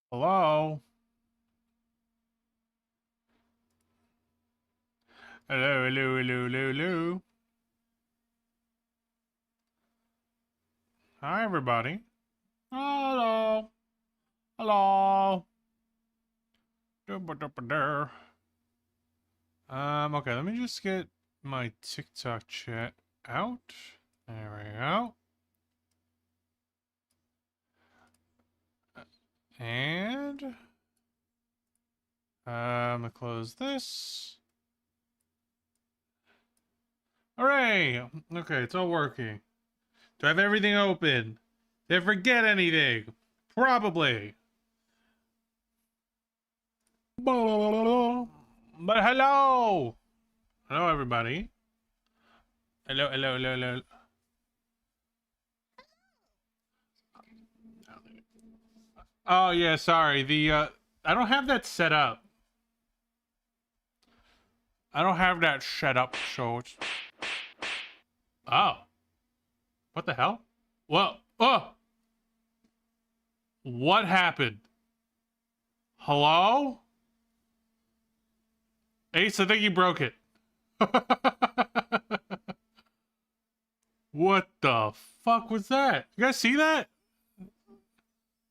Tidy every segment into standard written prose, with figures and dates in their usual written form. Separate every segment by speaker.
Speaker 1: Hello? Hello, hello, hello, hello, hello. Hi, everybody. Hello. Hello. Doo-ba-doo-ba-doo. Okay, let me just get my TikTok chat out. There we go. And I'm gonna close this. Hooray! Okay, it's all working. Do I have everything open? Did I forget anything? Probably. But hello! Hello, everybody. Hello, hello, hello, hello. Oh, yeah, sorry. I don't have that set up. I don't have that set up, so it's... Oh. What the hell? Well, oh! What happened? Hello? Ace, I think you broke it. What the fuck was that? You guys see that?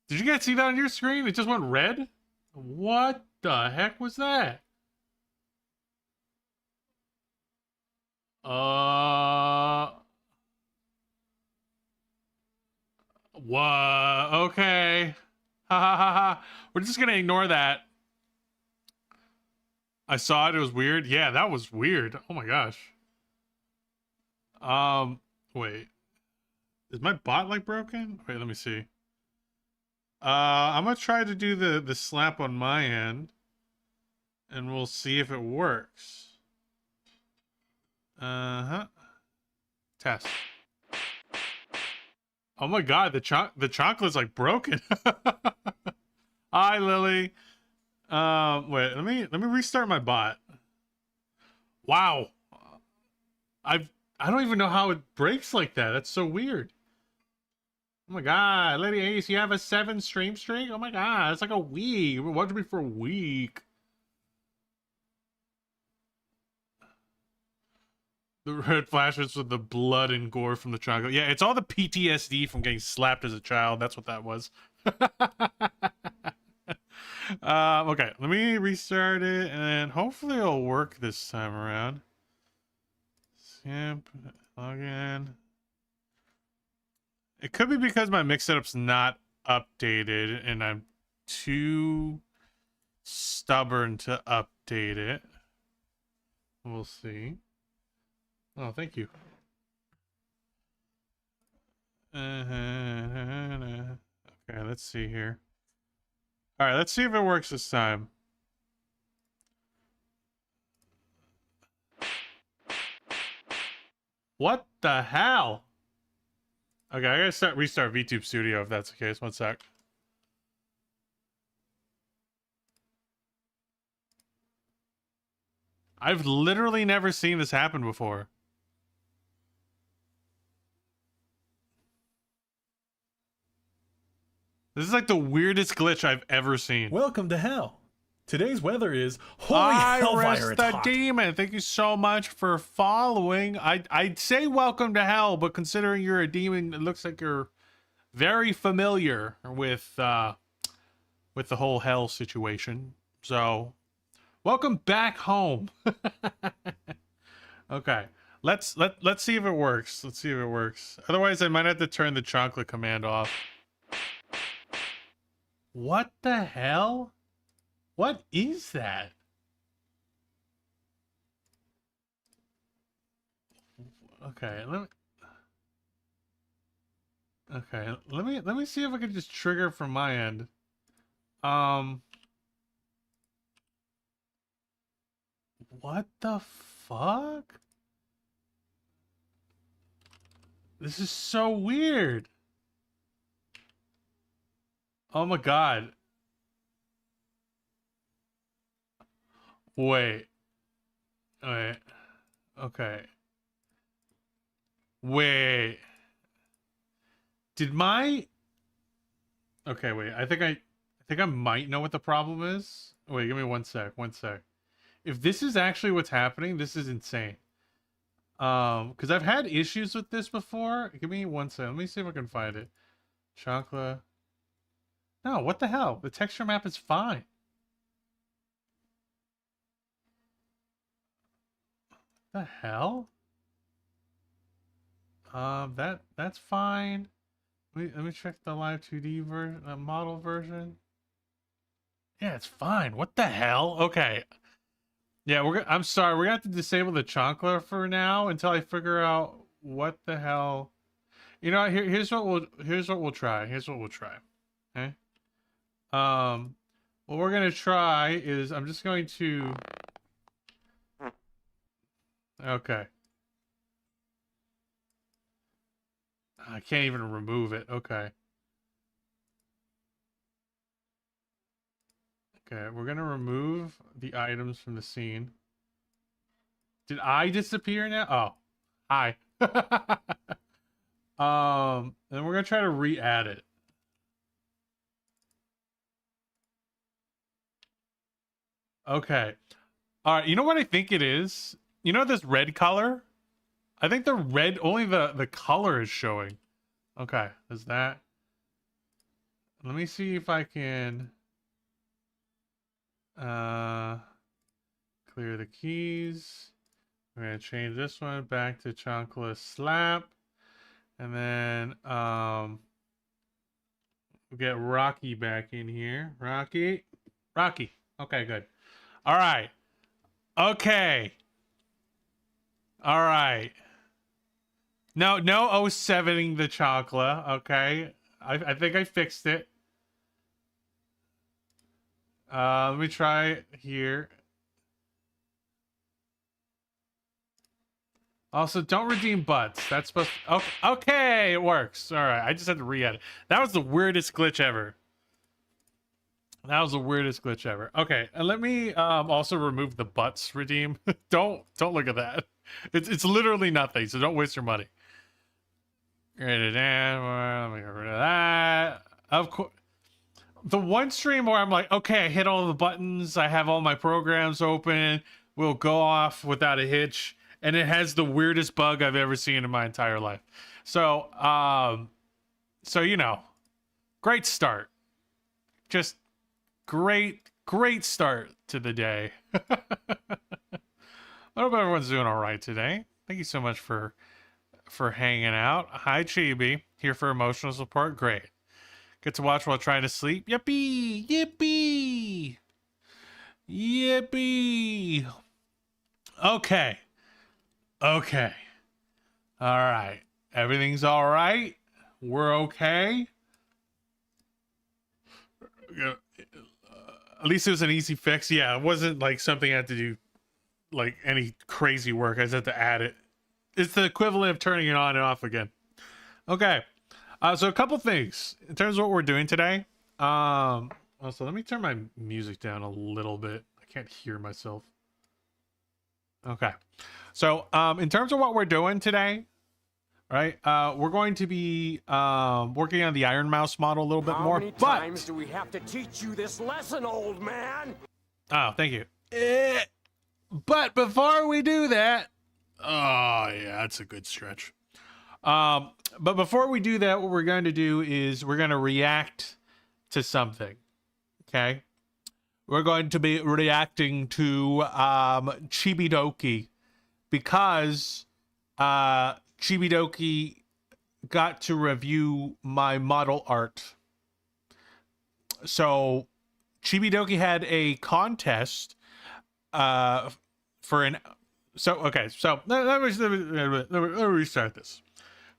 Speaker 1: Did you guys see that on your screen? It just went red? What the heck was that? Uh... What? Okay. Ha ha ha ha. We're just gonna ignore that. I saw it. It was weird. Yeah, that was weird. Oh my gosh. Wait. Is my bot like broken? Wait, let me see. I'm gonna try to do the slap on my end, and we'll see if it works. Uh-huh. Test. Oh my god, the chocolate's like broken. Hi, Lily. Wait, let me restart my bot. Wow. I don't even know how it breaks like that. That's so weird. Oh my god, Lady Ace, you have a 7 stream streak? Oh my god, it's like a week. You've been watching me for a week. The red flashes with the blood and gore from the chocolate. Yeah, it's all the PTSD from getting slapped as a child. That's what that was. Okay, let me restart it, and hopefully it'll work this time around. Simp, login. It could be because my mix setup's not updated, and I'm too stubborn to update it. We'll see. Oh, thank you. Okay, let's see here. All right, let's see if it works this time. What the hell? Okay, I gotta restart VTube Studio if that's the case. One sec. I've literally never seen this happen before. This is like the weirdest glitch I've ever seen.
Speaker 2: Welcome to hell. Today's weather is holy hellfire. It's
Speaker 1: the
Speaker 2: hot.
Speaker 1: demon. Thank you so much for following. I'd say welcome to hell, but considering you're a demon, it looks like you're very familiar with the whole hell situation. So, welcome back home. Okay. Let's see if it works. Let's see if it works. Otherwise, I might have to turn the chocolate command off. What the hell? What is that? Okay, let me see if I can just trigger from my end. What the fuck? This is so weird. Oh my god. Wait. Wait. Okay. Wait. Did my... Okay, wait. I think think I might know what the problem is. Wait, give me one sec. One sec. If this is actually what's happening, this is insane. Because I've had issues with this before. Give me one sec. Let me see if I can find it. Chocolate. No, what the hell? The texture map is fine. The hell? That's fine. Let me check the live 2D version, model version. Yeah, it's fine. What the hell? Okay. Yeah, I'm sorry. We're gonna have to disable the chonkler for now until I figure out what the hell. You know, here's what we'll try. Here's what we'll try. Okay. What we're gonna try is I'm just going to. Okay. I can't even remove it. Okay. Okay, we're gonna remove the items from the scene. Did I disappear now? Oh, hi. And we're gonna try to re-add it. Okay. All right. You know what I think it is? You know this red color? I think the red, only the color is showing. Okay, is that? Let me see if I can clear the keys. We're gonna change this one back to Chocolate Slap. And then we'll get Rocky back in here. Rocky. Okay, good. All right. Okay. All right. No 07ing the chocolate. Okay. I think I fixed it. Let me try it here. Also, don't redeem butts. That's supposed to... Okay, it works. All right, I just had to re-edit. That was the weirdest glitch ever. Okay, and let me also remove the butts redeem. Don't look at that. It's literally nothing, so don't waste your money. Let me get rid of that. Of course. The one stream where I'm like, okay, I hit all the buttons, I have all my programs open, we'll go off without a hitch, and it has the weirdest bug I've ever seen in my entire life. So, you know, great start. Just great start to the day. I hope everyone's doing all right today. Thank you so much for hanging out. Hi, Chibi. Here for emotional support. Great. Get to watch while trying to sleep. Yippee! Yippee! Yippee! Okay. Okay. All right. Everything's all right. We're okay. At least it was an easy fix. Yeah, it wasn't like something I had to do like any crazy work. I just had to add it. It's the equivalent of turning it on and off again. Okay. So a couple things in terms of what we're doing today. Also, let me turn my music down a little bit. I can't hear myself. Okay. So in terms of what we're doing today, right? We're going to be working on the Ironmouse model a little bit more.
Speaker 3: How many times do we have to teach you this lesson, old man?
Speaker 1: Oh, thank you. But before we do that, oh yeah, that's a good stretch. But before we do that, what we're going to do is we're going to react to something. Okay? We're going to be reacting to Chibi because Chibi got to review my model art. So Chibi had a contest for an... So, okay, so let me restart this.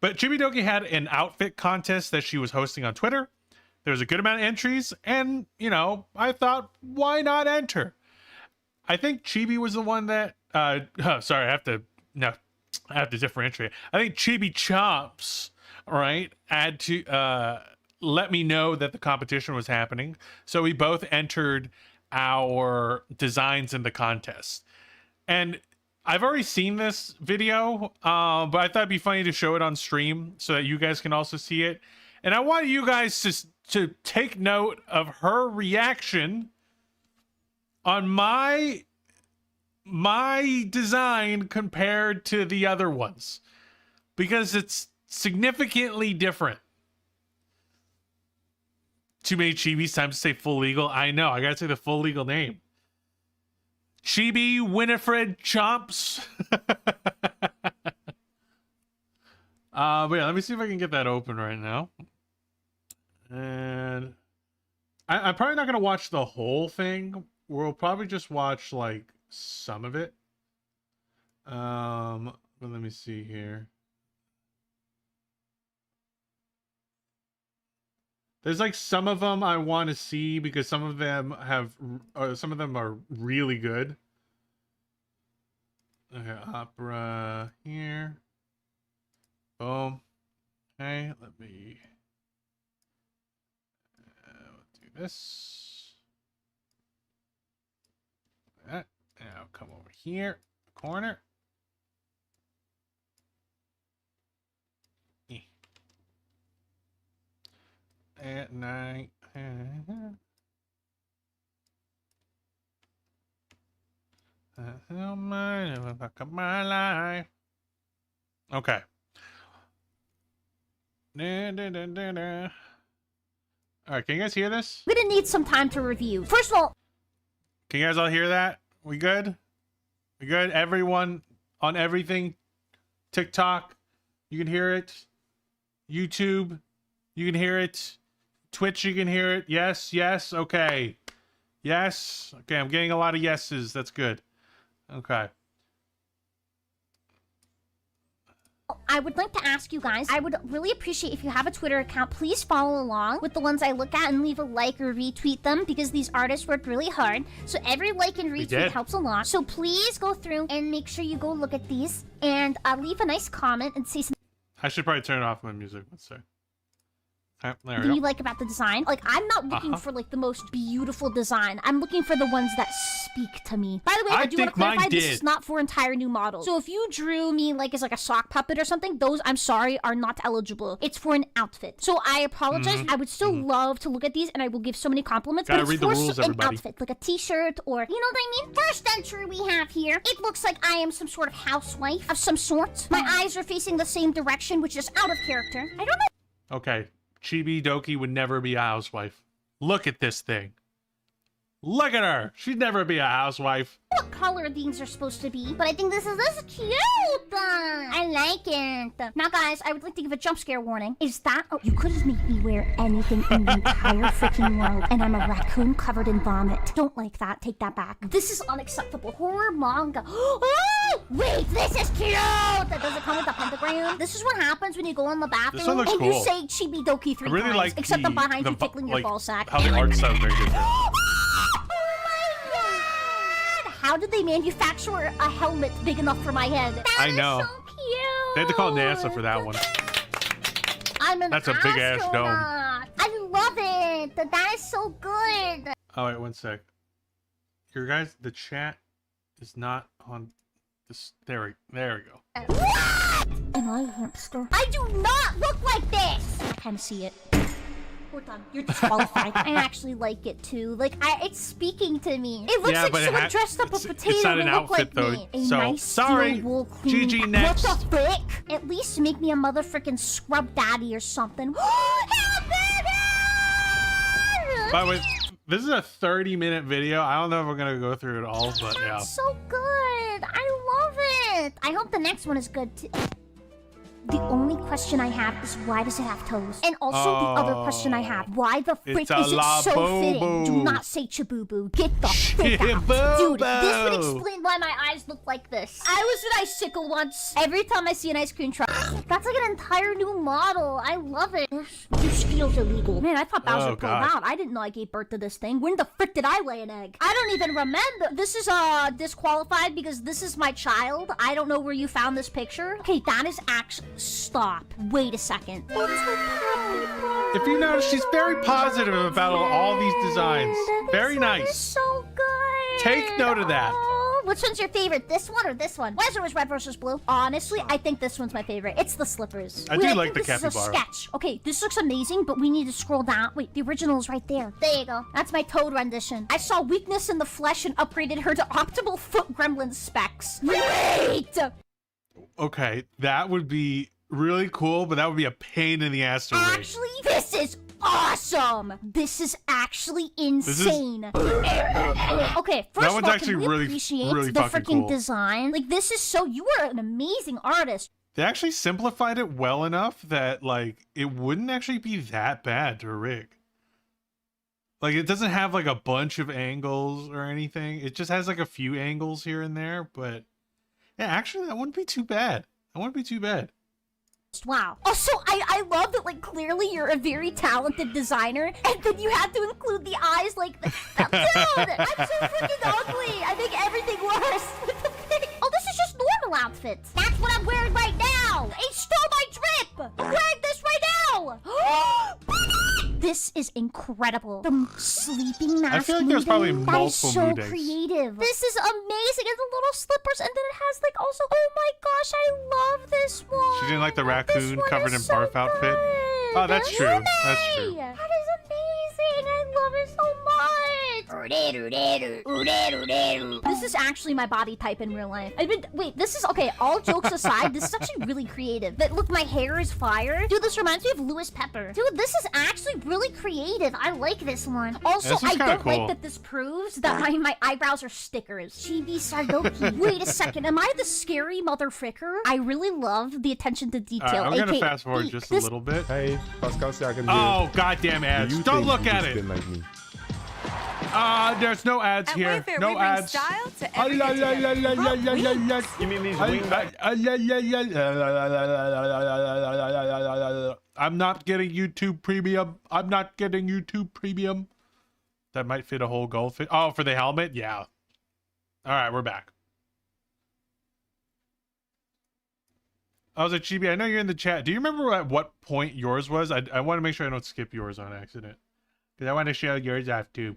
Speaker 1: But Chibi had an outfit contest that she was hosting on Twitter. There was a good amount of entries, and, you know, I thought, why not enter? I think Chibi was the one that... sorry, I have to differentiate. I think Chibi Chomps, right, had to let me know that the competition was happening. So we both entered our designs in the contest. And I've already seen this video, but I thought it'd be funny to show it on stream so that you guys can also see it. And I want you guys to take note of her reaction on my design compared to the other ones, because it's significantly different. Too many Chibis, time to say full legal. I know, I gotta say the full legal name. Chibi Winifred Chomps. But yeah, let me see if I can get that open right now. And I'm probably not gonna watch the whole thing. We'll probably just watch like some of it. But let me see here. There's like some of them I want to see because some of them are really good. Okay, opera here. Boom. Okay, let me do this. That. Now come over here, corner. At night. My life. Okay. All right, can you guys hear this?
Speaker 4: We're gonna need some time to review. First of all,
Speaker 1: can you guys all hear that? We good? We good? Everyone on everything? TikTok, you can hear it. YouTube, you can hear it. Twitch, you can hear it. Yes, yes, okay. Yes. Okay, I'm getting a lot of yeses. That's good. Okay.
Speaker 4: I would like to ask you guys, I would really appreciate if you have a Twitter account, please follow along with the ones I look at and leave a like or retweet them, because these artists worked really hard. So every like and retweet helps a lot. So please go through and make sure you go look at these and leave a nice comment and say something.
Speaker 1: I should probably turn off my music. Let's see. There we
Speaker 4: do
Speaker 1: go.
Speaker 4: you like about the design? Like, I'm not looking for like the most beautiful design. I'm looking for the ones that speak to me. By the way, I do want to clarify, this is not for entire new models. So if you drew me like as like a sock puppet or something, those, I'm sorry, are not eligible. It's for an outfit. So I apologize. I would still love to look at these and I will give so many compliments.
Speaker 1: Gotta
Speaker 4: but it's
Speaker 1: read the
Speaker 4: for
Speaker 1: rules,
Speaker 4: an
Speaker 1: everybody.
Speaker 4: outfit, like a t-shirt or, you know what I mean? First entry we have here. It looks like I am some sort of housewife of some sort. My eyes are facing the same direction, which is out of character. I don't know.
Speaker 1: Okay. Chibi Doki would never be a housewife. Look at this thing. Look at her. She'd never be a housewife.
Speaker 4: What color these are supposed to be, but I think this is cute. I like it. Now, guys, I would like to give a jump scare warning. Is that... Oh, you could have made me wear anything in the entire freaking world, and I'm a raccoon covered in vomit. Don't like that. Take that back. This is unacceptable. Horror manga. Oh, wait, this is cute. Does it come with a pentagram? This is what happens when you go in the bathroom
Speaker 1: This one looks
Speaker 4: and
Speaker 1: cool.
Speaker 4: you say Chibi Doki 3
Speaker 1: I really
Speaker 4: times,
Speaker 1: like
Speaker 4: except I'm behind you tickling your
Speaker 1: like,
Speaker 4: ball sack.
Speaker 1: how the art style is very different.
Speaker 4: How did they manufacture a helmet big enough for my head?
Speaker 1: I know.
Speaker 4: So cute.
Speaker 1: They had to call NASA for that one. That's a big ass dome.
Speaker 4: I love it. That is so good.
Speaker 1: Oh wait, one sec. Here, guys, the chat is not on this. There we go.
Speaker 4: Am I a hamster? I do not look like this. I kind of see it. We're done. You're disqualified. I actually like it too. Like, it's speaking to me. It looks like someone dressed up a potato
Speaker 1: it's not
Speaker 4: to
Speaker 1: an
Speaker 4: look
Speaker 1: outfit,
Speaker 4: like
Speaker 1: though.
Speaker 4: me. A
Speaker 1: So,
Speaker 4: nice
Speaker 1: sorry.
Speaker 4: steel wool queen.
Speaker 1: GG next.
Speaker 4: What the frick? At least make me a motherfucking scrub daddy or something.
Speaker 1: By the way, this is a 30-minute video. I don't know if we're gonna go through it all, but yeah.
Speaker 4: That's so good. I love it. I hope the next one is good too. The only question I have is why does it have toes? And also the other question I have, why the frick is it so fitting? Do not say Chibubu. Get the frick out. Dude, this would explain why my eyes look like this. I was an icicle once. Every time I see an ice cream truck. That's like an entire new model. I love it. This feels illegal. Man, I thought Bowser pulled out. I didn't know I gave birth to this thing. When the frick did I lay an egg? I don't even remember. This is disqualified because this is my child. I don't know where you found this picture. Okay, that is actually... Stop. Wait a second.
Speaker 1: If you notice, she's very positive about all these designs. Very nice.
Speaker 4: So good.
Speaker 1: Take note of that.
Speaker 4: Oh, Which one's your favorite? This one or this one? Why is it always red versus blue? Honestly, I think this one's my favorite. It's the slippers.
Speaker 1: I do like the
Speaker 4: this is a
Speaker 1: capybara.
Speaker 4: sketch. Okay, this looks amazing, but we need to scroll down. Wait, the original is right there. There you go. That's my Toad rendition. I saw weakness in the flesh and upgraded her to optimal foot gremlin specs. Great!
Speaker 1: Okay, that would be really cool, but that would be a pain in the ass to rig.
Speaker 4: Actually, this is awesome. This is actually insane. Okay, first
Speaker 1: That
Speaker 4: of
Speaker 1: one's
Speaker 4: all,
Speaker 1: actually
Speaker 4: can we
Speaker 1: really,
Speaker 4: appreciate
Speaker 1: really
Speaker 4: the
Speaker 1: fucking
Speaker 4: freaking
Speaker 1: cool.
Speaker 4: design? Like, this is so... You are an amazing artist.
Speaker 1: They actually simplified it well enough that, like, it wouldn't actually be that bad to rig. Like, it doesn't have, like, a bunch of angles or anything. It just has, like, a few angles here and there, but... Yeah, actually, that wouldn't be too bad. That wouldn't be too bad.
Speaker 4: Wow. Also, I love that, like, clearly you're a very talented designer, and then you had to include the eyes, like, dude, I'm so freaking ugly. I make everything worse with the thing. Oh, this is just normal outfits. That's what I'm wearing right now. He stole my drip. I'm wearing this right now. This is incredible. The sleeping mask.
Speaker 1: I feel like there's probably
Speaker 4: moving,
Speaker 1: multiple
Speaker 4: that is so
Speaker 1: mood days.
Speaker 4: creative. This is amazing. And the little slippers, and then it has like also. Oh my gosh, I love this one.
Speaker 1: She didn't like the
Speaker 4: This
Speaker 1: raccoon
Speaker 4: one
Speaker 1: covered
Speaker 4: is
Speaker 1: in
Speaker 4: so
Speaker 1: barf outfit?
Speaker 4: good.
Speaker 1: Oh, that's true.
Speaker 4: Yay!
Speaker 1: That's true.
Speaker 4: That is amazing. I love it so much. This is actually my body type in real life. Wait, this is okay. All jokes aside, this is actually really creative. But look, my hair is fire. Dude, this reminds me of Lewis Pepper. Dude, this is actually really creative. I like this one. Also,
Speaker 1: This is
Speaker 4: I
Speaker 1: kinda
Speaker 4: don't
Speaker 1: cool.
Speaker 4: like that this proves that my eyebrows are stickers. Chibi Sardoki. Wait a second. Am I the scary motherfricker? I really love the attention to detail.
Speaker 1: I'm gonna
Speaker 4: aka
Speaker 1: fast forward
Speaker 4: eek.
Speaker 1: just a
Speaker 4: This
Speaker 1: little bit.
Speaker 5: Hey, Pascal Siakam here.
Speaker 1: Oh, goddamn
Speaker 5: Do
Speaker 1: ads.
Speaker 5: you
Speaker 1: Don't
Speaker 5: think
Speaker 1: look
Speaker 5: you
Speaker 1: at
Speaker 5: can
Speaker 1: it.
Speaker 5: spin like me?
Speaker 1: There's no ads
Speaker 6: At
Speaker 1: here.
Speaker 6: Wayfair,
Speaker 1: No
Speaker 6: we bring
Speaker 1: ads.
Speaker 6: style to
Speaker 1: Ah,
Speaker 6: every
Speaker 1: la, la, la,
Speaker 6: get-together.
Speaker 1: la, la, la, la, la.
Speaker 5: You mean these wings?
Speaker 1: I'm not getting YouTube Premium. I'm not getting YouTube Premium. That might fit a whole goldfish. Oh, for the helmet? Yeah. All right, we're back. I was like, Chibi, I know you're in the chat. Do you remember at what point yours was? I want to make sure I don't skip yours on accident. Because I want to show yours off too.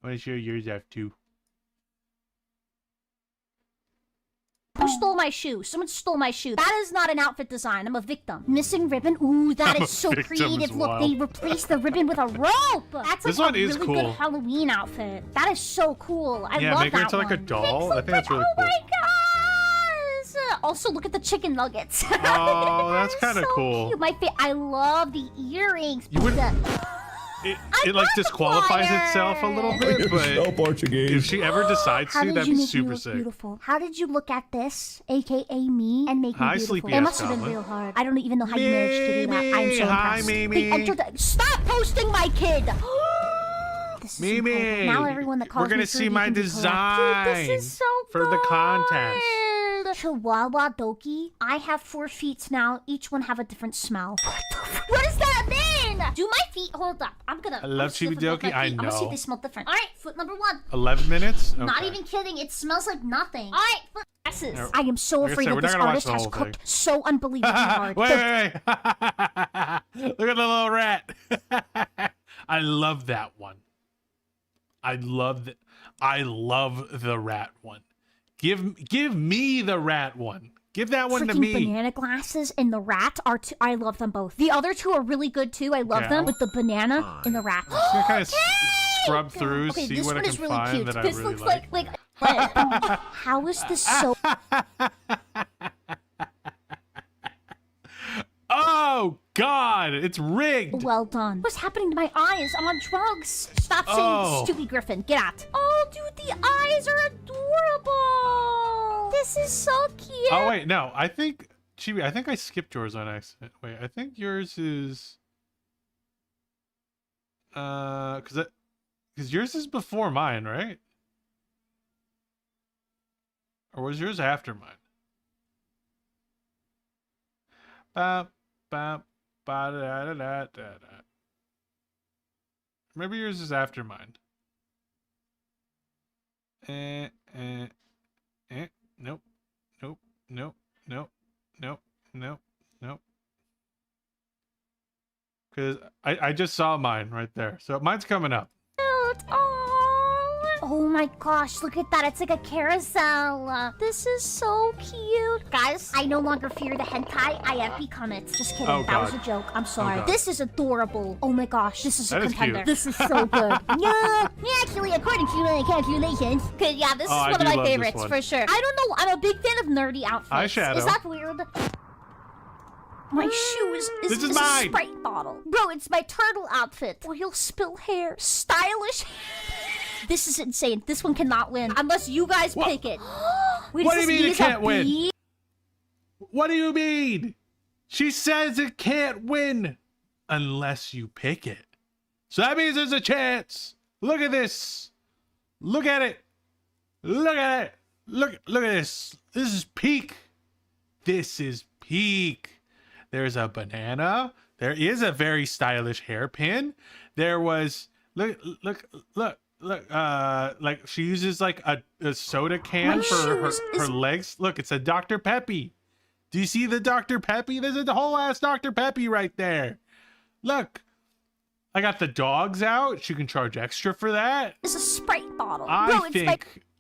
Speaker 1: I want to show yours off too.
Speaker 4: Who stole my shoe? Someone stole my shoe. That is not an outfit design. I'm a victim. Missing ribbon. Ooh, that
Speaker 1: I'm
Speaker 4: is
Speaker 1: a
Speaker 4: so
Speaker 1: victim
Speaker 4: creative.
Speaker 1: as
Speaker 4: Look,
Speaker 1: well.
Speaker 4: they replaced the ribbon with a rope. That's
Speaker 1: This
Speaker 4: like
Speaker 1: one
Speaker 4: a
Speaker 1: is
Speaker 4: really
Speaker 1: cool.
Speaker 4: good Halloween outfit. That is so cool. I
Speaker 1: Yeah,
Speaker 4: love
Speaker 1: make her
Speaker 4: that
Speaker 1: into like a
Speaker 4: one.
Speaker 1: doll. I think that's really
Speaker 4: Oh
Speaker 1: cool.
Speaker 4: my gosh! Also, look at the chicken nuggets.
Speaker 1: Oh, that's
Speaker 4: That is
Speaker 1: kinda
Speaker 4: so
Speaker 1: cool.
Speaker 4: cute. I love the earrings.
Speaker 1: You wouldn't-
Speaker 4: The-
Speaker 1: It like disqualifies itself a little bit,
Speaker 5: No
Speaker 1: but
Speaker 5: Portuguese.
Speaker 1: if she ever decides
Speaker 4: How
Speaker 1: to,
Speaker 4: did
Speaker 1: that'd
Speaker 4: you
Speaker 1: be
Speaker 4: make me
Speaker 1: super
Speaker 4: look
Speaker 1: sick.
Speaker 4: beautiful? How did you look at this, aka me, and make
Speaker 1: Hi,
Speaker 4: me beautiful?
Speaker 1: sleepy
Speaker 4: It
Speaker 1: ass
Speaker 4: must have been
Speaker 1: Scotland.
Speaker 4: real hard. I don't even know how you managed to do that. I'm so
Speaker 1: Hi,
Speaker 4: impressed.
Speaker 1: Mimi.
Speaker 4: They entered the... Stop posting my kid! This is
Speaker 1: Mimi,
Speaker 4: incredible. Now everyone that calls
Speaker 1: we're gonna
Speaker 4: me
Speaker 1: see
Speaker 4: Fruity
Speaker 1: my
Speaker 4: can be correct.
Speaker 1: design
Speaker 4: Dude, this is so
Speaker 1: for the contest.
Speaker 4: good. Chihuahua Doki. I have 4 feet now. Each one have a different smell. What does that mean? Do my feet hold up? I'm gonna.
Speaker 1: I love
Speaker 4: see if
Speaker 1: Chibi
Speaker 4: it smells
Speaker 1: Doki,
Speaker 4: like
Speaker 1: I
Speaker 4: feet. I'm gonna see
Speaker 1: know.
Speaker 4: if they smell different. All right, foot number 1.
Speaker 1: 11 minutes? Okay.
Speaker 4: Not even kidding. It smells like nothing. All right, foot S's.
Speaker 1: Here,
Speaker 4: I am so
Speaker 1: like I
Speaker 4: afraid
Speaker 1: said,
Speaker 4: that
Speaker 1: we're
Speaker 4: this
Speaker 1: not gonna watch
Speaker 4: artist
Speaker 1: the
Speaker 4: has
Speaker 1: whole
Speaker 4: cooked
Speaker 1: thing.
Speaker 4: so unbelievably hard.
Speaker 1: wait,
Speaker 4: The-
Speaker 1: wait. Look at the little rat. I love that one. I love the rat one. Give me the rat one. Give that one to
Speaker 4: Freaking
Speaker 1: me.
Speaker 4: banana glasses and the rat are I love them both. The other 2 are really good too. I love
Speaker 1: Yeah.
Speaker 4: them with the banana and the rat.
Speaker 1: I'm just gonna kind of scrub through,
Speaker 4: Okay,
Speaker 1: see
Speaker 4: this
Speaker 1: what I
Speaker 4: one
Speaker 1: can
Speaker 4: is really
Speaker 1: find
Speaker 4: cute.
Speaker 1: that I
Speaker 4: This
Speaker 1: really
Speaker 4: looks
Speaker 1: like.
Speaker 4: like how is this so
Speaker 1: Oh God, it's rigged.
Speaker 4: well done? What's happening to my eyes? I'm on drugs. Stop saying
Speaker 1: Oh.
Speaker 4: stupid Griffin. Get out. Oh, dude, the eyes are adorable. This is so cute.
Speaker 1: Oh wait, no. I think Chibi. I think I skipped yours on accident. Wait, I think yours is because yours is before mine, right? Or was yours after mine? Ba ba ba da da da da da. Maybe yours is after mine. Nope. Nope. Nope. Nope. Nope. Nope. Nope. Because I just saw mine right there. So mine's coming up.
Speaker 4: Oh my gosh, look at that. It's like a carousel. This is so cute. Guys, I no longer fear the hentai. I have become it. Just kidding.
Speaker 1: Oh,
Speaker 4: that was
Speaker 1: God.
Speaker 4: a joke. I'm sorry.
Speaker 1: God.
Speaker 4: This is adorable. Oh my gosh, this is
Speaker 1: That
Speaker 4: a
Speaker 1: is
Speaker 4: contender.
Speaker 1: cute.
Speaker 4: This is so good. Yeah, actually, according to my calculations. Cause yeah, this is
Speaker 1: I
Speaker 4: one of
Speaker 1: do
Speaker 4: my
Speaker 1: love this
Speaker 4: favorites
Speaker 1: one.
Speaker 4: for sure. I don't know. I'm a big fan of nerdy outfits.
Speaker 1: Eyeshadow.
Speaker 4: Is that weird? My shoes
Speaker 1: This is
Speaker 4: a
Speaker 1: mine.
Speaker 4: Sprite bottle. Bro, it's my turtle outfit. Oil spill hair. Stylish. This is insane. This one cannot win unless you guys pick it. Wait,
Speaker 1: What
Speaker 4: does
Speaker 1: do you
Speaker 4: this
Speaker 1: mean it
Speaker 4: it's a
Speaker 1: can't win?
Speaker 4: bee?
Speaker 1: What do you mean? She says it can't win unless you pick it. So that means there's a chance. Look at this. Look at it. Look at it. Look at this. This is peak. This is peak. There's a banana. There is a very stylish hairpin. There was look like she uses like a soda can
Speaker 4: My
Speaker 1: for
Speaker 4: shoes
Speaker 1: her
Speaker 4: is-
Speaker 1: legs. Look, it's a Dr. Peppy. Do you see the Dr. Peppy? There's a whole ass Dr. Peppy right there. Look. I got the dogs out. She can charge extra for that.
Speaker 4: It's a Sprite bottle. Bro,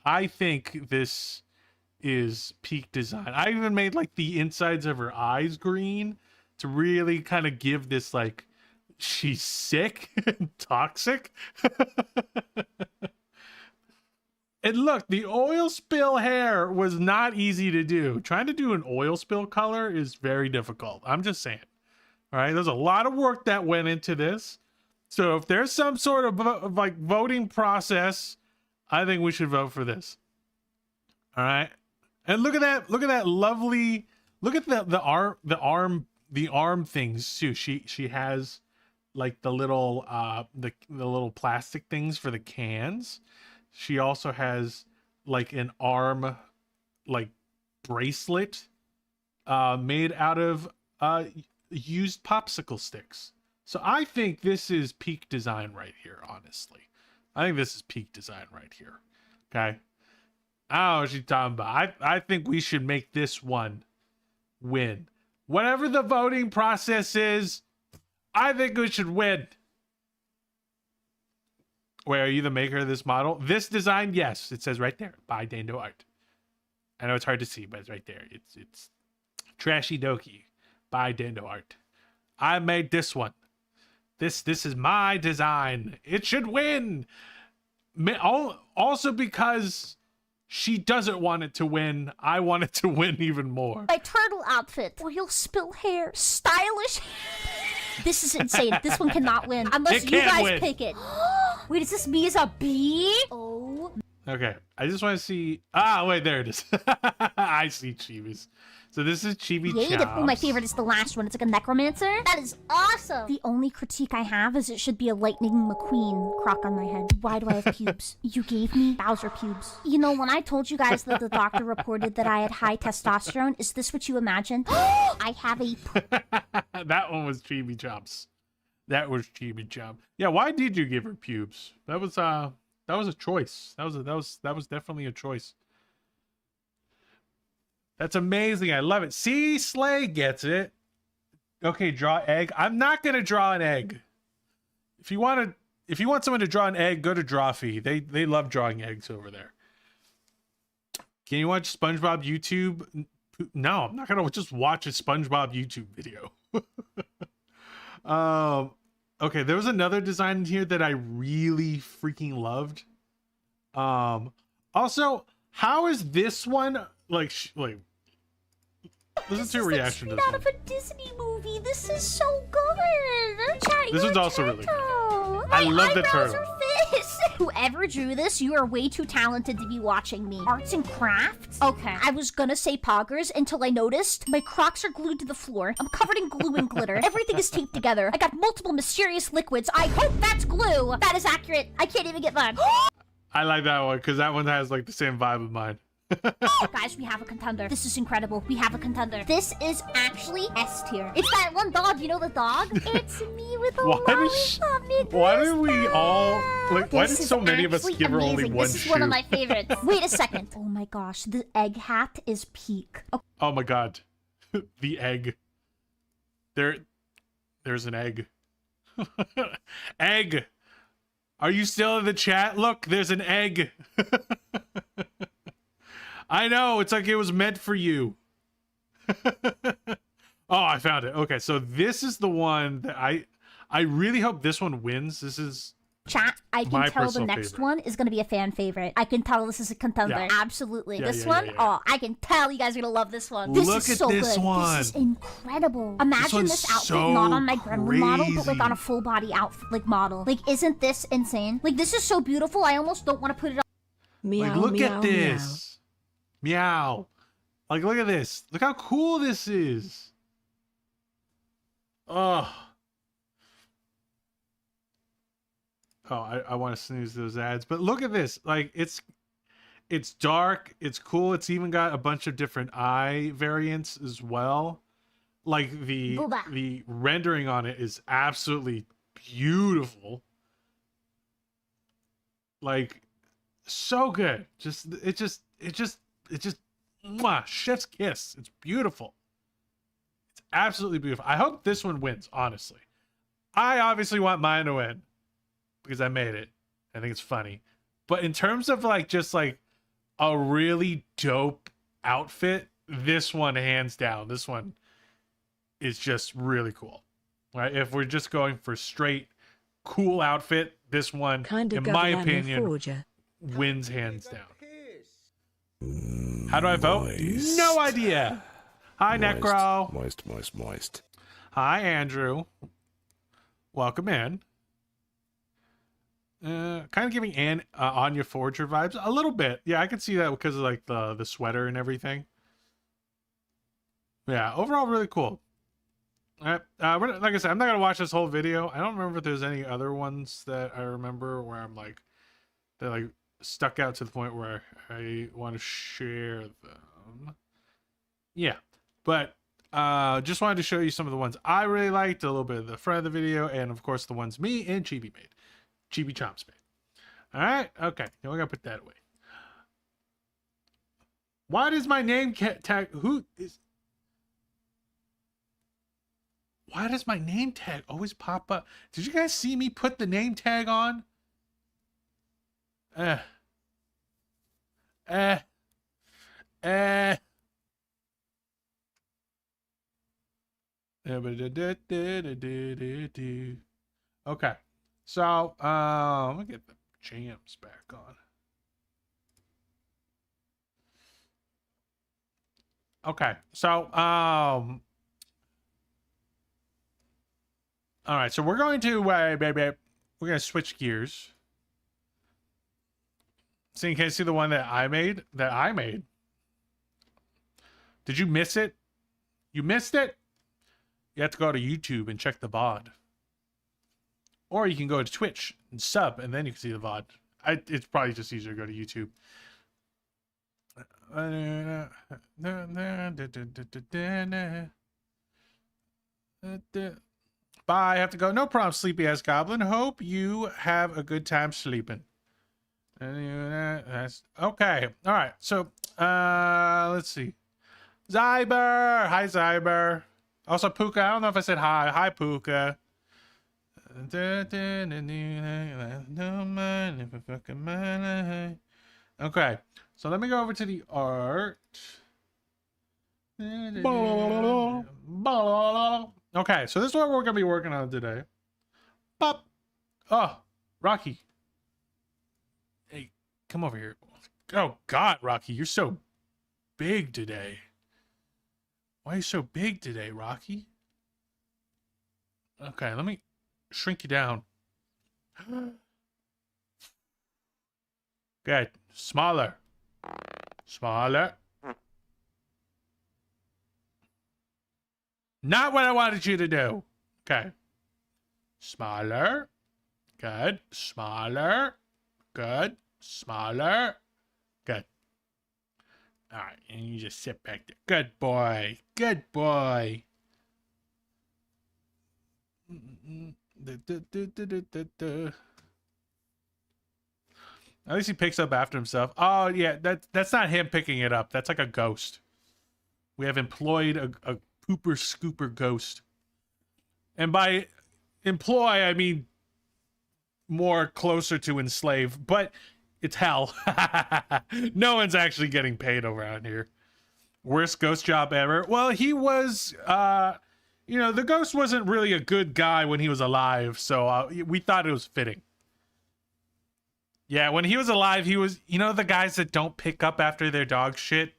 Speaker 1: I think this is peak design. I even made like the insides of her eyes green to really kind of give this like she's sick and toxic. And look, the oil spill hair was not easy to do. Trying to do an oil spill color is very difficult. I'm just saying. All right, there's a lot of work that went into this. So if there's some sort of like voting process, I think we should vote for this. All right. And look at that lovely, look at the arm things too. She has like the little the little plastic things for the cans. She also has like an arm like bracelet made out of used popsicle sticks. So I think this is peak design right here, honestly. I think this is peak design right here. Okay. I don't know what she's talking about. I think we should make this one win. Whatever the voting process is, I think we should win. Wait, are you the maker of this model? This design, yes. It says right there, by Dando Art. I know it's hard to see, but it's right there. It's Trashy Doki by Dando Art. I made this one. This is my design. It should win. Also because she doesn't want it to win. I want it to win even more.
Speaker 4: My turtle outfit. Oil spill hair. Stylish. This is insane. This one cannot win unless
Speaker 1: It
Speaker 4: you
Speaker 1: can't
Speaker 4: guys
Speaker 1: win.
Speaker 4: pick it. Wait, is this me as a bee? Oh.
Speaker 1: Okay, I just want to see. Wait, there it is. I see Chibis. So this is Chibi
Speaker 4: Yay,
Speaker 1: Chops.
Speaker 4: my favorite is the last one. It's like a necromancer. That is awesome. The only critique I have is it should be a lightning McQueen croc on my head. Why do I have pubes? You gave me Bowser pubes. You know, when I told you guys that the doctor reported that I had high testosterone, is this what you imagined? I have a...
Speaker 1: That one was Chibi Chops. That was Chibi Chop. Yeah, why did you give her pubes? That was a choice. That was definitely a choice. That's amazing. I love it. See, Slay gets it. Okay, draw egg. I'm not gonna draw an egg. If you want someone to draw an egg, go to Drawfee. They love drawing eggs over there. Can you watch SpongeBob YouTube? No, I'm not gonna just watch a SpongeBob YouTube video. Okay, there was another design in here that I really freaking loved. Also, how is this one like listen to your reaction to this
Speaker 4: out
Speaker 1: one.
Speaker 4: of a Disney movie. This is so good. Chat,
Speaker 1: This
Speaker 4: you're
Speaker 1: one's
Speaker 4: a
Speaker 1: also really good.
Speaker 4: turtle.
Speaker 1: I
Speaker 4: My
Speaker 1: love the
Speaker 4: eyebrows
Speaker 1: turtle.
Speaker 4: are fixed. Whoever drew this, you are way too talented to be watching me. Arts and crafts? Okay. I was gonna say poggers until I noticed my Crocs are glued to the floor. I'm covered in glue and glitter. Everything is taped together. I got multiple mysterious liquids. I hope that's glue. That is accurate. I can't even get mine.
Speaker 1: I like that one because that one has like the same vibe of mine.
Speaker 4: Guys, we have a contender. This is incredible. We have a contender. This is actually S tier. It's that one dog. You know the dog? It's me with a lollipop.
Speaker 1: Why do we all like? Why did
Speaker 4: This is
Speaker 1: so many of us
Speaker 4: actually
Speaker 1: give her only
Speaker 4: amazing.
Speaker 1: one
Speaker 4: This is
Speaker 1: shoe?
Speaker 4: one of my favorites. Wait a second. Oh my gosh, the egg hat is peak. Oh,
Speaker 1: Oh my god, the egg. There's an egg. Egg. Are you still in the chat? Look, there's an egg. I know, it's like it was meant for you. Oh, I found it. Okay, so this is the one that I really hope this one wins. This is
Speaker 4: Chat, I can
Speaker 1: my
Speaker 4: tell the
Speaker 1: personal
Speaker 4: next
Speaker 1: favorite.
Speaker 4: one is going to be a fan favorite. I can tell this is a contender.
Speaker 1: Yeah.
Speaker 4: Absolutely.
Speaker 1: Yeah,
Speaker 4: This
Speaker 1: yeah,
Speaker 4: one,
Speaker 1: yeah, yeah.
Speaker 4: oh, I can tell you guys are going to love this one. This
Speaker 1: Look
Speaker 4: is
Speaker 1: at
Speaker 4: so
Speaker 1: this
Speaker 4: good.
Speaker 1: one.
Speaker 4: This is incredible. Imagine
Speaker 1: one's
Speaker 4: this outfit
Speaker 1: so
Speaker 4: not on my gremlin model, but like on a
Speaker 1: crazy.
Speaker 4: full body outfit like model. Like, isn't this insane? Like, this is so beautiful. I almost don't want to put it on.
Speaker 1: like look at this. Meow. Like look at this. Look how cool this is. Oh. Oh, I want to snooze those ads, but look at this. Like it's dark, it's cool. It's even got a bunch of different eye variants as well. Like the rendering on it is absolutely beautiful. Like so good. It just mwah, chef's kiss. It's beautiful. It's absolutely beautiful. I hope this one wins, honestly. I obviously want mine to win because I made it. I think it's funny. But in terms of like just like a really dope outfit, this one hands down. This one is just really cool. Right? If we're just going for straight cool outfit, this one, in my opinion, wins hands down. How do I vote? No idea. Hi, Necro.
Speaker 5: Moist.
Speaker 1: Hi, Andrew. Welcome in. Kind of giving Anya Forger vibes a little bit. Yeah, I can see that because of like the sweater and everything. Yeah, overall really cool. Like I said, I'm not gonna watch this whole video. I don't remember if there's any other ones that I remember where I'm like they're like stuck out to the point where I want to share them. Yeah, but just wanted to show you some of the ones I really liked, a little bit of the front of the video, and of course the ones me and Chibi made. Chibi Chomps made. All right, okay, now we gotta put that away. Why does my name tag? Why does my name tag always pop up? Did you guys see me put the name tag on? Okay. So, let me get the jams back on. Okay. So, all right. So we're going to, we're going to switch gears. So you can see the one that I made, Did you miss it? You missed it? You have to go to YouTube and check the VOD. Or you can go to Twitch and sub, and then you can see the VOD. It's probably just easier to go to YouTube. Bye, I have to go. No problem, sleepy ass goblin. Hope you have a good time sleeping. Okay. All right. So, let's see. Zyber. Hi, Zyber. Also, Puka. I don't know if I said hi. Hi, Puka. Okay. So let me go over to the art. Okay. So this is what we're going to be working on today. Pop. Oh, Rocky. Hey, come over here. Oh, God, Rocky. You're so big today. Why are you so big today, Rocky? Okay, let me shrink you down. Good. Smaller. Smaller. Not what I wanted you to do. Okay. Smaller. Good. Smaller. Good. Smaller. Good. All right, and you just sit back there. Good boy. Good boy. At least he picks up after himself. Oh yeah, that's not him picking it up. That's like a ghost. We have employed a pooper scooper ghost. And by employ, I mean more closer to enslave, but it's hell. No one's actually getting paid around here. Worst ghost job ever. Well, he was, the ghost wasn't really a good guy when he was alive, so we thought it was fitting. Yeah, when he was alive, he was, the guys that don't pick up after their dog shit.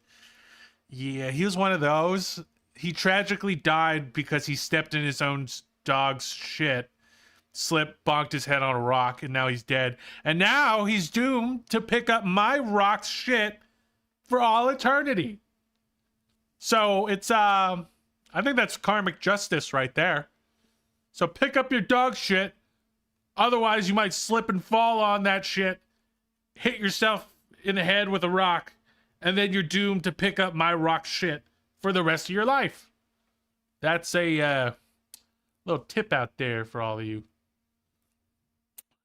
Speaker 1: Yeah, he was one of those. He tragically died because he stepped in his own dog's shit, slipped, bonked his head on a rock, and now he's dead. And now he's doomed to pick up my rock's shit for all eternity. So it's, I think that's karmic justice right there. So pick up your dog shit. Otherwise, you might slip and fall on that shit, hit yourself in the head with a rock, and then you're doomed to pick up my rock shit for the rest of your life. That's a little tip out there for all of you.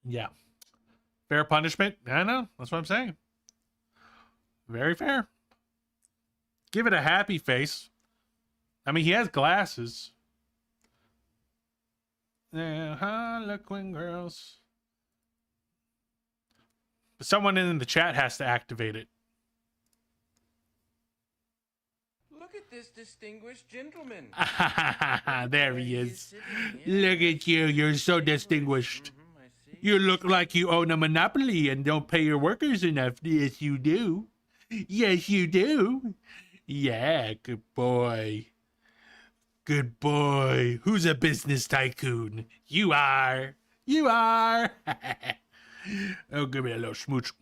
Speaker 1: Yeah. Fair punishment? I know. That's what I'm saying. Very fair. Give it a happy face. I mean, he has glasses. Yeah, Harlequin girls. But someone in the chat has to activate it.
Speaker 6: Look at this distinguished gentleman.
Speaker 1: There he is. Look at you. You're so distinguished. You look like you own a monopoly and don't pay your workers enough. Yes, you do. Yes, you do. Yeah, good boy. Good boy. Who's a business tycoon? You are. You are. Oh, give me a little smooch.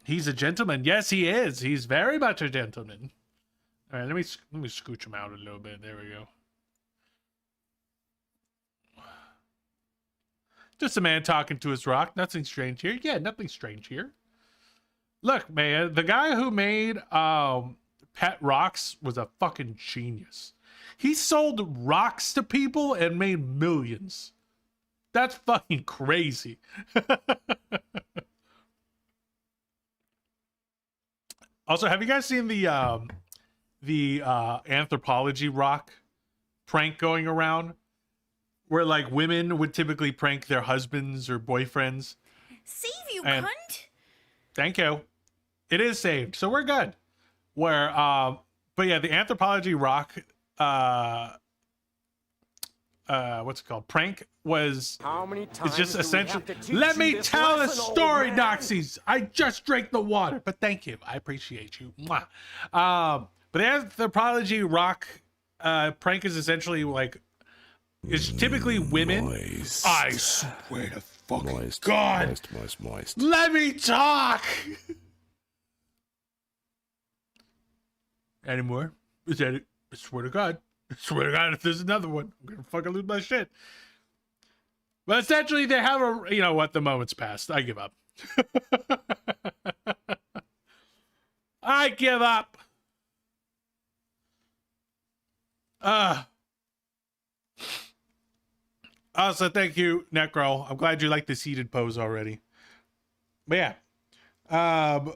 Speaker 1: He's a gentleman. Yes, he is. He's very much a gentleman. All right, let me scooch him out a little bit. There we go. Just a man talking to his rock. Nothing strange here. Yeah, nothing strange here. Look, man, the guy who made Pet Rocks was a fucking genius. He sold rocks to people and made millions. That's fucking crazy. Also, have you guys seen the anthropology rock prank going around? Where like women would typically prank their husbands or boyfriends.
Speaker 7: Save you,
Speaker 1: And-
Speaker 7: cunt!
Speaker 1: Thank you. It is saved, so we're good. Where, but yeah, the anthropology rock, what's it called? Prank was.
Speaker 3: How many times
Speaker 1: It's just
Speaker 3: do we
Speaker 1: essentially.
Speaker 3: have to teach
Speaker 1: Let
Speaker 3: you
Speaker 1: me
Speaker 3: this
Speaker 1: tell a
Speaker 3: lesson, old
Speaker 1: story,
Speaker 3: man?
Speaker 1: Doxies. I just drank the water, but thank you. I appreciate you. Mwah. But the anthropology rock prank is essentially like. It's typically women.
Speaker 8: Moist.
Speaker 1: I swear to fucking
Speaker 8: Moist.
Speaker 1: God.
Speaker 8: Moist.
Speaker 1: Let me talk. Any more? Is that it? I swear to God. I swear to God, if there's another one, I'm gonna fucking lose my shit. But essentially, they have a. You know what? The moment's passed. I give up. I give up. Also, thank you, Necro. I'm glad you like the seated pose already. But yeah.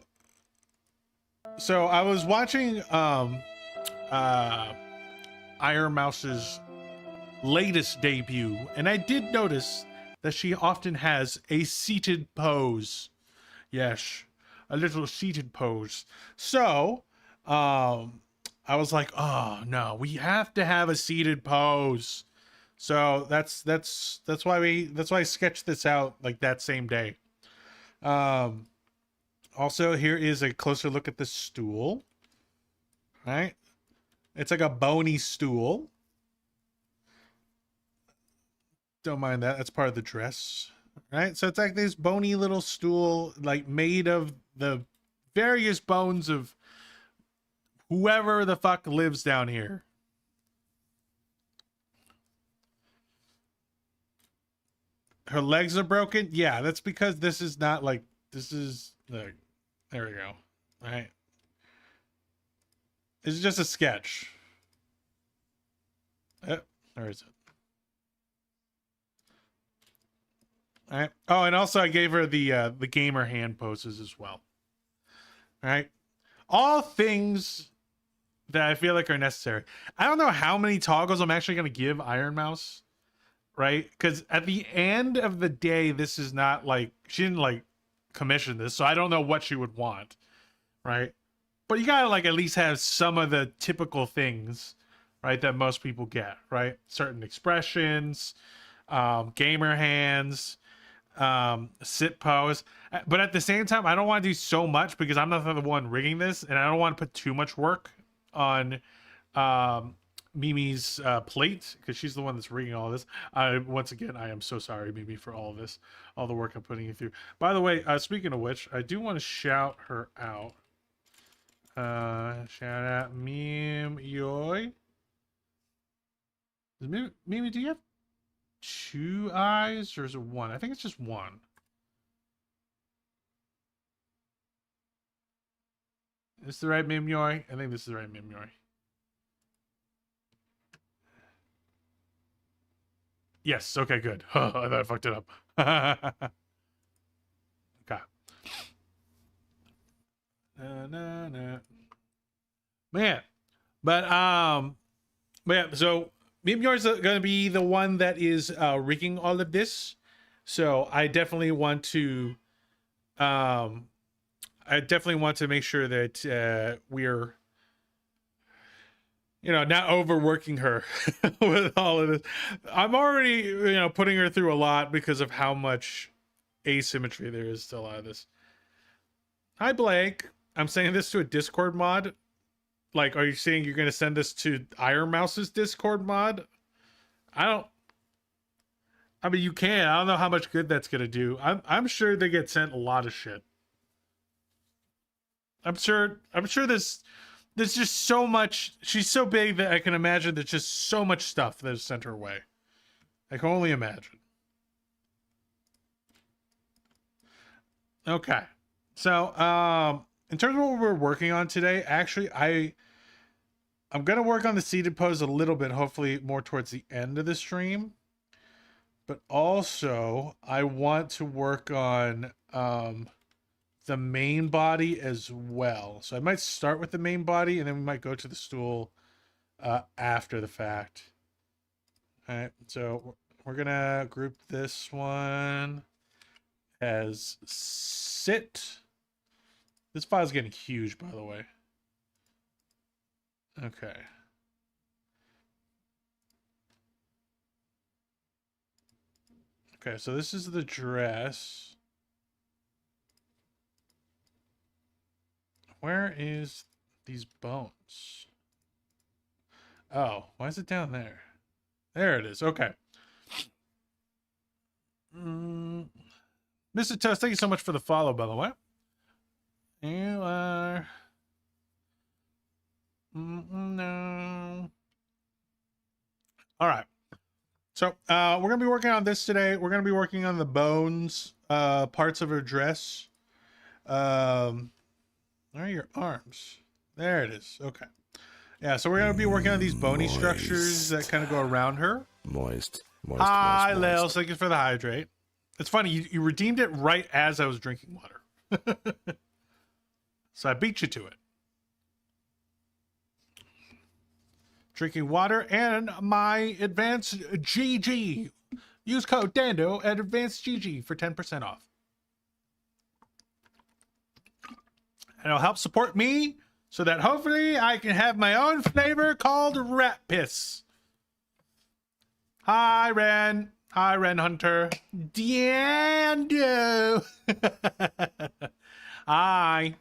Speaker 1: So I was watching Ironmouse's latest debut, and I did notice that she often has a seated pose. Yes, a little seated pose. So, I was like, oh no, we have to have a seated pose. So that's why I sketched this out like that same day. Also, here is a closer look at the stool. Right? It's like a bony stool. Don't mind that. That's part of the dress. Right? So it's like this bony little stool, like made of the various bones of whoever the fuck lives down here. Her legs are broken. Yeah, that's because this is not like this is like there we go. All right. It's just a sketch. Where is it? All right. Oh, and also I gave her the gamer hand poses as well. All right. All things that I feel like are necessary. I don't know how many toggles I'm actually going to give Ironmouse, right? Because at the end of the day, this is not like, she didn't like commission this, so I don't know what she would want, right? But you gotta like at least have some of the typical things, right, that most people get, right? Certain expressions, gamer hands, sit pose. But at the same time, I don't want to do so much because I'm not the one rigging this, and I don't want to put too much work on Mimi's plate, because she's the one that's rigging all this. Once again, I am so sorry, Mimi, for all of this, all the work I'm putting you through. By the way, speaking of which, I do want to shout her out. Shout out Meme Yoy. Mimi, do you have 2 eyes or is it 1? I think it's just 1. Is this the right Meme Yoy? I think this is the right Meme Yoy. Yes, okay, good. I thought I fucked it up. Okay. Man. But yeah, so Meme Yoy is gonna be the one that is rigging all of this. So I definitely want to make sure that we're, you know, not overworking her with all of this. I'm already, you know, putting her through a lot because of how much asymmetry there is to a lot of this. Hi, Blake. I'm saying this to a Discord mod. Like, are you saying you're going to send this to Ironmouse's Discord mod? I mean, you can. I don't know how much good that's going to do. I'm sure they get sent a lot of shit. I'm sure there's just so much. She's so big that I can imagine there's just so much stuff that is sent her way. I can only imagine. Okay. So, in terms of what we're working on today, actually, I'm going to work on the seated pose a little bit, hopefully more towards the end of the stream. But also, I want to work on the main body as well. So I might start with the main body, and then we might go to the stool after the fact. All right, so we're going to group this one as sit. This file's getting huge, by the way. Okay. Okay, so this is the dress. Where is these bones? Oh, why is it down there? There it is. Okay. Mr. Toast, thank you so much for the follow, by the way. You are... No. All right. So we're going to be working on this today. We're going to be working on the bones, parts of her dress. Where are your arms? There it is. Okay. Yeah, so we're going to be working on these bony structures that kind of go around her.
Speaker 7: Moist.
Speaker 1: Hi, Lales. Thank you for the hydrate. It's funny. You redeemed it right as I was drinking water. So I beat you to it. Drinking water and my advanced GG. Use code Dando at advanced GG for 10% off. And it'll help support me so that hopefully I can have my own flavor called rat piss. Hi, Ren. Hi, Ren Hunter. Dando. Hi.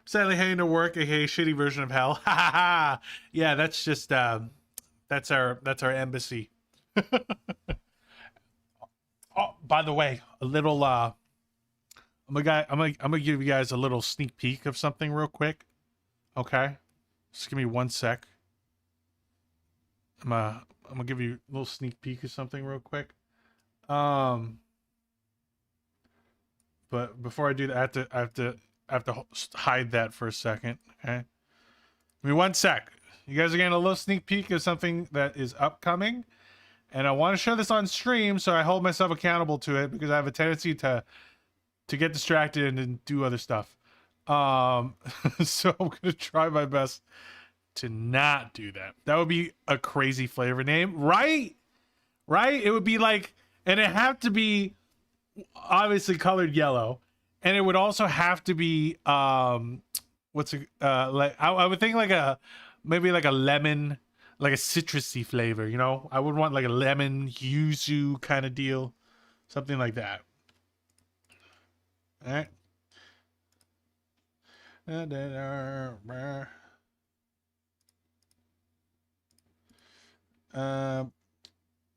Speaker 1: Sadly heading to work, aka shitty version of hell. Ha ha ha. Yeah, that's just that's our embassy. Oh, by the way, a little I'm gonna give you guys a little sneak peek of something real quick. Okay? Just give me 1 sec. I'm gonna give you a little sneak peek of something real quick. But before I do that, I have to hide that for a second. Okay, give me 1 sec. You guys are getting a little sneak peek of something that is upcoming, and I want to show this on stream, so I hold myself accountable to it because I have a tendency to get distracted and do other stuff. So I'm gonna try my best to not do that. That would be a crazy flavor name, right? Right? It would be like, and it have to be obviously colored yellow, and it would also have to be what's a like I would think like a maybe like a lemon, like a citrusy flavor, you know? I would want like a lemon yuzu kind of deal, something like that. All right.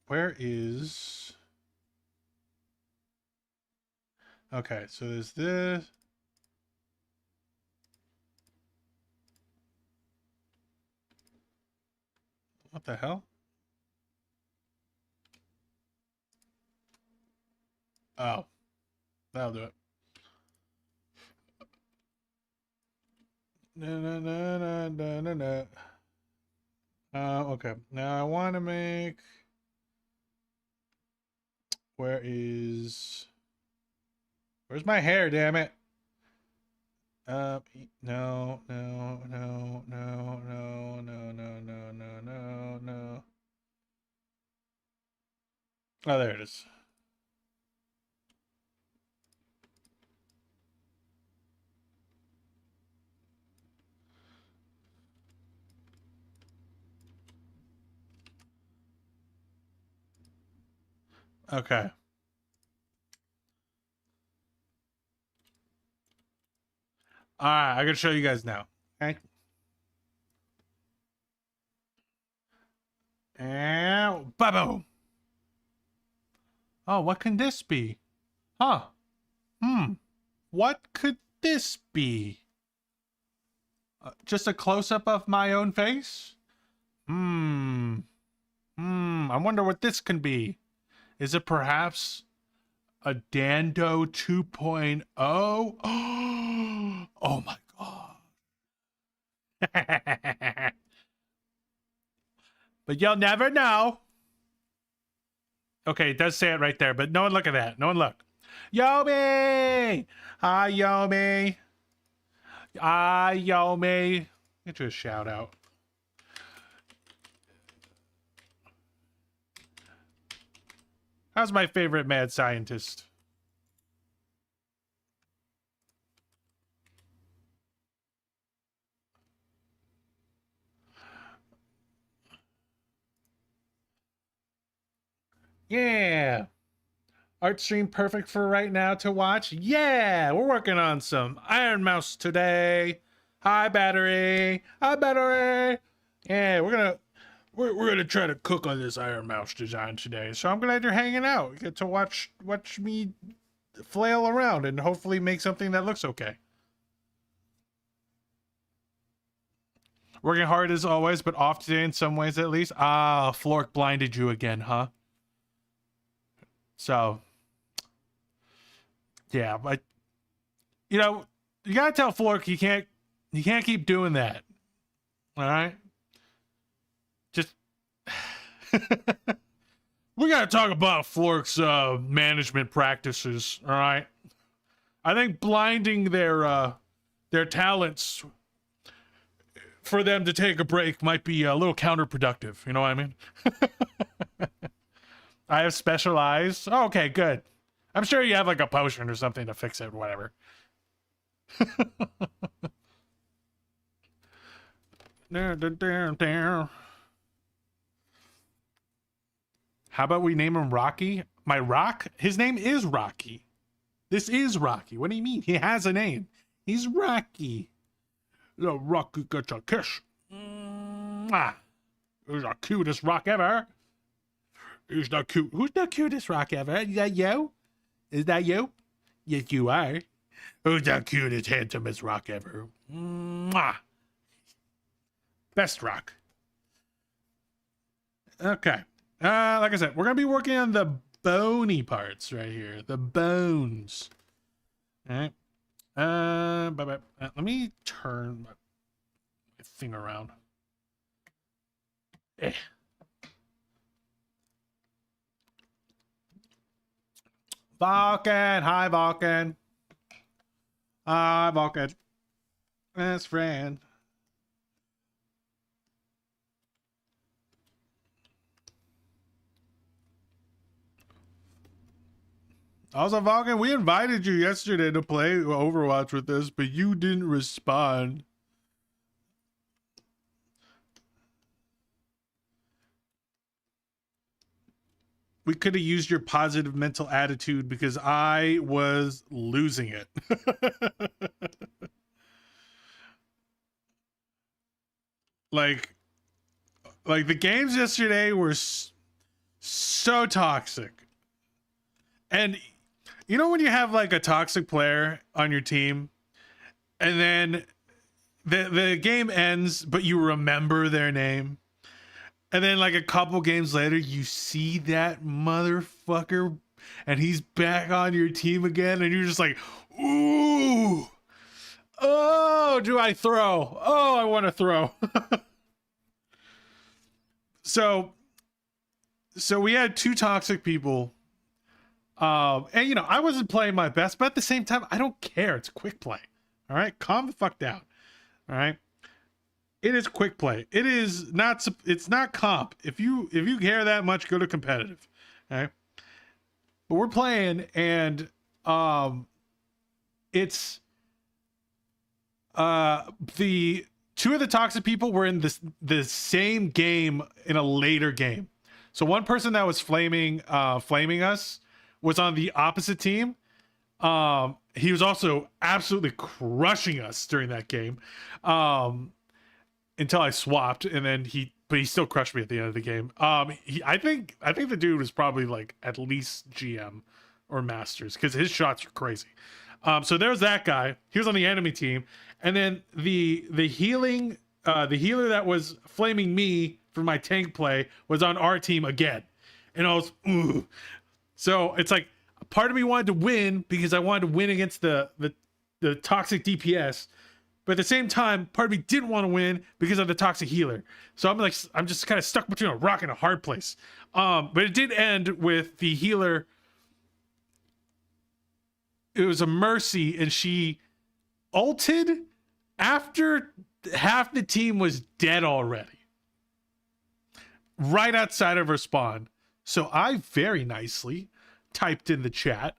Speaker 1: Where is... Okay, so there's this. What the hell? Oh, that'll do it. No. Okay. Now I want to make... Where's my hair, damn it? No. Oh, there it is. Okay. All right, I gotta show you guys now. Okay. And boom. Oh, what can this be? Huh. What could this be? Just a close-up of my own face? I wonder what this can be. Is it perhaps a Dando 2.0? Oh my god. But you'll never know. Okay, it does say it right there, but no one look at that. No one look. Yomi! Hi, Yomi. Hi, Yomi. Get you a shout out. How's my favorite mad scientist? Yeah. Art stream perfect for right now to watch. Yeah, we're working on some Ironmouse today. Hi, battery. Hi, battery. Yeah, we're gonna try to cook on this Ironmouse design today. So I'm glad you're hanging out. You get to watch me flail around and hopefully make something that looks okay. Working hard as always, but off today in some ways at least. Ah, Flork blinded you again, huh? So, yeah, but you know, you gotta tell Flork you can't keep doing that. All right, just we gotta talk about Flork's management practices. All right, I think blinding their talents for them to take a break might be a little counterproductive. You know what I mean? I have special eyes. Oh, okay, good. I'm sure you have like a potion or something to fix it, whatever. How about we name him Rocky? My Rock? His name is Rocky. This is Rocky. What do you mean? He has a name. He's Rocky. The Rocky gets a kiss. Mwah. He's the cutest rock ever. He's the cute. Who's the cutest rock ever? Is that you? Is that you? Yes, you are. Who's the cutest, handsomest rock ever? Mwah. Best rock. Okay. Like I said, we're gonna be working on the bony parts right here. The bones. All right. Let me turn my thing around. Vulcan, hi Vulcan. Hi Vulcan. best friend. Also, Vulcan, we invited you yesterday to play Overwatch with us, but you didn't respond. We could have used your positive mental attitude because I was losing it. like the games yesterday were so toxic. And you know when you have like a toxic player on your team and then the game ends but you remember their name, and then like a couple games later you see that motherfucker and he's back on your team again and you're just like, ooh, oh, do I throw? Oh, I want to throw. So we had two toxic people. And you know, I wasn't playing my best, but at the same time, I don't care. It's quick play. All right, calm the fuck down. All right, it is quick play. It is not. It's not comp. If you care that much, go to competitive. Okay, but we're playing, and it's the two of the toxic people were in the same game in a later game. So one person that was flaming us was on the opposite team. He was also absolutely crushing us during that game. Until I swapped, and then he still crushed me at the end of the game. I think the dude was probably like at least GM or Masters because his shots are crazy. So there's that guy. He was on the enemy team, and then the healer that was flaming me for my tank play was on our team again, and I was ooh. So it's like part of me wanted to win because I wanted to win against the toxic DPS, but at the same time, part of me didn't want to win because of the toxic healer. So I'm just kind of stuck between a rock and a hard place. But it did end with the healer. It was a Mercy, and she ulted after half the team was dead already, right outside of her spawn. So I very nicely typed in the chat,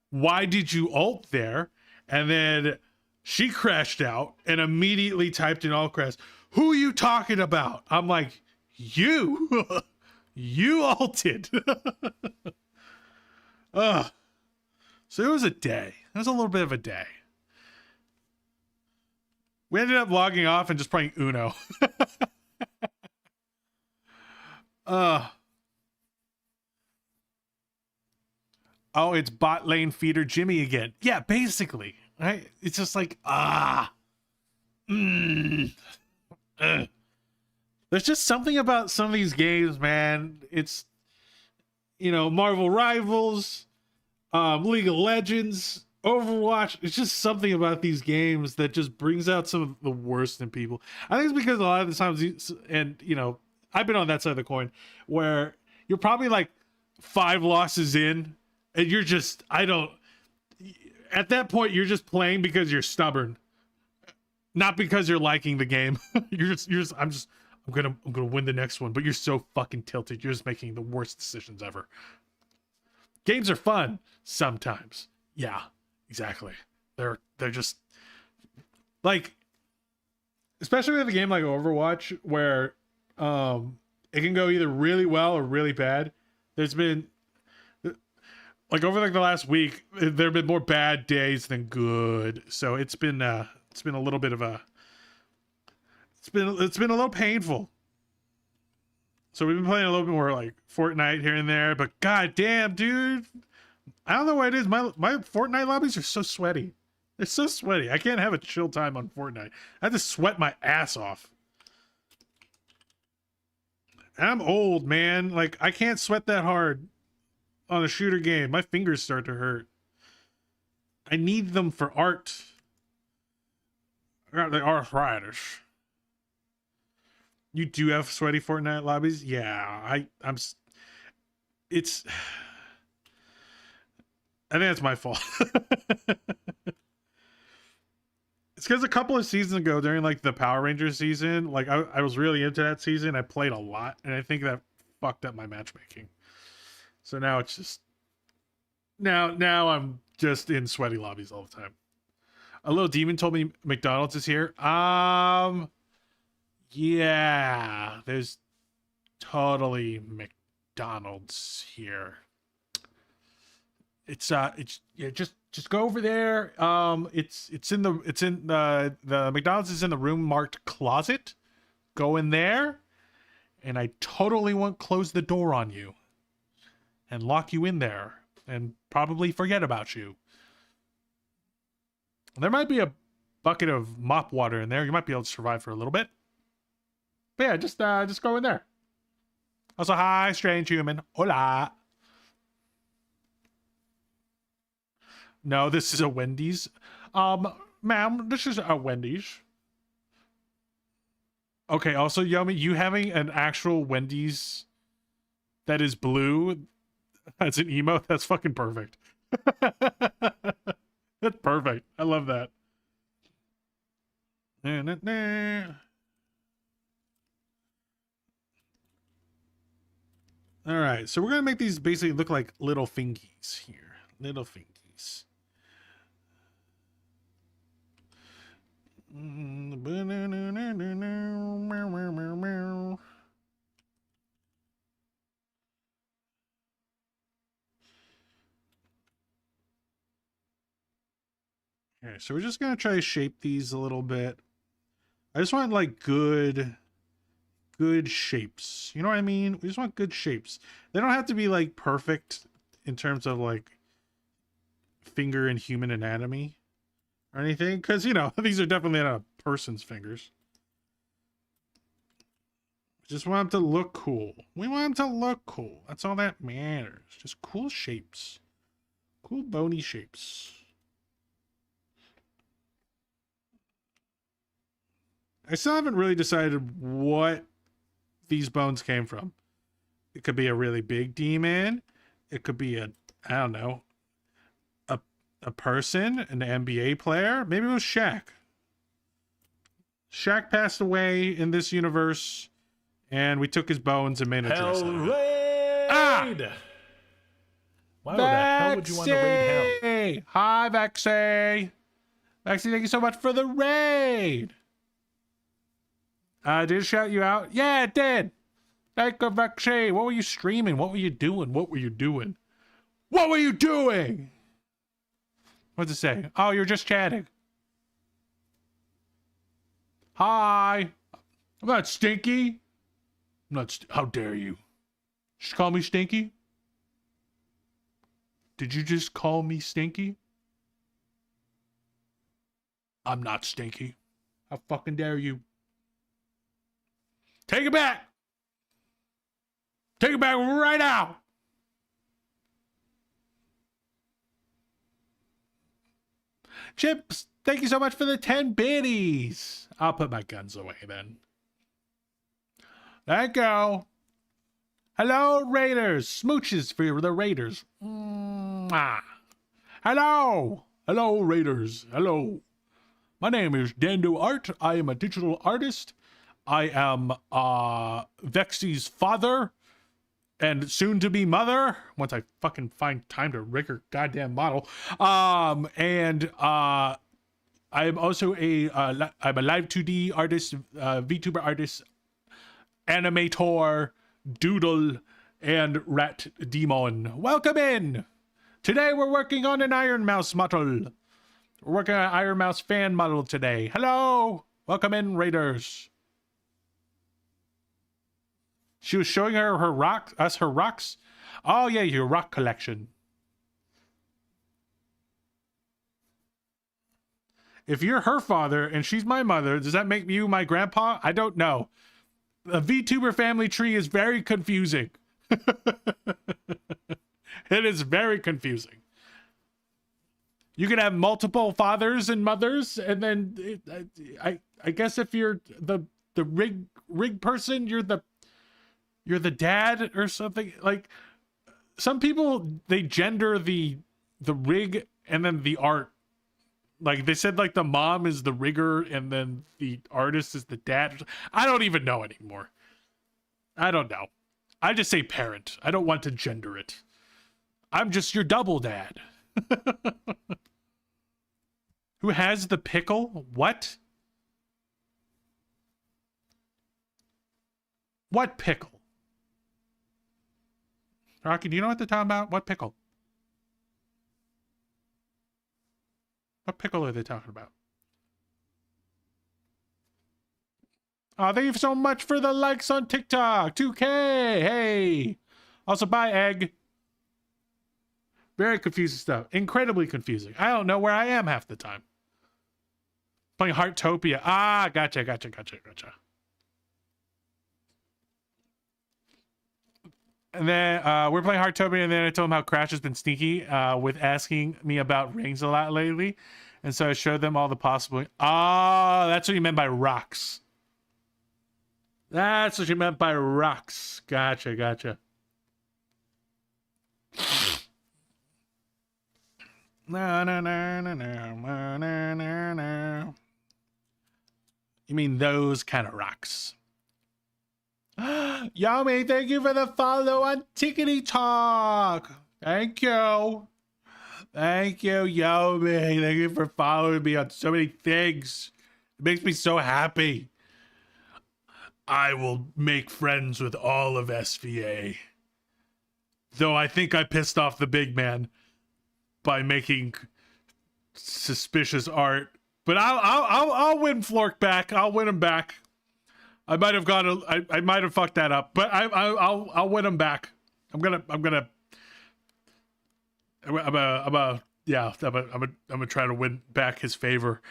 Speaker 1: why did you ult there? And then she crashed out and immediately typed in all caps, who are you talking about? I'm like, you ulted. So it was a day. It was a little bit of a day. We ended up logging off and just playing Uno. Oh, it's bot lane feeder Jimmy again. Yeah, basically, right? It's just like, There's just something about some of these games, man. It's, you know, Marvel Rivals, League of Legends, Overwatch. It's just something about these games that just brings out some of the worst in people. I think it's because a lot of the times, and, you know, I've been on that side of the coin, where you're probably like 5 losses in, and you're just, at that point, you're just playing because you're stubborn. Not because you're liking the game. I'm gonna win the next one, but you're so fucking tilted. You're just making the worst decisions ever. Games are fun sometimes. Yeah, exactly. They're just like, especially with a game like Overwatch, where it can go either really well or really bad. There's been, like, over like the last week, there have been more bad days than good. So it's been a little bit of a, it's been a little painful. So we've been playing a little bit more like Fortnite here and there, but god damn, dude, I don't know what it is. My Fortnite lobbies are so sweaty. They're so sweaty. I can't have a chill time on Fortnite. I have to sweat my ass off. I'm old, man. Like, I can't sweat that hard on a shooter game. My fingers start to hurt. I need them for art. I got the arthritis. You do have sweaty Fortnite lobbies? Yeah, I'm. It's. I think that's my fault. It's because a couple of seasons ago, during like the Power Rangers season, like I was really into that season. I played a lot, and I think that fucked up my matchmaking. So now it's just now I'm just in sweaty lobbies all the time. A little demon told me McDonald's is here. Yeah, there's totally McDonald's here. It's yeah, just go over there. It's in the McDonald's is in the room marked closet. Go in there, and I totally won't close the door on you and lock you in there and probably forget about you. There might be a bucket of mop water in there. You might be able to survive for a little bit. But yeah, just go in there. Also, hi, strange human. Hola. No, this is a Wendy's. Ma'am, this is a Wendy's. Okay, also, Yomi, you having an actual Wendy's that is blue as an emote, that's fucking perfect. That's perfect. I love that. All right, so we're gonna make these basically look like little fingies here. Little fingies. Okay, so we're just gonna try to shape these a little bit. I just want like good shapes. You know what I mean? We just want good shapes. They don't have to be like perfect in terms of like finger and human anatomy or anything, because you know these are definitely not a person's fingers. Just want them to look cool. We want them to look cool. That's all that matters. Just cool shapes. Cool bony shapes. I still haven't really decided what these bones came from. It could be a really big demon. It could be I don't know, a person, an NBA player. Maybe it was Shaq. Shaq passed away in this universe, and we took his bones and made a dress out of it.
Speaker 2: Ah! Why the hell would you want to raid hell?
Speaker 1: Hi, Vexy. Vexy, thank you so much for the raid. Did it shout you out? Yeah, it did. Thank you, Vexy. What were you streaming? What were you doing? What were you doing? What were you doing? What's it say? Oh, you're just chatting. Hi. I'm not stinky. I'm not. How dare you? Just call me stinky? Did you just call me stinky? I'm not stinky. How fucking dare you? Take it back. Take it back right now. Chips, thank you so much for the 10 biddies. I'll put my guns away then. Thank you. Hello, Raiders. Smooches for the Raiders. Mwah. Hello. Hello, Raiders. Hello. My name is Dando Art. I am a digital artist. I am Vexy's father and soon to be mother once I fucking find time to rig her goddamn model. And I am also I'm a live 2D artist, VTuber artist, animator, doodle, and rat demon. Welcome in. Today we're working on an Ironmouse model. We're working on an Ironmouse fan model today. Hello. Welcome in, Raiders. She was showing her her rocks. Oh yeah, your rock collection. If you're her father and she's my mother, does that make you my grandpa? I don't know. The VTuber family tree is very confusing. It is very confusing. You can have multiple fathers and mothers, and then I guess if you're the rig person, you're the dad or something. Like some people, they gender the rig and then the art Like they said, like the mom is the rigger and then the artist is the dad. I don't even know anymore. I don't know. I just say parent. I don't want to gender it. I'm just your double dad. Who has the pickle? What? What pickle? Rocky, do you know what they're talking about? What pickle? What pickle are they talking about? Oh, thank you so much for the likes on TikTok. 2K. Hey. Also, bye, Egg. Very confusing stuff. Incredibly confusing. I don't know where I am half the time. Playing Heartopia. Ah, gotcha. And then we're playing Heartopia, and then I told him how Crash has been sneaky with asking me about rings a lot lately. And so I showed them all the possible... Ah, that's what you meant by rocks. That's what you meant by rocks. Gotcha. No. You mean those kind of rocks. Yomi, thank you for the follow on Tickety Talk. Thank you, Yomi. Thank you for following me on so many things. It makes me so happy. I will make friends with all of SVA. Though I think I pissed off the big man by making suspicious art. But I'll win Flork back. I'll win him back. I might have I might have fucked that up, but I'll win him back. I'm gonna try to win back his favor.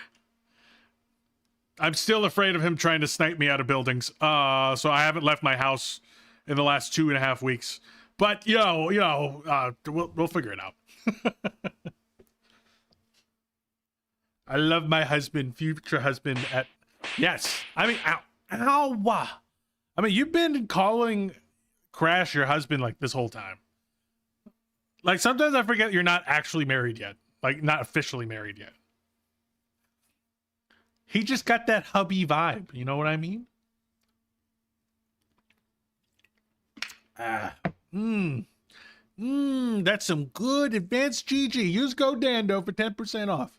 Speaker 1: I'm still afraid of him trying to snipe me out of buildings. So I haven't left my house in the last 2.5 weeks. But we'll figure it out. I love my husband, future husband. Yes. I mean, ow. I mean, you've been calling Crash your husband like this whole time. Like sometimes I forget you're not actually married yet. Like not officially married yet. He just got that hubby vibe. You know what I mean? That's some good advanced GG. Use GoDando for 10% off.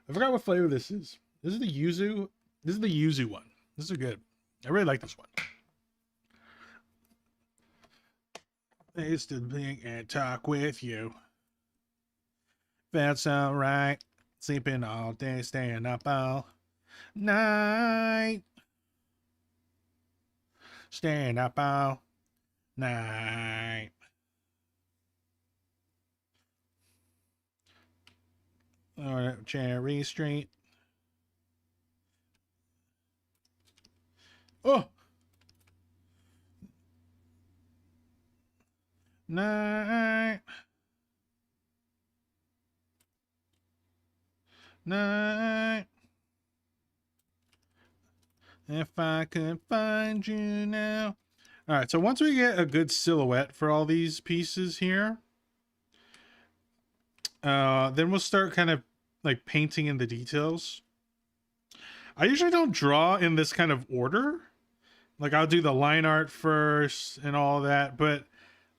Speaker 1: I forgot what flavor this is. This is the yuzu. This is the yuzu one. This is good. I really like this one. I used to think and talk with you. Felt so right. Sleeping all day, staying up all night. Staying up all night. Or Cherry Street. Oh! Night. If I could find you now. All right, so once we get a good silhouette for all these pieces here, then we'll start kind of like painting in the details. I usually don't draw in this kind of order. Like I'll do the line art first and all that, but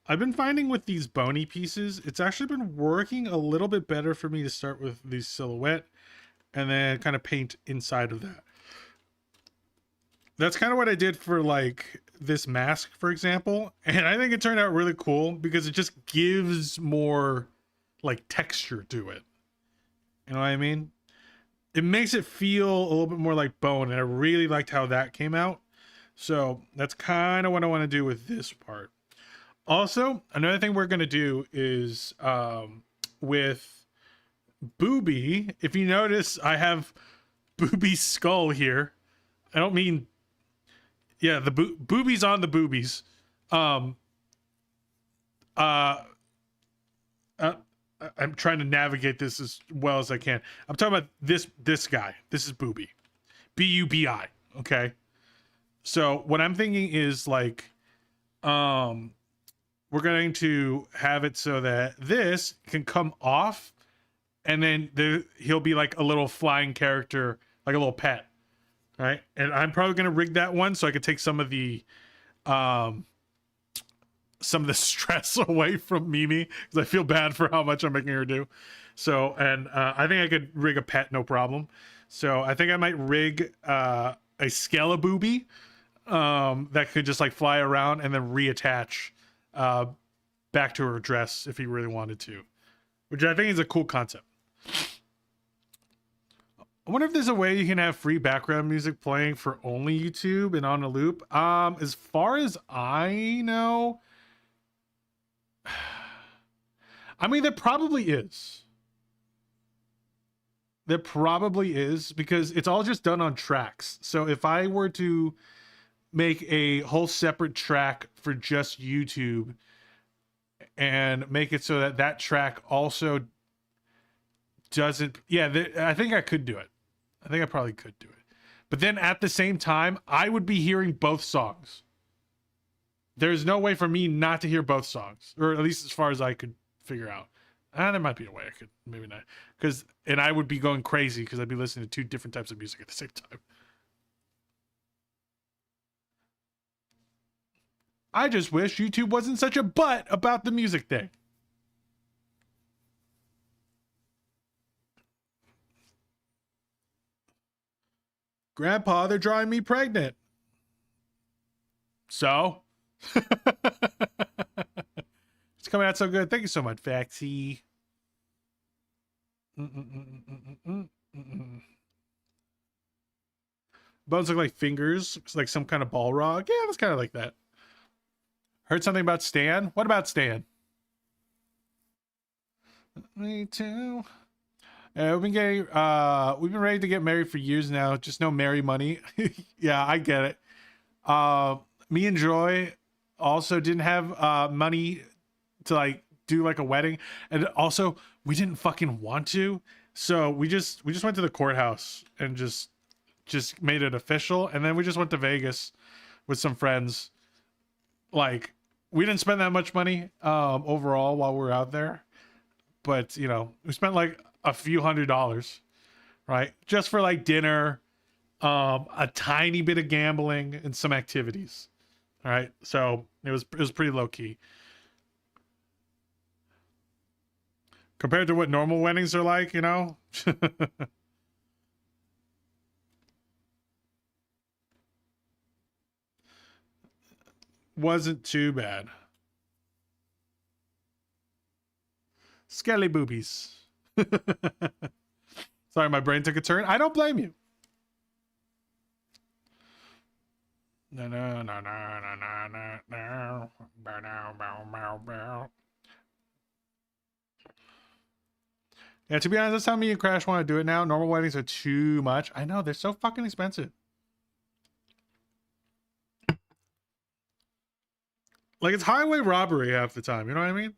Speaker 1: I've been finding with these bony pieces, it's actually been working a little bit better for me to start with the silhouette and then kind of paint inside of that. That's kind of what I did for like this mask, for example. And I think it turned out really cool because it just gives more like texture to it. You know what I mean? It makes it feel a little bit more like bone, and I really liked how that came out. So that's kind of what I want to do with this part. Also, another thing we're going to do is with Booby. If you notice, I have Booby's skull here. I don't mean... Yeah, the Booby's on the boobies. I'm trying to navigate this as well as I can. I'm talking about this guy. This is Booby. B-U-B-I. Okay? So what I'm thinking is like, we're going to have it so that this can come off and then he'll be like a little flying character, like a little pet, right? And I'm probably gonna rig that one so I could take some of the stress away from Mimi, because I feel bad for how much I'm making her do. So, and I think I could rig a pet, no problem. So I think I might rig a Skelebooby that could just like fly around and then reattach back to her dress if he really wanted to, which I think is a cool concept. I wonder if there's a way you can have free background music playing for only YouTube and on a loop. As far as I know, I mean, there probably is. There probably is, because it's all just done on tracks. So if I were to make a whole separate track for just YouTube and make it so that that track also doesn't, I think I could do it. I think I probably could do it. But then at the same time, I would be hearing both songs. There's no way for me not to hear both songs, or at least as far as I could figure out. There might be a way I could, maybe not. And I would be going crazy because I'd be listening to two different types of music at the same time. I just wish YouTube wasn't such a butt about the music thing. Grandpa, they're drawing me pregnant. So? It's coming out so good. Thank you so much, Faxy. Bones look like fingers. It's like some kind of Balrog. Yeah, that's kind of like that. Heard something about Stan? What about Stan? Me too. We've been ready to get married for years now. Just no marry money. Yeah, I get it. Me and Joy also didn't have money to like do like a wedding, and also we didn't fucking want to, so we just went to the courthouse and just made it official, and then we just went to Vegas with some friends. Like, we didn't spend that much money overall while we were out there, but you know, we spent like a few $100s, right, just for like dinner, a tiny bit of gambling, and some activities. All right, so it was pretty low key compared to what normal weddings are like, you know. Wasn't too bad. Skelly boobies. Sorry, my brain took a turn. I don't blame you. No. Yeah, to be honest, that's how me and Crash want to do it now. Normal weddings are too much. I know, they're so fucking expensive. Like, it's highway robbery half the time, you know what I mean?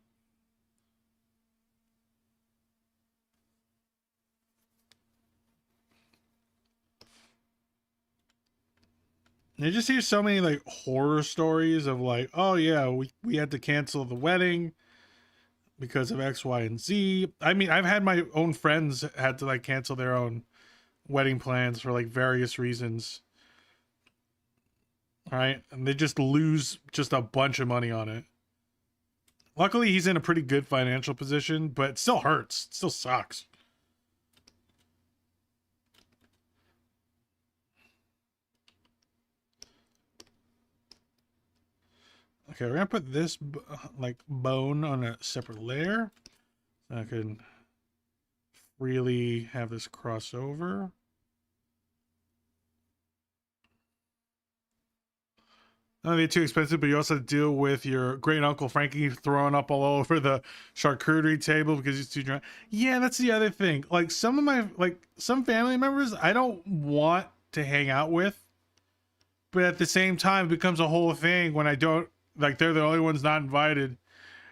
Speaker 1: You just hear so many like horror stories of like, oh yeah, we had to cancel the wedding because of X, Y, and Z. I mean, I've had my own friends had to like cancel their own wedding plans for like various reasons. All right, and they just lose just a bunch of money on it. Luckily, he's in a pretty good financial position, but it still hurts. It still sucks. Okay, we're gonna put this like bone on a separate layer, so I can freely have this cross over. Not be too expensive, but you also have to deal with your great uncle Frankie throwing up all over the charcuterie table because he's too drunk. Yeah, that's the other thing. Like some of my some family members I don't want to hang out with, but at the same time it becomes a whole thing when I don't, like, they're the only ones not invited,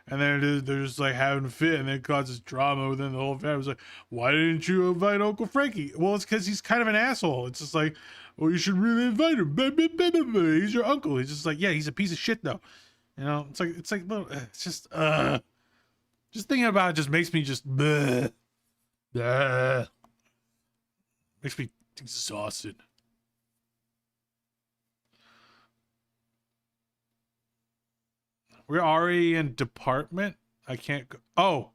Speaker 1: and then they're just like having a fit, and it causes drama within the whole family. It's like, why didn't you invite Uncle Frankie? Well, it's because he's kind of an asshole. It's just like, well, you should really invite him. He's your uncle. He's just like, yeah, he's a piece of shit though. You know, it's just thinking about it just makes me just bleh. Makes me exhausted. We're already in department. I can't go. Oh,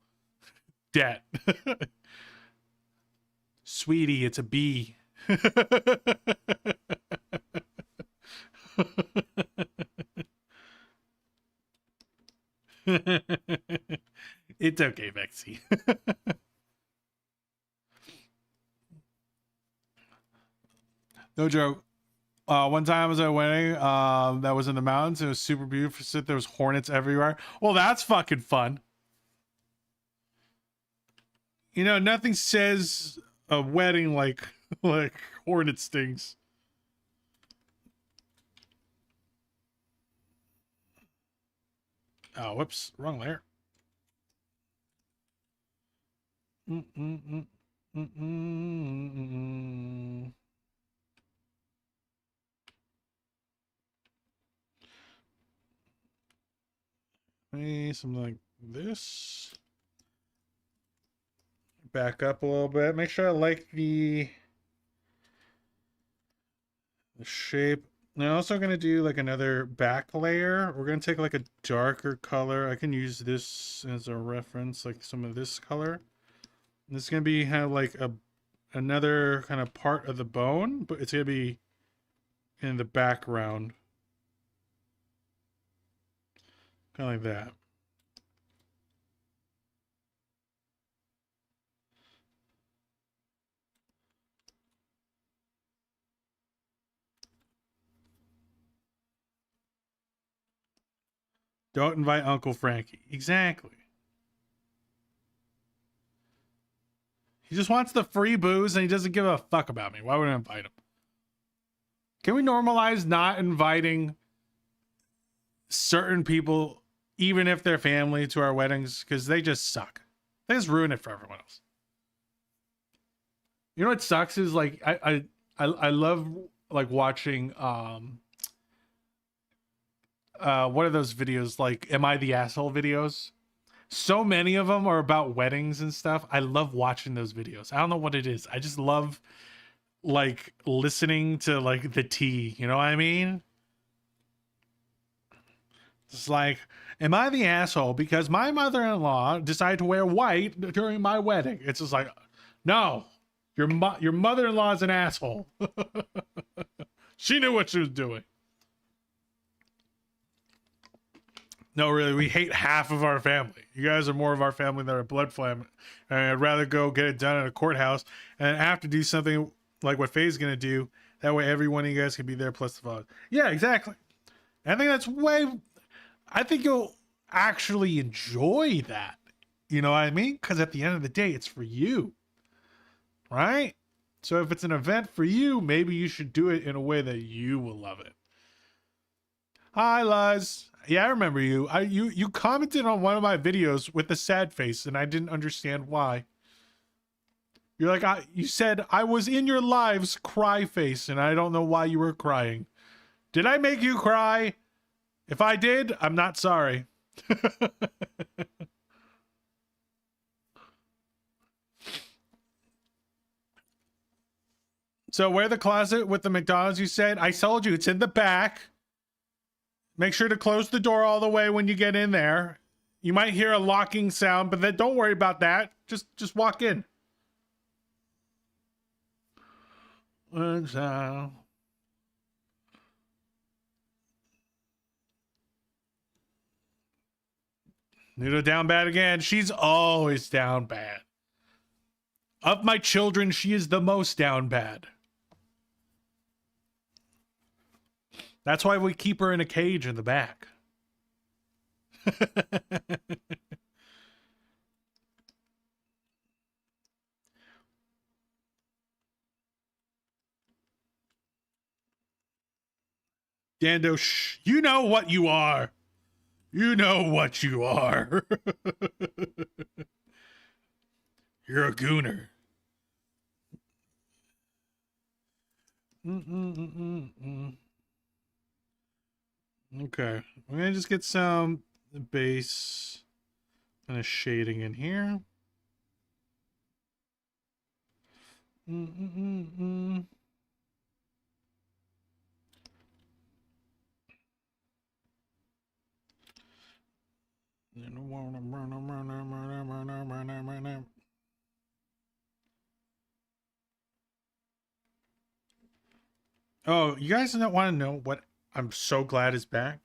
Speaker 1: debt. Sweetie, it's a B. It's okay, Vexy. No joke. One time I was at a wedding that was in the mountains. It was super beautiful. There was hornets everywhere. Well, that's fucking fun. You know, nothing says a wedding like hornet stings. Oh, whoops, wrong layer. Maybe something like this. Back up a little bit. Make sure I like the shape. I'm also going to do like another back layer. We're going to take like a darker color. I can use this as a reference, like some of this color. This is going to be have like another kind of part of the bone, but it's going to be in the background. Kind of like that. Don't invite Uncle Frankie. Exactly. He just wants the free booze and he doesn't give a fuck about me. Why would I invite him? Can we normalize not inviting certain people, even if they're family, to our weddings? Because they just suck. They just ruin it for everyone else. You know what sucks is like I love like watching what are those videos, like am I the asshole videos? So many of them are about weddings and stuff. I love watching those videos. I don't know what it is. I just love like listening to like the tea, you know what I mean? It's like, am I the asshole because my mother-in-law decided to wear white during my wedding? It's just like, no, your mother-in-law is an asshole. She knew what she was doing. No, really, we hate half of our family. You guys are more of our family than our blood family. And I'd rather go get it done at a courthouse and have to do something like what Faye's going to do. That way every one of you guys can be there plus the father. Yeah, exactly. I think that's I think you'll actually enjoy that. You know what I mean? Because at the end of the day, it's for you. Right? So if it's an event for you, maybe you should do it in a way that you will love it. Hi, Luz. Yeah, I remember you. You commented on one of my videos with a sad face, and I didn't understand why. You're like, you said, I was in your lives cry face, and I don't know why you were crying. Did I make you cry? If I did, I'm not sorry. So where the closet with the McDonald's you said? I told you, it's in the back. Make sure to close the door all the way when you get in there. You might hear a locking sound, but then don't worry about that. Just walk in. Noodle down bad again. She's always down bad. Of my children, she is the most down bad. That's why we keep her in a cage in the back. Dando, shh. You know what you are. You know what you are. You're a gooner. Okay, we're gonna just get some base kind of shading in here. Oh, you guys don't want to know what I'm so glad is back?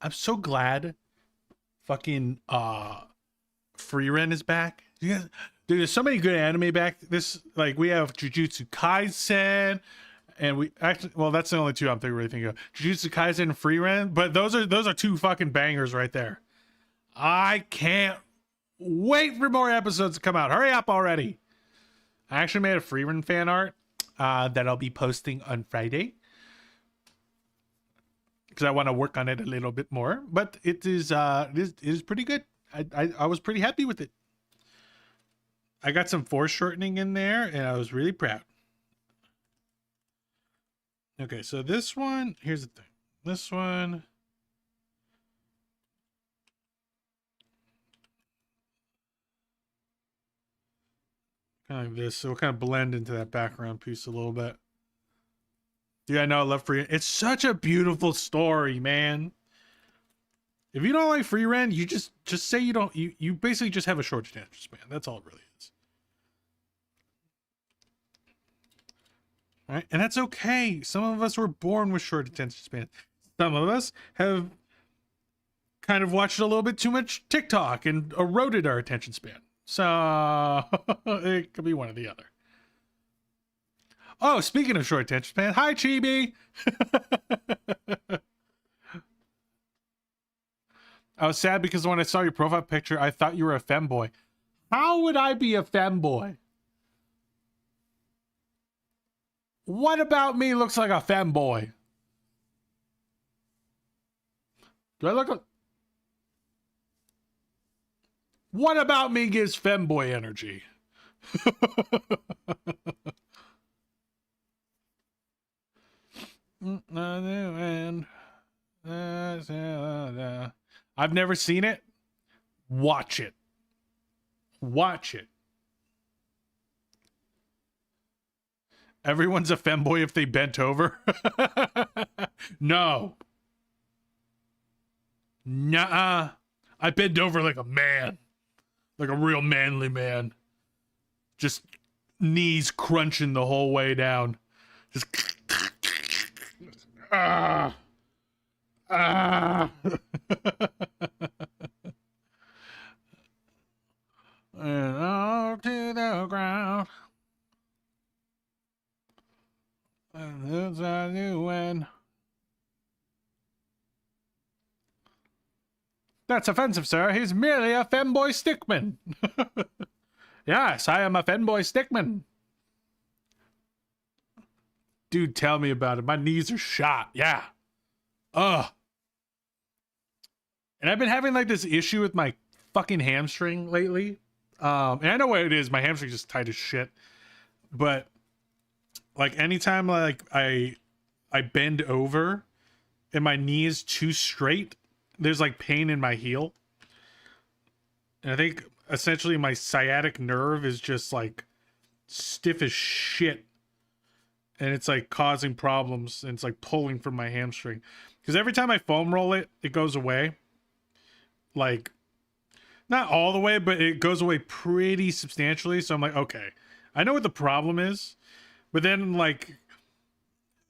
Speaker 1: I'm so glad fucking Free Rent is back. You guys, dude, there's so many good anime back. This, like, we have Jujutsu Kaisen, and we actually, well, that's the only two I'm really thinking of. Jujutsu Kaisen and Free Rent, but those are two fucking bangers right there. I can't wait for more episodes to come out. Hurry up already. I actually made a Free Rent fan art that I'll be posting on Friday, because I want to work on it a little bit more, but it is pretty good. I was pretty happy with it. I got some foreshortening in there, and I was really proud. Okay, so this one, here's the thing. This one, kind of like this, so we'll kind of blend into that background piece a little bit. Dude, I know I love Free. It's such a beautiful story, man. If you don't like Free Rent, you just say you don't. You basically just have a short attention span. That's all it really is. All right, and that's okay. Some of us were born with short attention spans. Some of us have kind of watched a little bit too much TikTok and eroded our attention span. So it could be one or the other. Oh, speaking of short attention span, hi Chibi. I was sad because when I saw your profile picture, I thought you were a femboy. How would I be a femboy? What about me looks like a femboy? Do I look like... What about me gives femboy energy? I've never seen it. Watch it. Watch it. Everyone's a femboy if they bent over. No. Nuh-uh. I bend over like a man. Like a real manly man. Just knees crunching the whole way down. Just... Ah. Ah. And all to the ground. And that's I knew when. That's offensive, sir. He's merely a femboy stickman. Yes, I am a femboy stickman. Dude, tell me about it. My knees are shot. Yeah. Ugh. And I've been having like this issue with my fucking hamstring lately. And I know what it is. My hamstring's just tight as shit. But like anytime like I bend over and my knee is too straight, there's like pain in my heel. And I think essentially my sciatic nerve is just like stiff as shit. And it's like causing problems, and it's like pulling from my hamstring. Because every time I foam roll it, it goes away. Like, not all the way, but it goes away pretty substantially. So I'm like, okay, I know what the problem is. But then like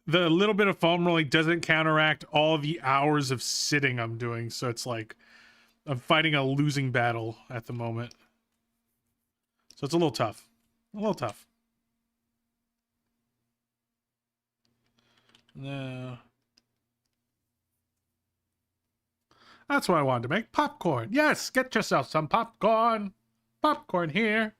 Speaker 1: the little bit of foam rolling doesn't counteract all the hours of sitting I'm doing. So it's like I'm fighting a losing battle at the moment. So it's a little tough. A little tough. No. That's what I wanted to make. Popcorn. Yes, get yourself some popcorn. Popcorn here.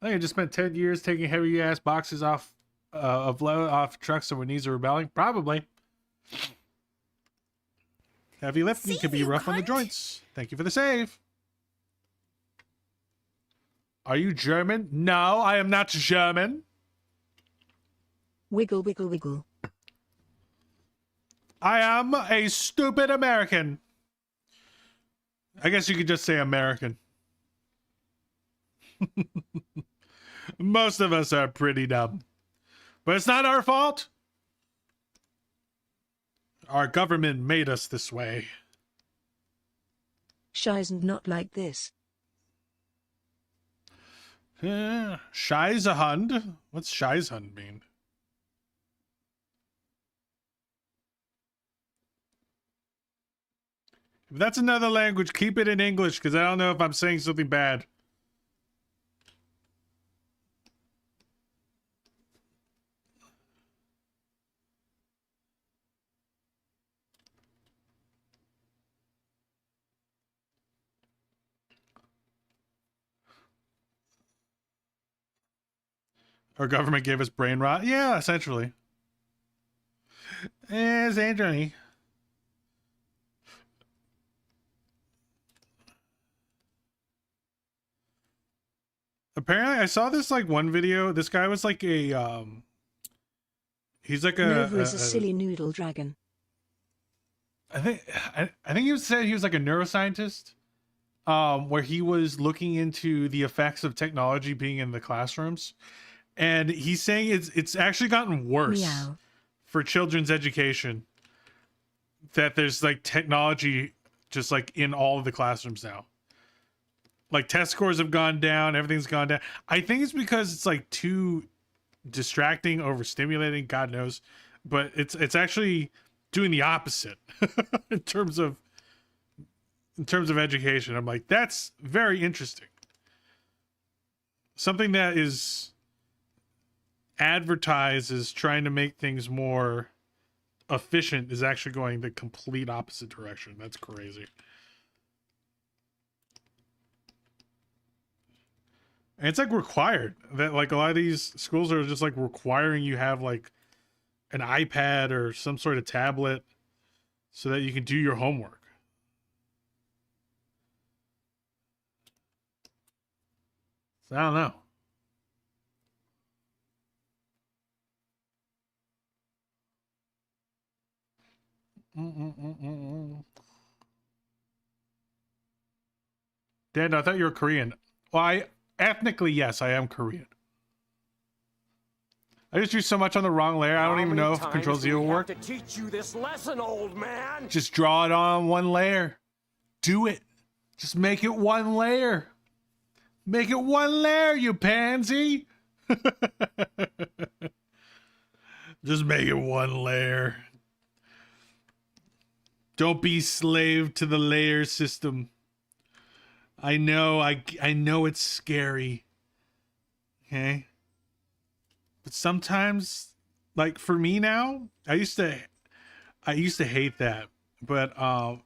Speaker 1: I think I just spent 10 years taking heavy ass boxes off of load off trucks so my knees are rebelling. Probably. Heavy lifting can be rough on the joints. Thank you for the save. Are you German? No, I am not German.
Speaker 7: Wiggle, wiggle, wiggle.
Speaker 1: I am a stupid American. I guess you could just say American. Most of us are pretty dumb. But it's not our fault. Our government made us this way.
Speaker 7: Shy's not like this.
Speaker 1: Scheisehund? What's Scheisehund mean? If that's another language, keep it in English, because I don't know if I'm saying something bad. Our government gave us brain rot? Yeah, essentially. Same journey. Apparently, I saw this like one video. This guy was like a he's like
Speaker 7: Nova is a silly noodle dragon.
Speaker 1: I think he said he was like a neuroscientist, where he was looking into the effects of technology being in the classrooms, and he's saying it's actually gotten worse
Speaker 7: Meow.
Speaker 1: for children's education. That there's like technology just like in all of the classrooms now. Like test scores have gone down, everything's gone down. I think it's because it's like too distracting, overstimulating, God knows. But it's actually doing the opposite in terms of education. I'm like, that's very interesting. Something that is advertised as trying to make things more efficient is actually going the complete opposite direction. That's crazy. And it's like required that like a lot of these schools are just like requiring you have like an iPad or some sort of tablet so that you can do your homework. So I don't know. Dan, I thought you were Korean. Well, ethnically, yes, I am Korean. I just drew so much on the wrong layer. I don't even know if Control Z will work.
Speaker 3: To teach you this lesson, old man.
Speaker 1: Just draw it on one layer. Do it. Just make it one layer. Make it one layer, you pansy. Just make it one layer. Don't be slave to the layer system. I know it's scary. Okay? But sometimes, like for me now, I used to hate that. But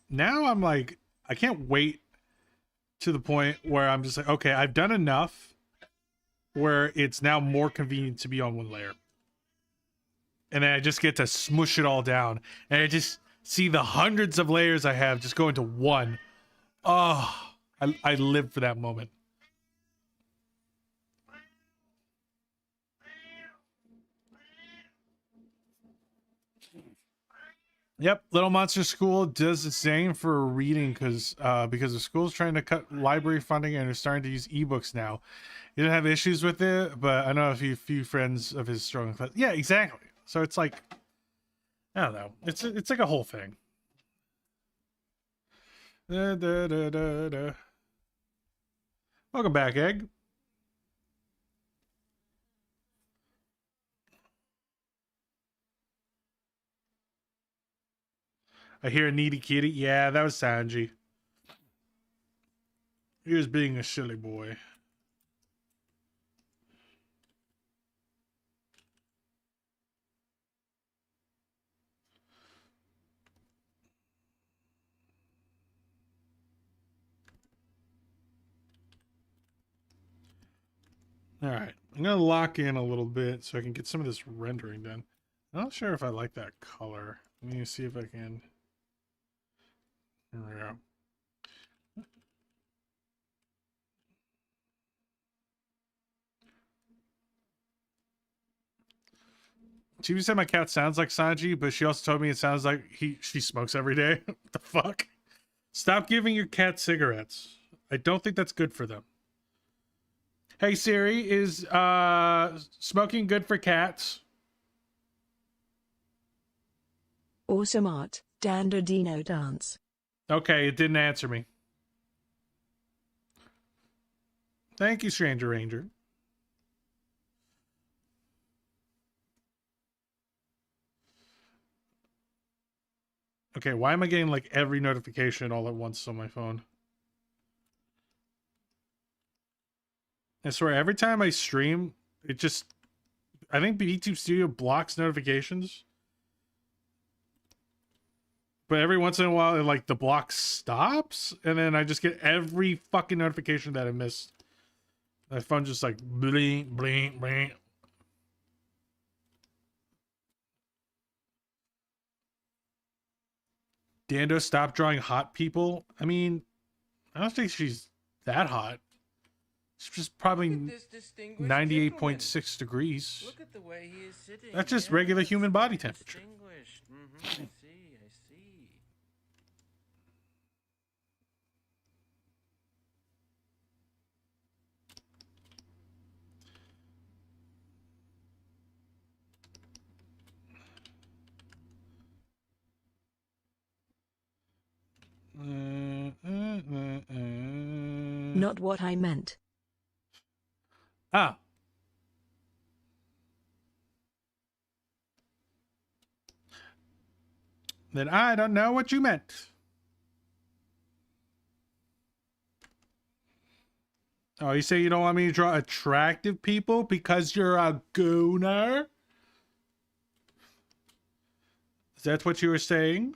Speaker 1: now I'm like, I can't wait to the point where I'm just like, okay, I've done enough where it's now more convenient to be on one layer. And then I just get to smush it all down. And I just see the hundreds of layers I have just go into one. Oh, I live for that moment. Yep, Little Monster School does the same for reading because the school's trying to cut library funding and is starting to use ebooks now. He didn't have issues with it, but I know a few friends of his strong class. Yeah, exactly. So it's like, I don't know. It's like a whole thing. Welcome back, Egg. I hear a needy kitty. Yeah, that was Sanji. He was being a silly boy. All right, I'm gonna lock in a little bit so I can get some of this rendering done. I'm not sure if I like that color. Let me see if I can. There we go. Chibi said my cat sounds like Sanji, but she also told me it sounds like she smokes every day. What the fuck? Stop giving your cat cigarettes. I don't think that's good for them. Hey Siri, is smoking good for cats?
Speaker 7: Awesome art. Dandodino dance.
Speaker 1: Okay, it didn't answer me. Thank you, Stranger Ranger. Okay, why am I getting like every notification all at once on my phone? I swear, every time I stream, it just... I think YouTube Studio blocks notifications. But every once in a while, like, the block stops, and then I just get every fucking notification that I missed. My phone just like, bling, bling, bling. Dando, stop drawing hot people. I mean, I don't think she's that hot. She's just probably 98.6 degrees.
Speaker 6: Look at the way he is sitting.
Speaker 1: That's just regular human body temperature.
Speaker 6: I see, I see.
Speaker 7: Not what I meant.
Speaker 1: Ah. Then I don't know what you meant. Oh, you say you don't want me to draw attractive people because you're a gooner? Is that what you were saying?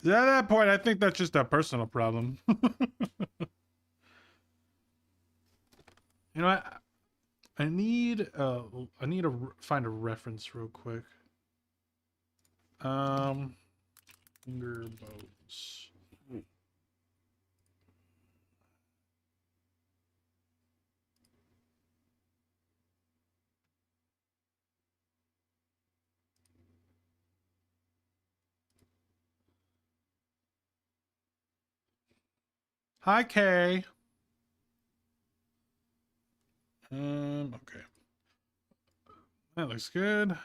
Speaker 1: At that point, I think that's just a personal problem. You know what? I need to find a reference real quick. Finger boats. Hi, Kay. Okay. That looks good.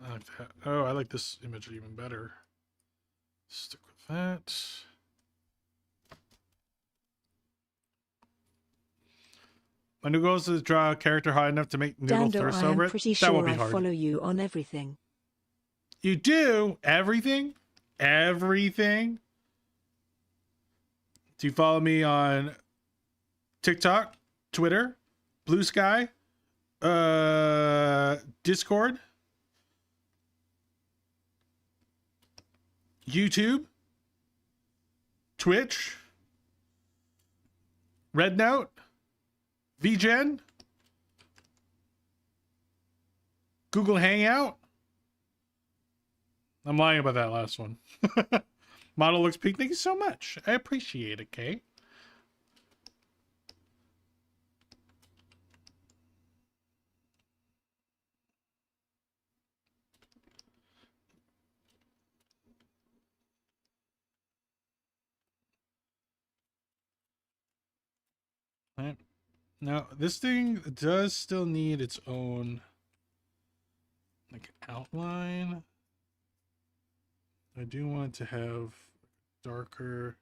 Speaker 1: I like that. Oh, I like this image even better. Stick with that. My new goal is to draw a character high enough to make Noodle
Speaker 7: Dando,
Speaker 1: thirst
Speaker 7: I am
Speaker 1: over it.
Speaker 7: pretty
Speaker 1: That won't
Speaker 7: sure
Speaker 1: be
Speaker 7: I
Speaker 1: hard.
Speaker 7: follow you on everything.
Speaker 1: You do? Everything? Everything? Do you follow me on TikTok, Twitter, Blue Sky, Discord, YouTube, Twitch, Red Note, VGen, Google Hangout? I'm lying about that last one. Model looks peak. Thank you so much. I appreciate it, Kay. Right. Now, this thing does still need its own like outline. I do want it to have darker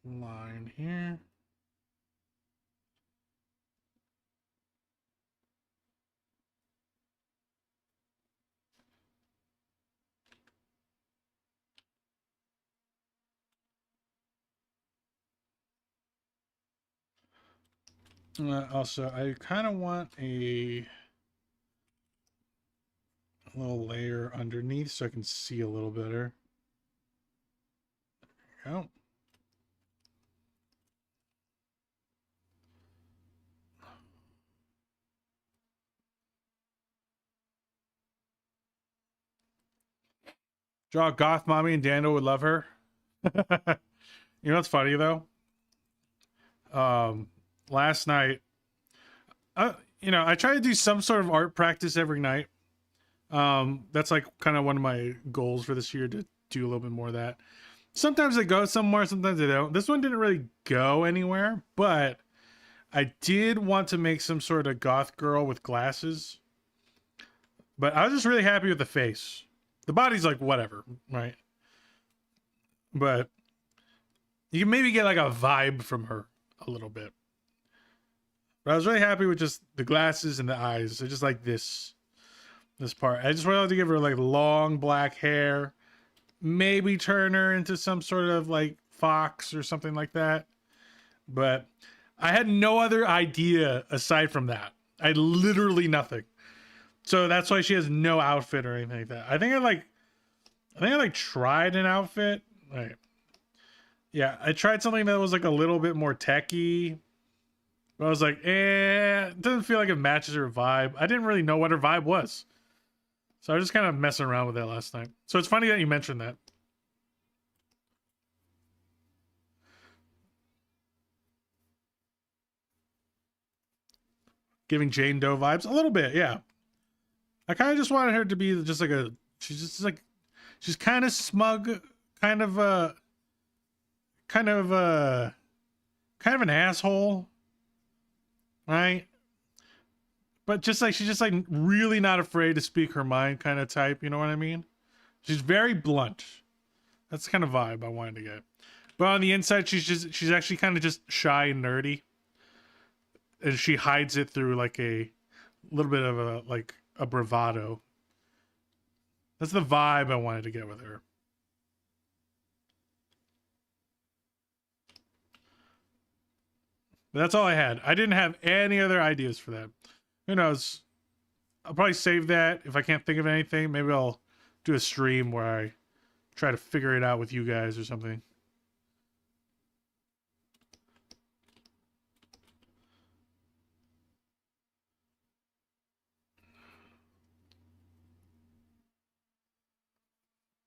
Speaker 1: line here. Also, I kind of want a little layer underneath so I can see a little better. There we go. Draw a goth mommy and Daniel would love her. You know what's funny though? last night, I try to do some sort of art practice every night. That's like kind of one of my goals for this year, to do a little bit more of that. Sometimes I go somewhere, sometimes I don't. This one didn't really go anywhere, but I did want to make some sort of goth girl with glasses. But I was just really happy with the face. The body's like whatever, right? But you can maybe get like a vibe from her a little bit. But I was really happy with just the glasses and the eyes. So just like this part. I just wanted to give her like long black hair. Maybe turn her into some sort of like fox or something like that. But I had no other idea aside from that. I had literally nothing. So that's why she has no outfit or anything like that. I think I tried an outfit. Right. Yeah, I tried something that was like a little bit more techy. But I was like, it doesn't feel like it matches her vibe. I didn't really know what her vibe was. So I was just kind of messing around with it last night. So it's funny that you mentioned that. Giving Jane Doe vibes? A little bit, yeah. I kind of just wanted her to be just like she's kind of smug, kind of an asshole, right? But just like she's just like really not afraid to speak her mind kind of type, you know what I mean? She's very blunt. That's the kind of vibe I wanted to get. But on the inside, she's actually kind of just shy and nerdy. And she hides it through like a little bit of a bravado. That's the vibe I wanted to get with her. But that's all I had. I didn't have any other ideas for that. Who knows? I'll probably save that. If I can't think of anything, maybe I'll do a stream where I try to figure it out with you guys or something.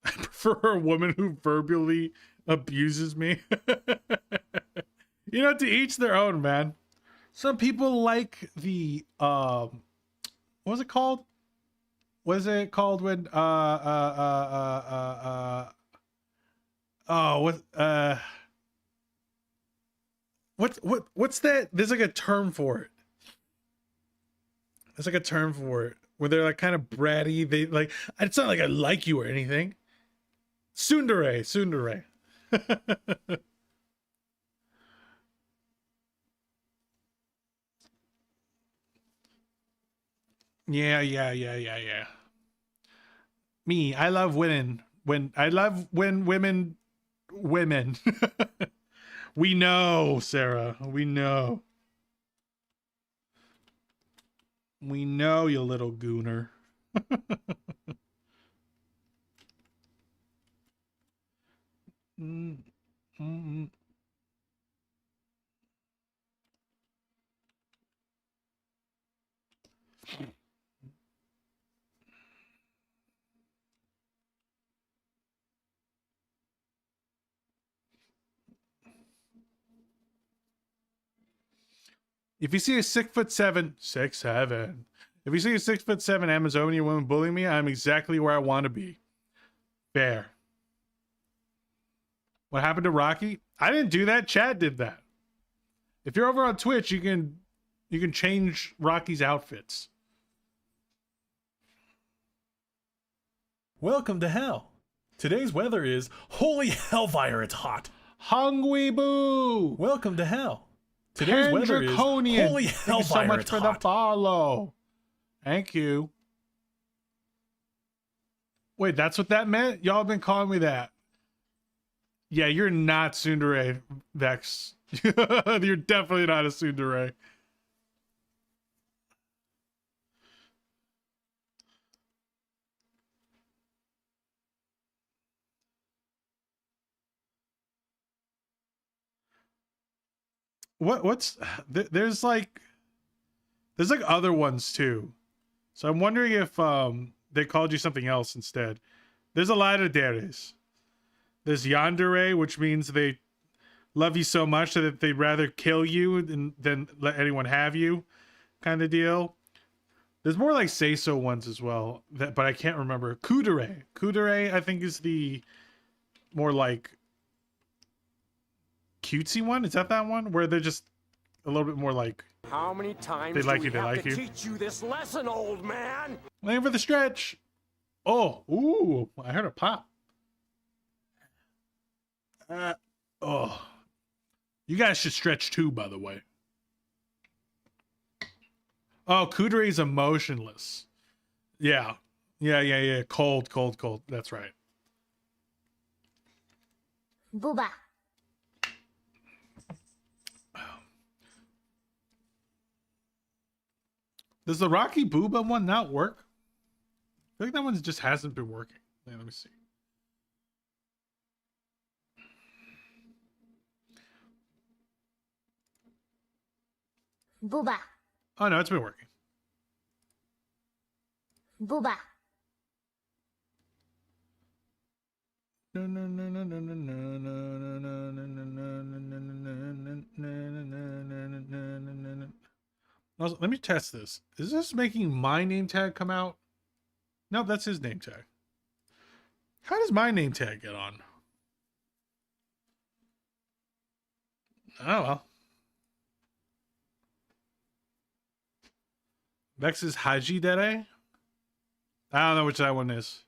Speaker 1: I prefer a woman who verbally abuses me. To each their own, man. Some people like the what was it called? What is it called when what's that? There's like a term for it. There's like a term for it where they're like kind of bratty. They like, it's not like I like you or anything. Tsundere. Yeah. Me, I love women. When women. We know, Sarah. We know. We know, you little gooner. If you see a 6'7", if you see a 6'7" Amazonian woman bullying me, I'm exactly where I want to be. Fair. What happened to Rocky? I didn't do that. Chad did that. If you're over on Twitch, you can change Rocky's outfits.
Speaker 2: Welcome to hell. Today's weather is holy hellfire. It's hot.
Speaker 1: Hungry Boo.
Speaker 2: Welcome to hell. Today's weather is holy hellfire.
Speaker 1: Thank you so much
Speaker 2: it's
Speaker 1: for
Speaker 2: hot.
Speaker 1: the follow. Thank you. Wait, that's what that meant? Y'all have been calling me that. Yeah, you're not tsundere, Vex. You're definitely not a tsundere. There's like other ones too. So I'm wondering if they called you something else instead. There's a lot of deres. There's yandere, which means they love you so much that they'd rather kill you than let anyone have you, kind of deal. There's more like say-so ones as well, but I can't remember. Kudere, I think, is the more like cutesy one. Is that one where they're just a little bit more like,
Speaker 3: How many times
Speaker 1: they like
Speaker 3: do
Speaker 1: you,
Speaker 3: we
Speaker 1: they
Speaker 3: have
Speaker 1: like
Speaker 3: to
Speaker 1: you.
Speaker 3: teach you this lesson, old man?
Speaker 1: Waiting for the stretch. Oh, ooh, I heard a pop. Oh, you guys should stretch too, by the way. Oh, Kudere's emotionless. Yeah. Cold. That's right.
Speaker 4: Booba.
Speaker 1: Does the Rocky Booba one not work? I feel like that one just hasn't been working. Yeah, let me see.
Speaker 4: Booba.
Speaker 1: Oh no, it's been working.
Speaker 4: Booba.
Speaker 1: Also, let me test this. Is this making my name tag come out? No, that's his name tag. How does my name tag get on? Oh well. Vex is Haji Dere? I don't know which that one is.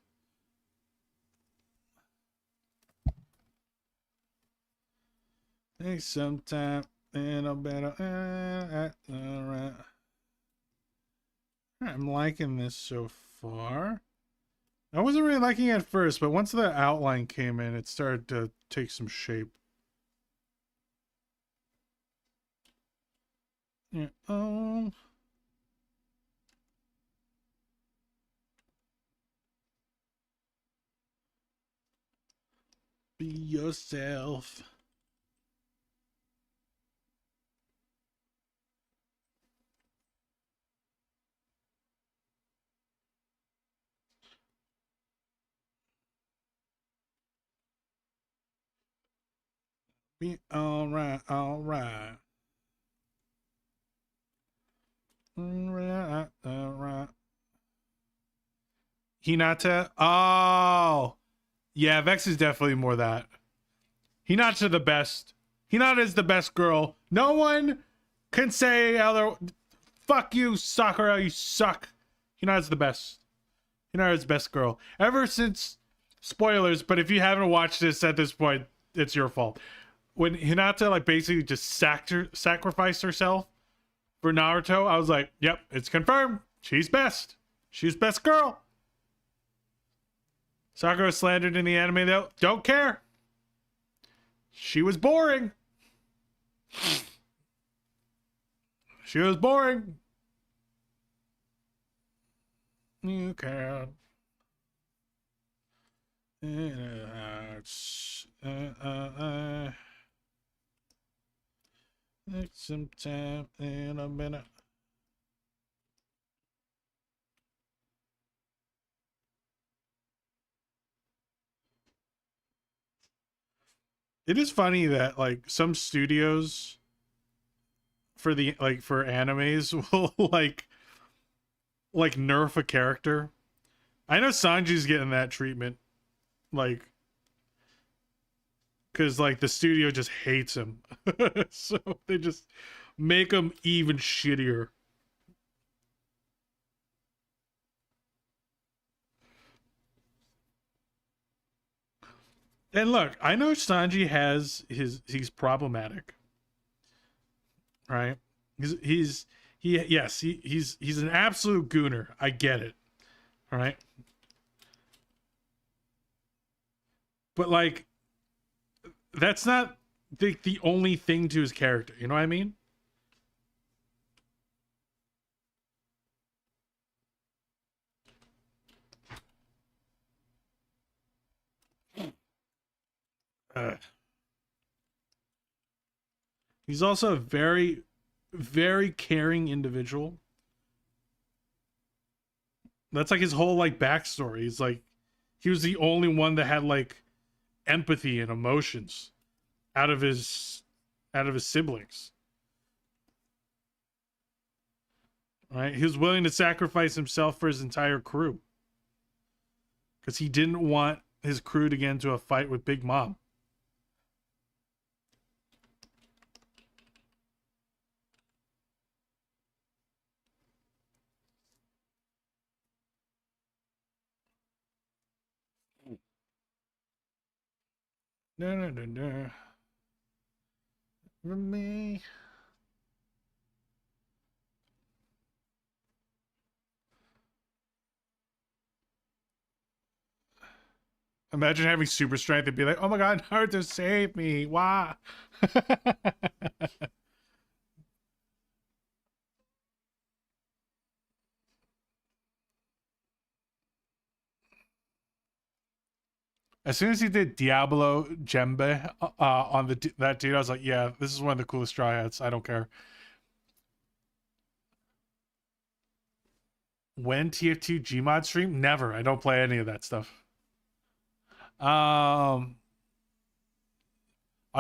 Speaker 1: Take some time and I'll better. Alright. I'm liking this so far. I wasn't really liking it at first, but once the outline came in, it started to take some shape. Yeah. Be yourself. Be alright. Alright. Hinata. Oh. Yeah, Vex is definitely more that. Hinata the best. Hinata is the best girl. No one can say other. Fuck you, Sakura. You suck. Hinata's the best. Hinata's the best girl. Ever since. Spoilers, but if you haven't watched this at this point, it's your fault. When Hinata like basically just sacrificed herself for Naruto, I was like, yep, it's confirmed. She's best. She's best girl. Sakura slandered in the anime though. Don't care. She was boring. She was boring. You can. Take some time in a minute. It is funny that like some studios for the for animes will like nerf a character. I know Sanji's getting that treatment, like, because like the studio just hates him, so they just make him even shittier. And look, I know Sanji has he's problematic, right? He's an absolute gooner. I get it, all right? But like, that's not the only thing to his character. You know what I mean? He's also a very, very caring individual. That's like his whole like backstory. He's like, he was the only one that had like empathy and emotions. out of his siblings. Right? He was willing to sacrifice himself for his entire crew because he didn't want his crew to get into a fight with Big Mom. No. For me. Imagine having super strength and be like, oh my god, Naruto, save me. Why? As soon as he did Diablo Jembe on that dude, I was like, yeah, this is one of the coolest tryouts. I don't care. When TF2 Gmod stream? Never. I don't play any of that stuff. Are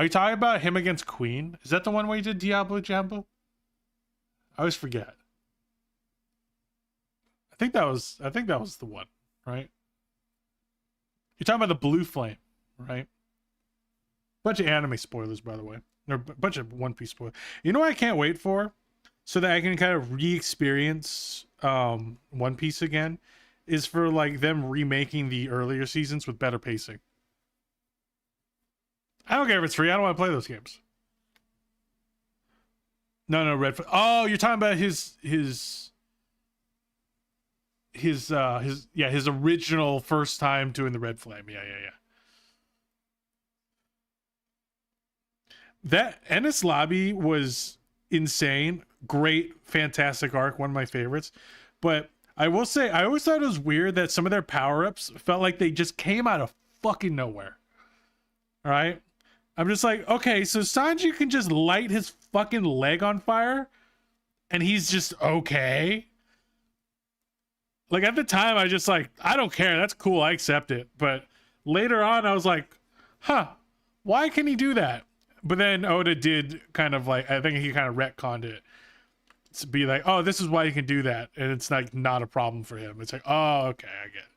Speaker 1: you talking about him against Queen? Is that the one where he did Diablo Jembe? I always forget. I think that was the one, right? You're talking about the Blue Flame, right? Bunch of anime spoilers, by the way. Or a bunch of One Piece spoilers. You know what I can't wait for? So that I can kind of re-experience One Piece again, is for like them remaking the earlier seasons with better pacing. I don't care if it's free. I don't want to play those games. No, Red. Oh, you're talking about his original first time doing the Red Flame. Yeah. That Ennis Lobby was insane. Great, fantastic arc. One of my favorites. But I will say, I always thought it was weird that some of their power-ups felt like they just came out of fucking nowhere. All right? I'm just like, okay, so Sanji can just light his fucking leg on fire and he's just okay. Like, at the time, I just like, I don't care. That's cool. I accept it. But later on, I was like, huh, why can he do that? But then Oda did kind of like, I think he kind of retconned it to be like, oh, this is why you can do that. And it's like not a problem for him. It's like, oh, okay, I get it.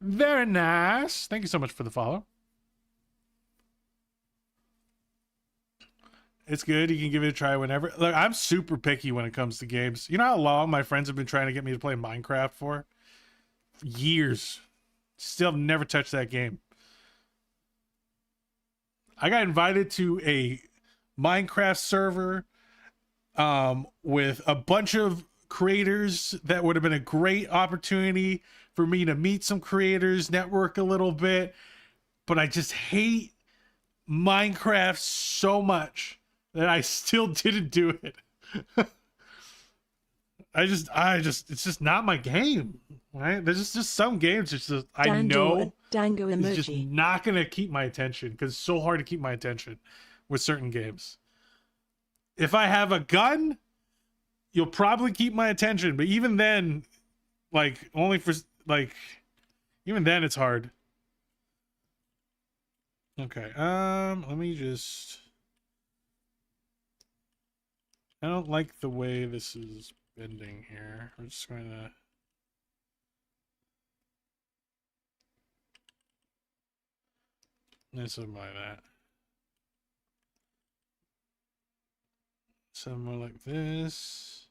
Speaker 1: Very nice. Thank you so much for the follow. It's good. You can give it a try whenever. Look, I'm super picky when it comes to games. You know how long my friends have been trying to get me to play Minecraft for? Years. Still never touched that game. I got invited to a Minecraft server with a bunch of creators. That would have been a great opportunity for me to meet some creators, network a little bit. But I just hate Minecraft so much that I still didn't do it. It's just not my game, right? There's just some games. It's just, I know it's just not going to keep my attention because it's so hard to keep my attention with certain games. If I have a gun, you'll probably keep my attention. But even then, like, only for, like, even then it's hard. Okay, let me just... I don't like the way this is bending here. We're just going to... Something like that. Something more like this.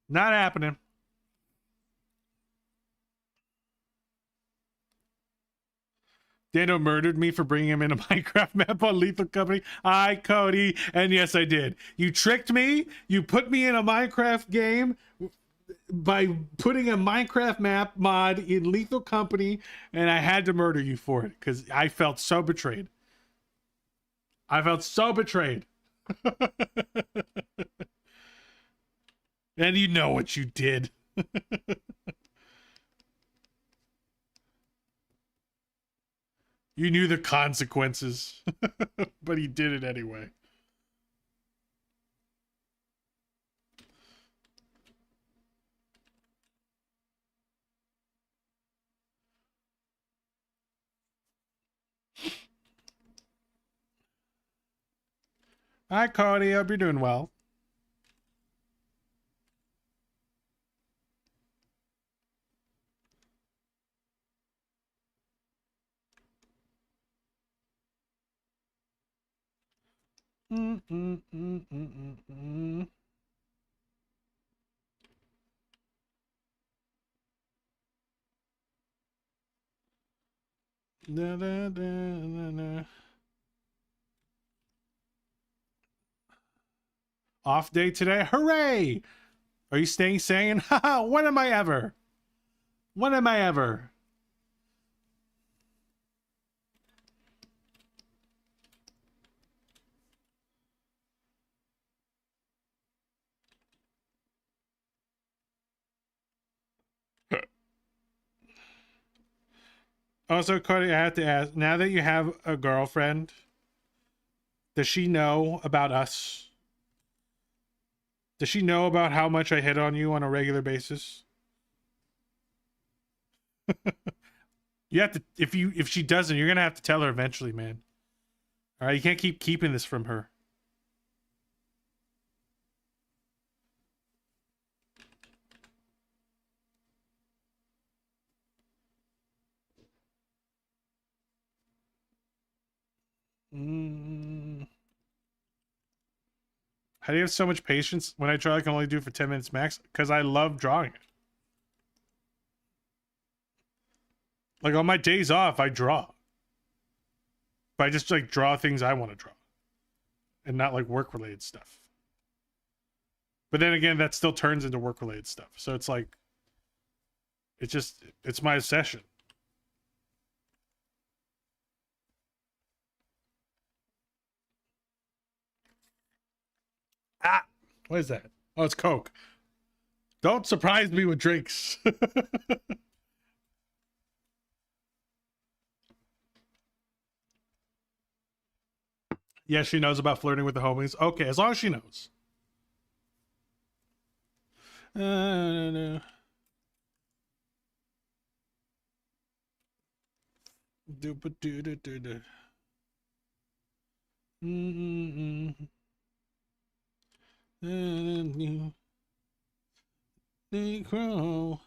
Speaker 1: Not happening. Dano murdered me for bringing him in a Minecraft map on Lethal Company. Hi, Cody. And yes, I did. You tricked me. You put me in a Minecraft game by putting a Minecraft map mod in Lethal Company, and I had to murder you for it because I felt so betrayed. I felt so betrayed. And you know what you did. You knew the consequences, but he did it anyway. Hi, Cody. Hope you're doing well. Da, da, da, da, da. Off day today. Hooray! Are you staying sane? Haha, when am I ever? When am I ever? Also, Cody, I have to ask, now that you have a girlfriend, does she know about us? Does she know about how much I hit on you on a regular basis? You have to, if she doesn't, you're gonna have to tell her eventually, man. All right, you can't keep keeping this from her. How do you have so much patience? When I draw, I can only do it for 10 minutes max because I love drawing it. Like on my days off, I draw. But I just like draw things I want to draw and not like work related stuff. But then again, that still turns into work related stuff. So it's like, it's my obsession. Ah, what is that? Oh, it's Coke. Don't surprise me with drinks. Yeah, she knows about flirting with the homies. Okay, as long as she knows. No. Do-ba-do-do-do-do. Crow.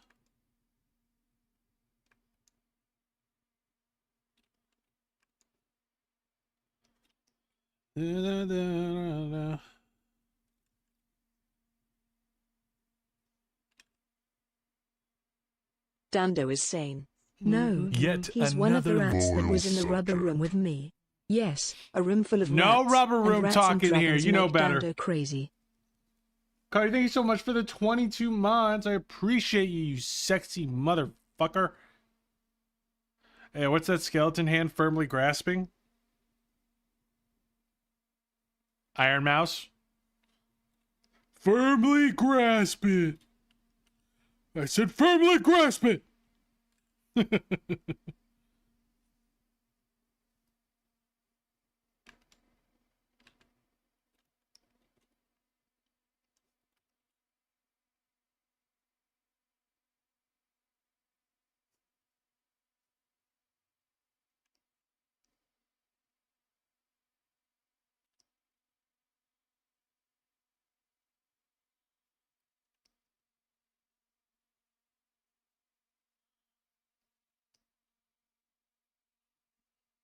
Speaker 7: Dando is sane. No,
Speaker 2: Yet
Speaker 7: he's one of the
Speaker 2: another
Speaker 7: rats that was in the
Speaker 2: voice
Speaker 7: rubber room with me. Yes, a room full of
Speaker 1: No
Speaker 7: rats.
Speaker 1: rubber
Speaker 7: and
Speaker 1: room
Speaker 7: rats
Speaker 1: talk
Speaker 7: and
Speaker 1: in here.
Speaker 7: dragons
Speaker 1: You know
Speaker 7: make
Speaker 1: better.
Speaker 7: Dando crazy.
Speaker 1: Cardi, thank you so much for the 22 months. I appreciate you, you sexy motherfucker. Hey, what's that skeleton hand firmly grasping? Ironmouse. Firmly grasp it. I said firmly grasp it.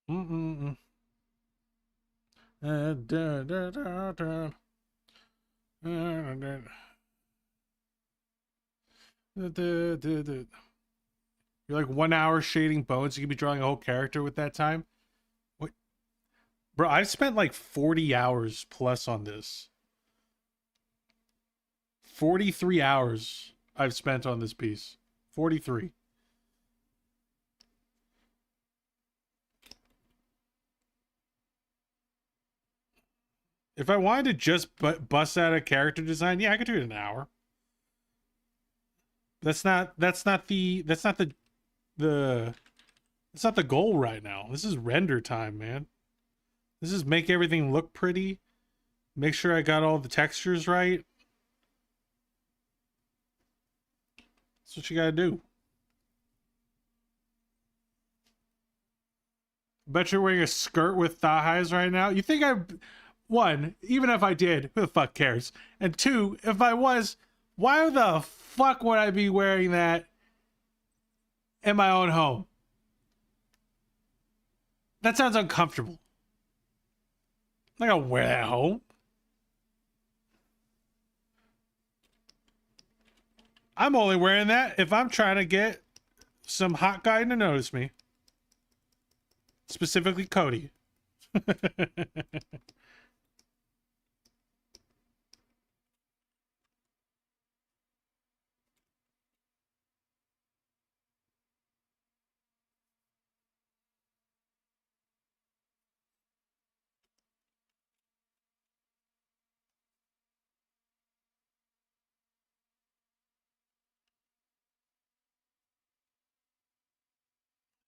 Speaker 1: Mm-mm-mm. Da, da, da, da. You're like 1 hour shading bones. You could be drawing a whole character with that time. What, bro? I've spent like 40 hours plus on this. 43 hours I've spent on this piece. 43. If I wanted to just bust out a character design, yeah, I could do it in an hour. That's not the goal right now. This is render time, man. This is make everything look pretty. Make sure I got all the textures right. That's what you gotta do. Bet you're wearing a skirt with thigh highs right now. You think one, even if I did, who the fuck cares? And two, if I was, why the fuck would I be wearing that in my own home? That sounds uncomfortable. I'm not gonna wear that at home. I'm only wearing that if I'm trying to get some hot guy to notice me. Specifically Cody.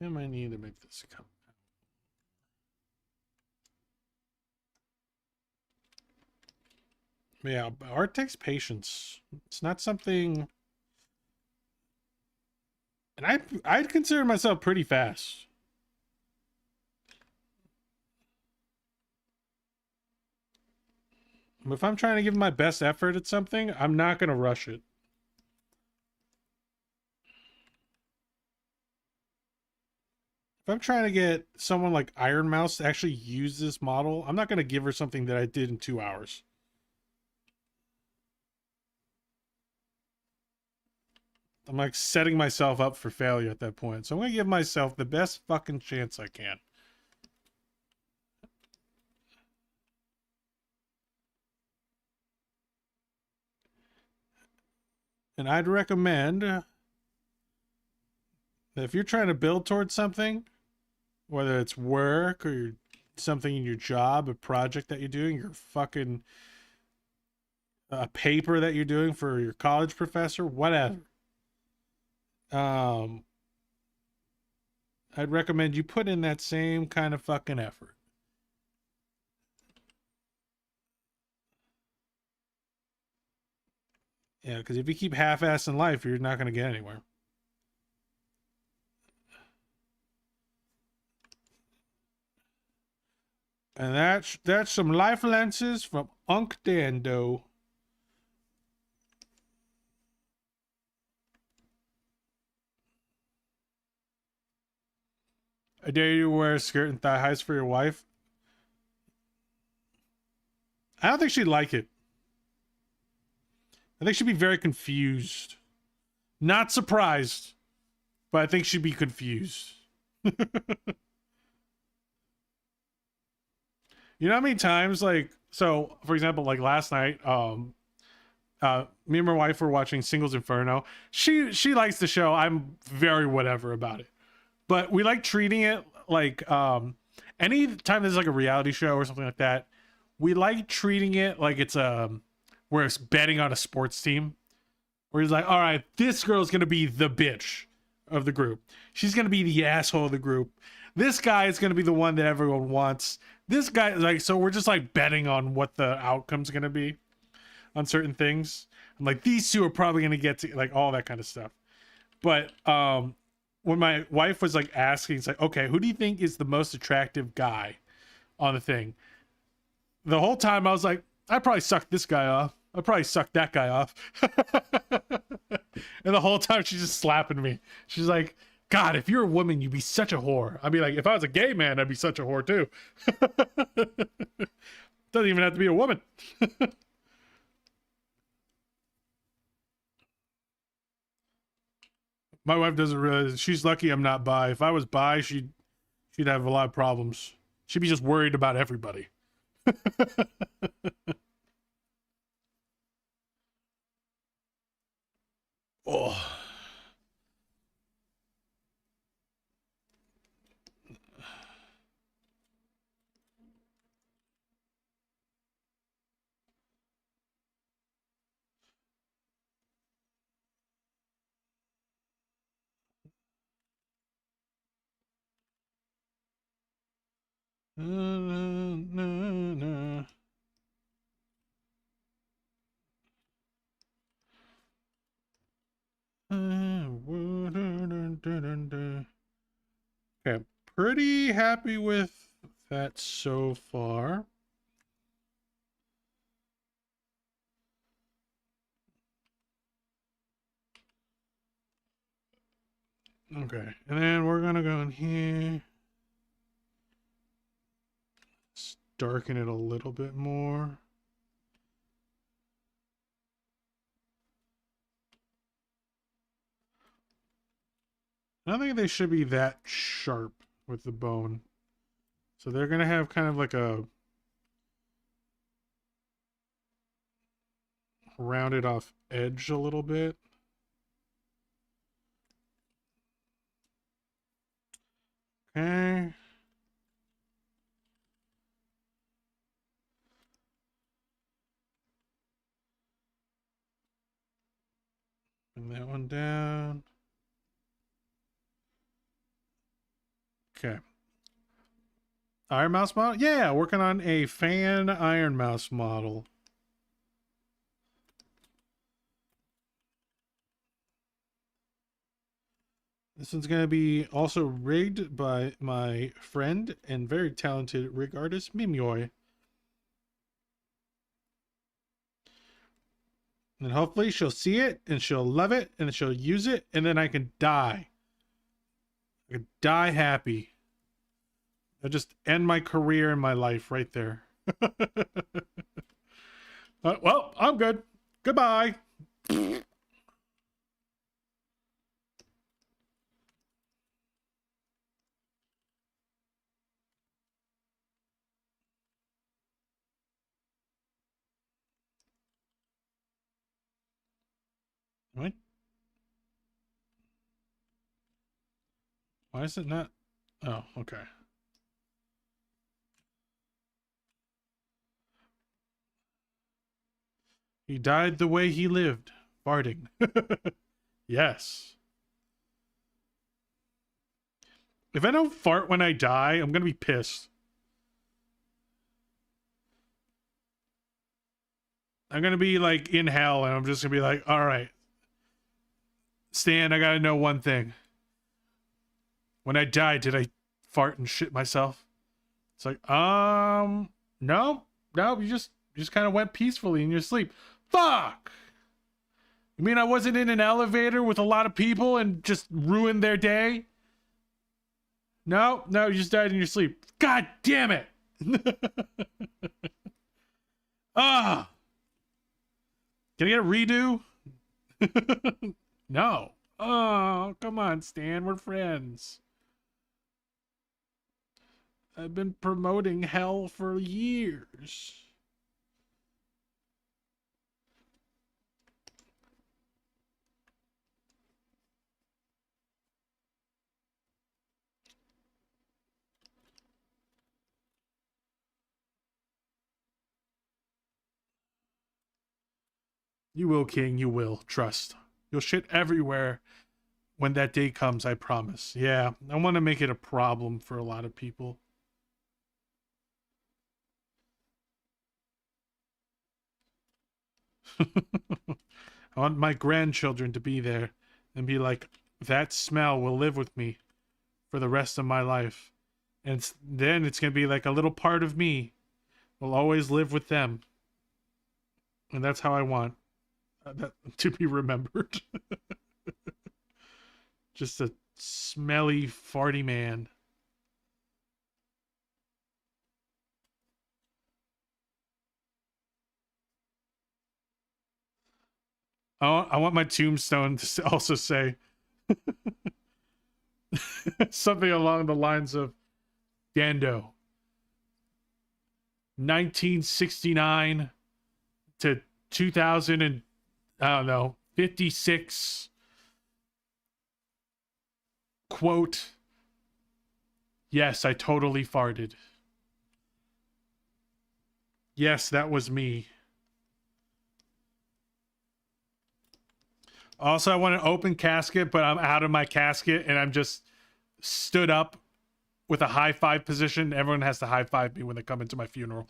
Speaker 1: I might need to make this come. Yeah, art takes patience. It's not something, and I'd consider myself pretty fast. If I'm trying to give my best effort at something, I'm not gonna rush it. If I'm trying to get someone like Ironmouse to actually use this model, I'm not gonna give her something that I did in 2 hours. I'm like setting myself up for failure at that point. So I'm gonna give myself the best fucking chance I can. And I'd recommend that if you're trying to build towards something, whether it's work or something in your job, a project that you're doing, your fucking a paper that you're doing for your college professor, whatever. I'd recommend you put in that same kind of fucking effort. Yeah, because if you keep half-assing life, you're not going to get anywhere. And that's some life lenses from Unc Dando. I dare you to wear a skirt and thigh highs for your wife. I don't think she'd like it. I think she'd be very confused. Not surprised, but I think she'd be confused. You know how many times, like, so for example, like last night, me and my wife were watching Singles Inferno. She likes the show. I'm very whatever about it, but we like treating it like any time there's like a reality show or something like that, we like treating it like it's where it's betting on a sports team, where he's like, all right, this girl's gonna be the bitch of the group. She's gonna be the asshole of the group. This guy is gonna be the one that everyone wants. This guy, like, so we're just like betting on what the outcome's gonna be on certain things. I'm like, these two are probably gonna get to, like, all that kind of stuff. But when my wife was like asking, it's like, okay, who do you think is the most attractive guy on the thing? The whole time I was like, I probably sucked this guy off. I probably sucked that guy off. And the whole time she's just slapping me. She's like, God, if you're a woman, you'd be such a whore. I'd be like, if I was a gay man, I'd be such a whore too. Doesn't even have to be a woman. My wife doesn't realize, she's lucky I'm not bi. If I was bi, she'd have a lot of problems. She'd be just worried about everybody. Oh. Okay, pretty happy with that so far. Okay, and then we're gonna go in here. Let's darken it a little bit more. I don't think they should be that sharp with the bone. So they're gonna have kind of like a rounded off edge a little bit. Okay. Bring that one down. Okay. Ironmouse model? Yeah, working on a fan Ironmouse model. This one's going to be also rigged by my friend and very talented rig artist, Mimyoy. And hopefully she'll see it and she'll love it and she'll use it and then I can die. I can die happy. I'll just end my career and my life right there. Well, I'm good. Goodbye. What? Why is it not? Oh, okay. He died the way he lived, farting. Yes. If I don't fart when I die, I'm gonna be pissed. I'm gonna be like in hell and I'm just gonna be like, all right, Stan, I gotta know one thing. When I died, did I fart and shit myself? It's like, no, you just kind of went peacefully in your sleep. Fuck! You mean I wasn't in an elevator with a lot of people and just ruined their day? No, you just died in your sleep. God damn it! Ah! Can I get a redo? No. Oh, come on, Stan. We're friends. I've been promoting hell for years. You will, King. You will. Trust. You'll shit everywhere when that day comes, I promise. Yeah, I want to make it a problem for a lot of people. I want my grandchildren to be there and be like, that smell will live with me for the rest of my life. And then it's going to be like a little part of me will always live with them. And that's how I want that to be remembered. Just a smelly, farty man. I want my tombstone to also say something along the lines of Dando, 1969 to 2000 and I don't know, 56. Quote, yes, I totally farted. Yes, that was me. Also, I want an open casket, but I'm out of my casket and I'm just stood up with a high five position. Everyone has to high five me when they come into my funeral.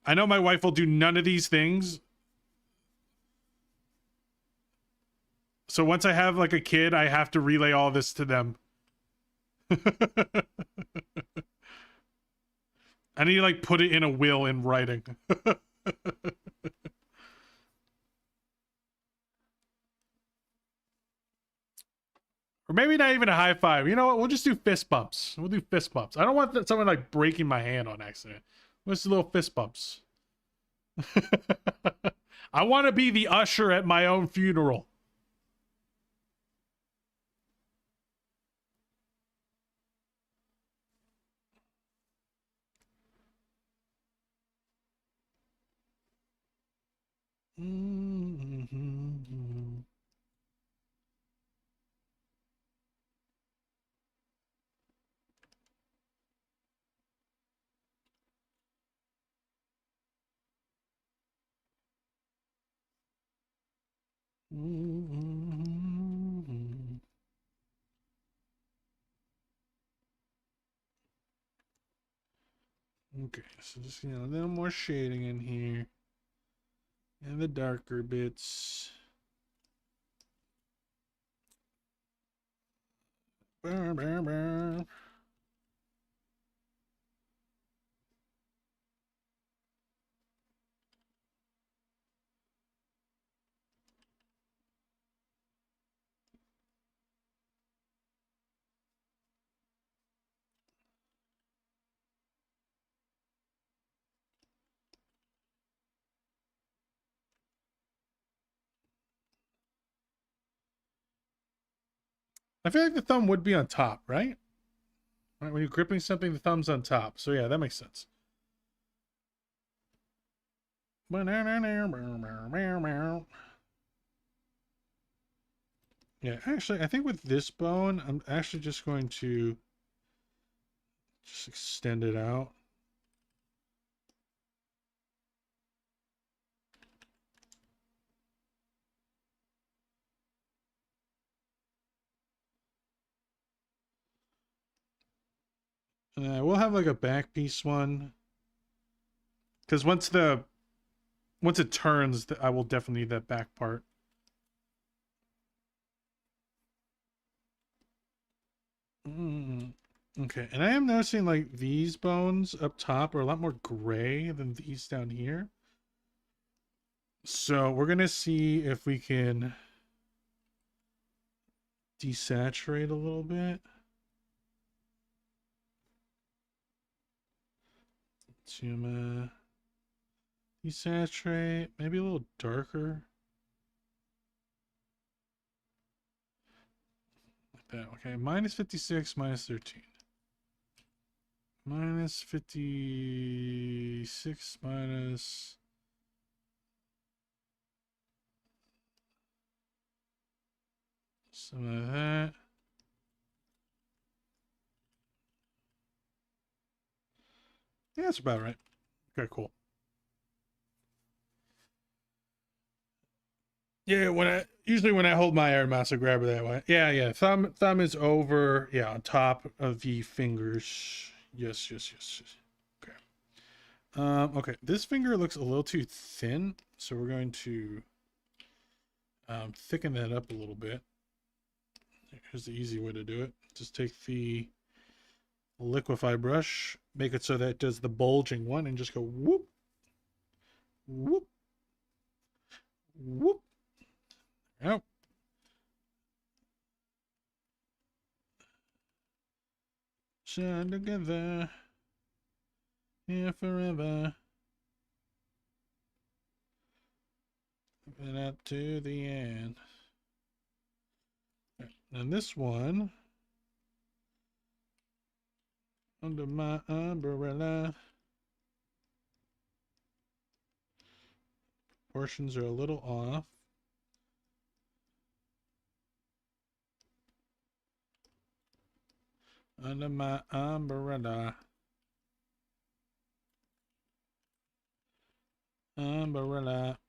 Speaker 1: I know my wife will do none of these things. So once I have like a kid, I have to relay all this to them. I need to like put it in a will in writing. Or maybe not even a high five. You know what? We'll just do fist bumps. We'll do fist bumps. I don't want someone like breaking my hand on accident. Let's do little fist bumps. I want to be the usher at my own funeral. Okay, so just a little more shading in here. And the darker bits. Burr, burr, burr. I feel like the thumb would be on top, right? Right, when you're gripping something, the thumb's on top. So yeah, that makes sense. Yeah, actually, I think with this bone, I'm actually just going to just extend it out. We'll have like a back piece one. Because once it turns, I will definitely need that back part. Okay, and I am noticing like these bones up top are a lot more gray than these down here. So we're gonna see if we can desaturate a little bit. Zoom, desaturate, maybe a little darker. Like that. Okay, minus 56, minus 13. Minus 56, minus... some of that. Yeah, that's about right. Okay, cool. Yeah, usually when I hold my Ironmouse, I grab it that way. Yeah. Thumb is over. Yeah, on top of the fingers. Yes. Okay. Okay. This finger looks a little too thin, so we're going to thicken that up a little bit. Here's the easy way to do it. Just take the liquify brush, make it so that it does the bulging one, and just go whoop, whoop, whoop. Out. Shine together here forever. And up to the end. And this one, under my umbrella, portions are a little off. Under my umbrella. Umbrella.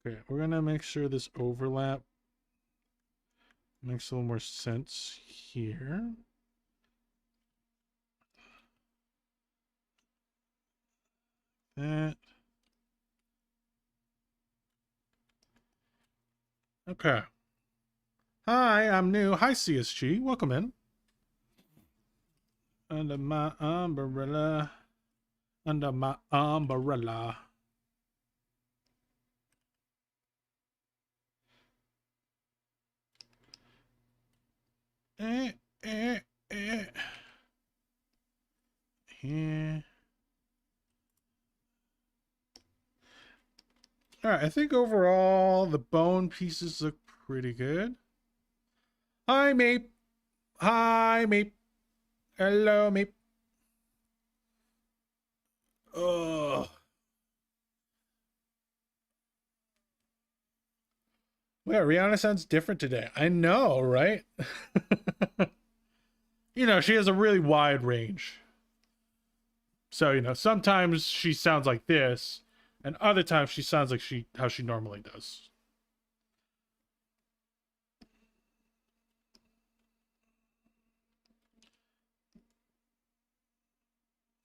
Speaker 1: Okay, we're gonna make sure this overlap makes a little more sense here. That. Okay. Hi, I'm new. Hi, CSG. Welcome in. Under my umbrella. Under my umbrella. Eh, eh, eh. Here. Alright, I think overall the bone pieces look pretty good. Hi, Mape. Hi, Mape. Hello, Mape. Ugh. Yeah, Rihanna sounds different today. I know, right? You know, she has a really wide range. So, you know, sometimes she sounds like this, and other times she sounds like how she normally does.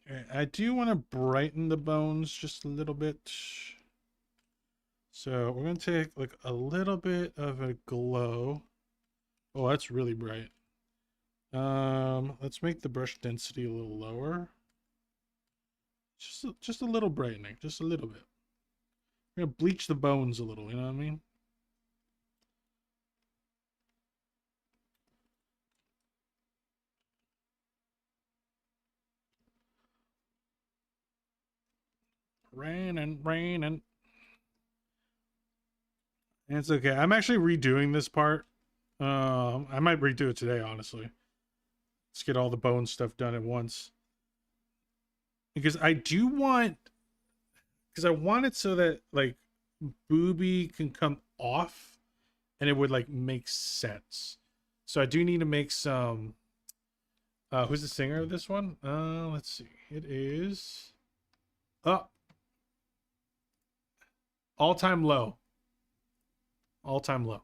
Speaker 1: Okay, I do want to brighten the bones just a little bit. So we're going to take like a little bit of a glow. Oh, that's really bright. Let's make the brush density a little lower. Just a little brightening, just a little bit. We're gonna bleach the bones a little, you know what I mean? Raining. And it's okay. I'm actually redoing this part. I might redo it today, honestly. Let's get all the bone stuff done at once. Because I want it so that like Booby can come off and it would like make sense. So I do need to make some who's the singer of this one? Let's see. It is all-time low. All-time low.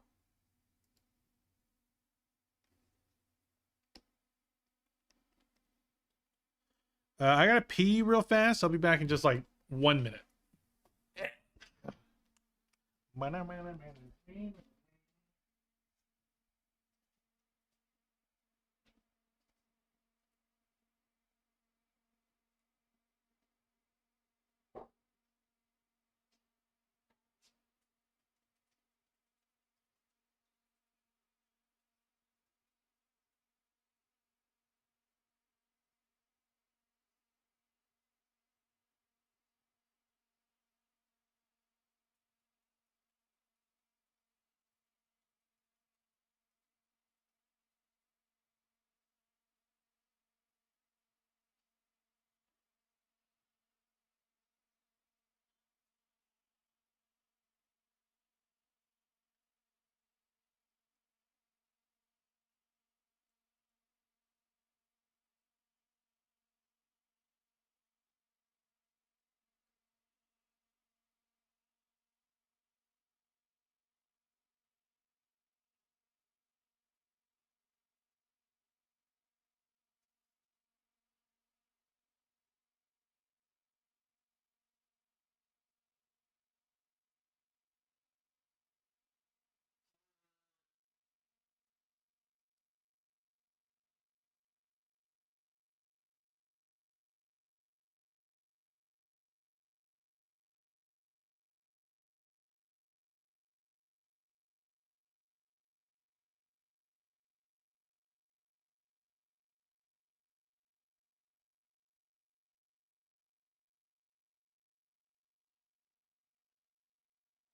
Speaker 1: I gotta pee real fast. I'll be back in just like 1 minute.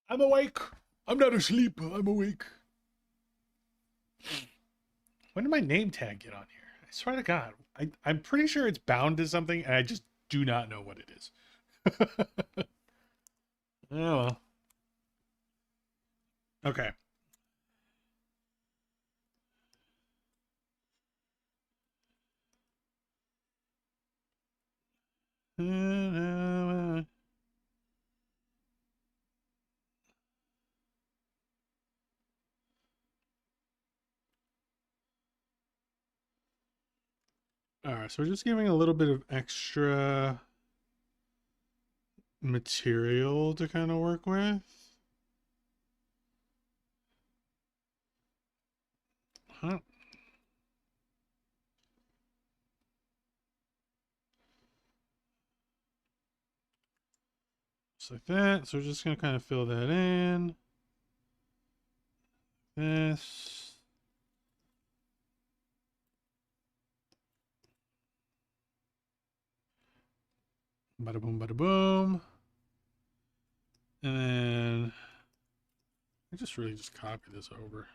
Speaker 1: I'm awake. I'm not asleep. I'm awake. When did my name tag get on here? I swear to God. I'm pretty sure it's bound to something, and I just do not know what it is. Oh, well. Okay. All right, so we're just giving a little bit of extra material to kind of work with. Huh. Just like that. So we're just gonna kind of fill that in. This. Bada boom, bada boom. And then I just really just copy this over.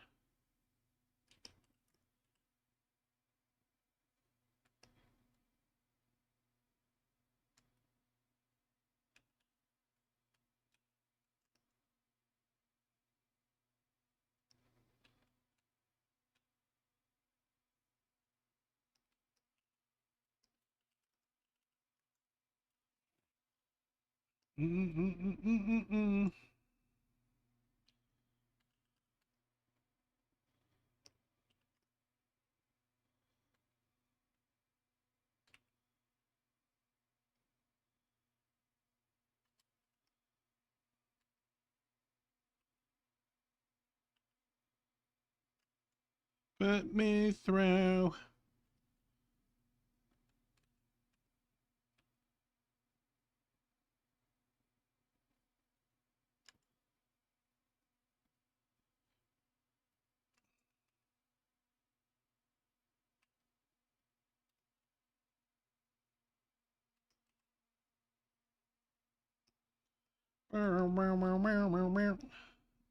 Speaker 1: Put me through.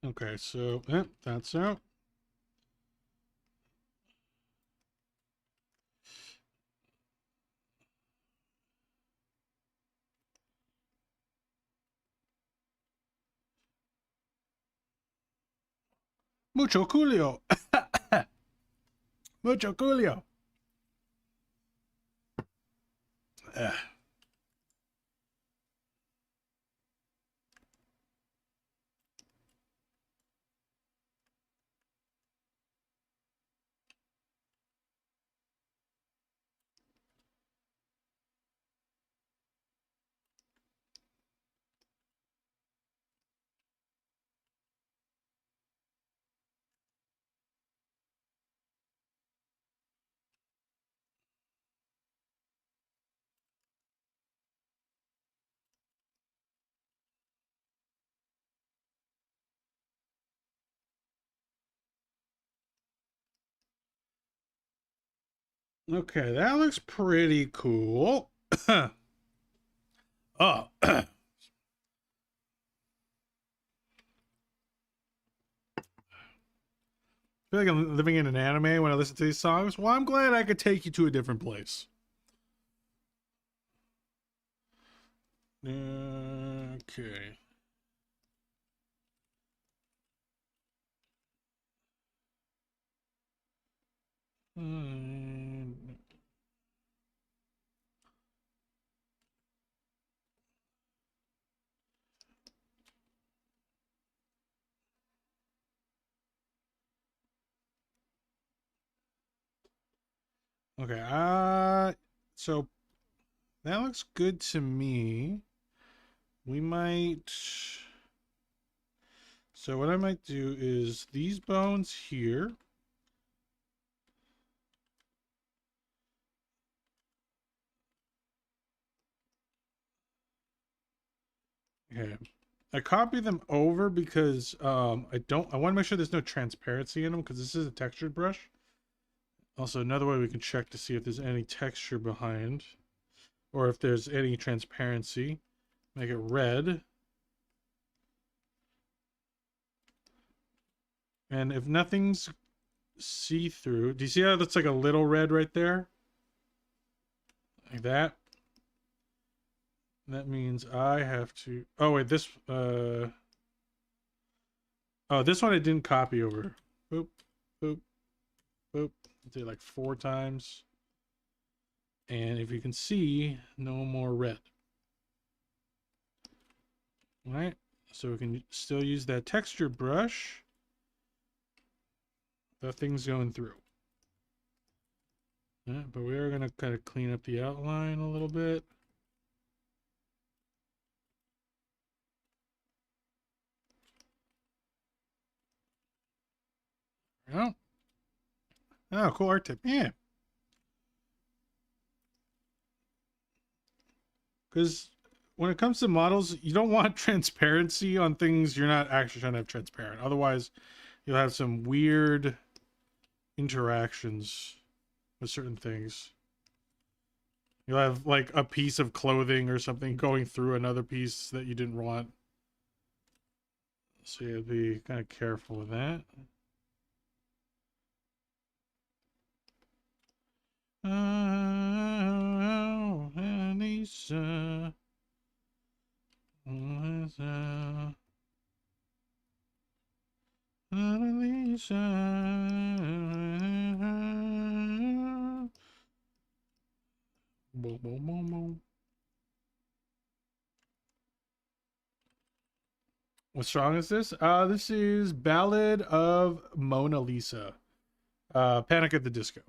Speaker 1: Okay, so that's out. Mucho Julio. Mucho Julio. Okay, that looks pretty cool. Oh. I feel like I'm living in an anime when I listen to these songs. Well, I'm glad I could take you to a different place. Okay. Okay, so that looks good to me. We might, so what I might do is these bones here. Okay. I copy them over because I want to make sure there's no transparency in them because this is a textured brush. Also, another way we can check to see if there's any texture behind or if there's any transparency. Make it red. And if nothing's see-through, do you see how that's like a little red right there? Like that. That means I have to, oh wait, this, oh, this one I didn't copy over. Boop, boop, boop. Did it like 4 times. And if you can see, no more red. All right, so we can still use that texture brush. That thing's going through. Yeah, but we are going to kind of clean up the outline a little bit. Yeah. Oh, cool art tip. Yeah. Because when it comes to models, you don't want transparency on things you're not actually trying to have transparent. Otherwise, you'll have some weird interactions with certain things. You'll have like a piece of clothing or something going through another piece that you didn't want. So you have to be kind of careful with that. Oh, Lisa. Lisa. Lisa. Boom, boom, boom, boom. What song is this? This is Ballad of Mona Lisa. Panic at the Disco.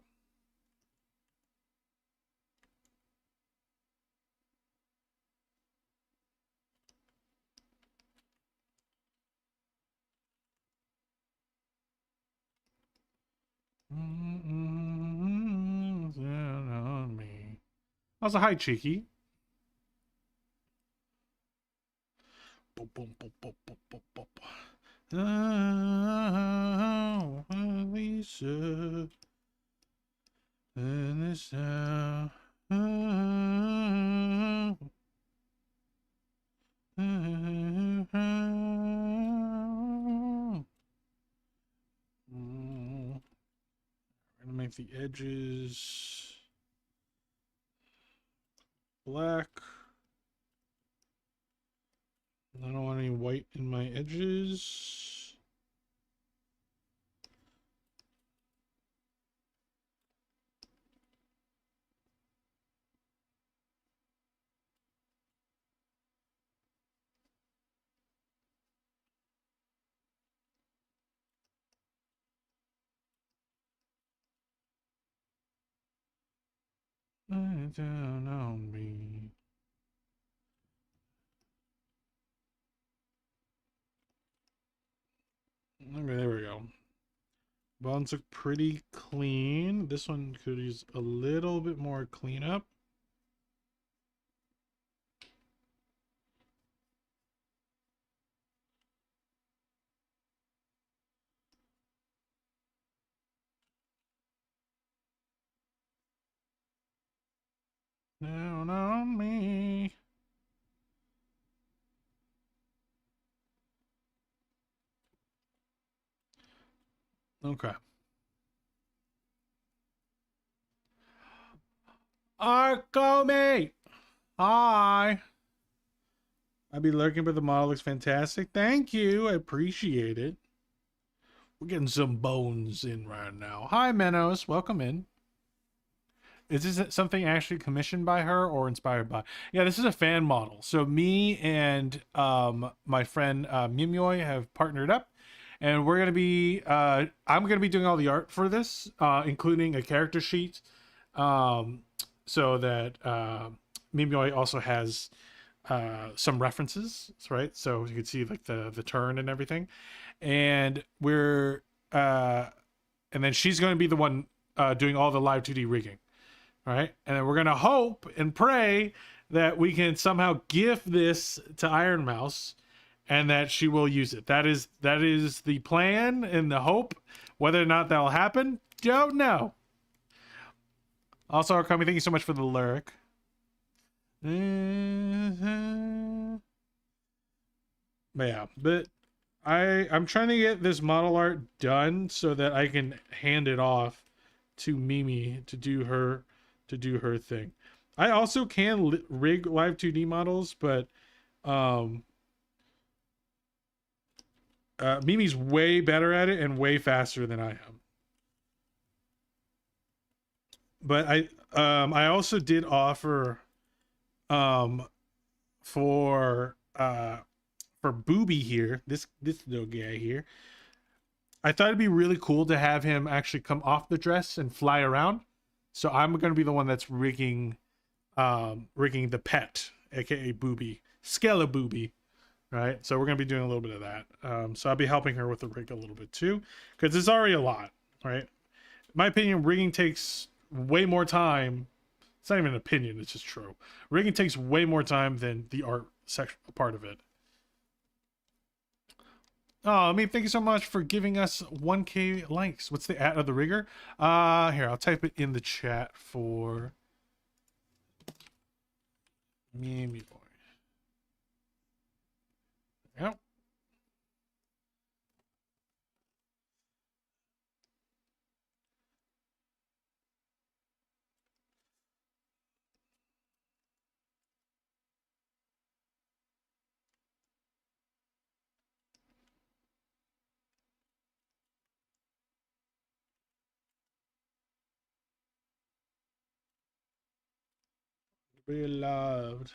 Speaker 1: On me. Also, hi, Cheeky. Boom, boom, boom, boom, boom, boom, boom. Oh, Lisa. In this town. Gonna make the edges black. I don't want any white in my edges. Lay down on me. Okay, there we go. Bones look pretty clean. This one could use a little bit more cleanup. Down on me. Okay. Arcomi! Hi! I'll be lurking, but the model looks fantastic. Thank you. I appreciate it. We're getting some bones in right now. Hi, Menos. Welcome in. Is this something actually commissioned by her or inspired by? Yeah, this is a fan model. So me and my friend Mimyoy have partnered up, and we're gonna be I'm gonna be doing all the art for this, including a character sheet, so that Mimyoy also has some references, right? So you can see like the turn and everything, and we're and then she's going to be the one doing all the live 2D rigging. All right, and then we're gonna hope and pray that we can somehow gift this to Ironmouse, and that she will use it. That is the plan and the hope. Whether or not that'll happen, don't know. Also, Arkami, thank you so much for the lyric. But yeah, but I'm trying to get this model art done so that I can hand it off to Mimi to do her thing. I also can rig live 2D models, but Mimi's way better at it and way faster than I am. But I also did offer for Booby here, this little guy here. I thought it'd be really cool to have him actually come off the dress and fly around. So I'm going to be the one that's rigging the pet, aka Booby, Skelebooby, right? So we're going to be doing a little bit of that. So I'll be helping her with the rig a little bit too, because it's already a lot, right? my opinion, rigging takes way more time. It's not even an opinion, it's just true. Rigging takes way more time than the art section part of it. Oh, I mean, thank you so much for giving us 1K likes. What's the @ of the rigger? Here, I'll type it in the chat for me boy. Yep. Be loved.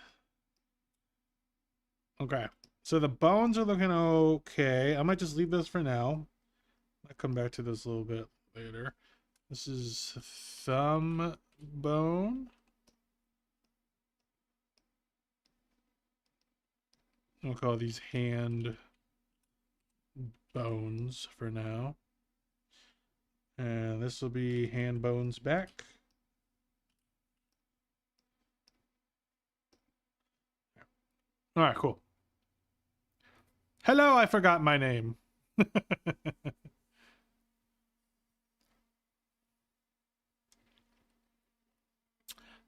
Speaker 1: Okay, so the bones are looking okay. I might just leave those for now. I'll come back to this a little bit later. This is thumb bone. We'll call these hand bones for now. And this will be hand bones back. All right, cool. Hello, I forgot my name.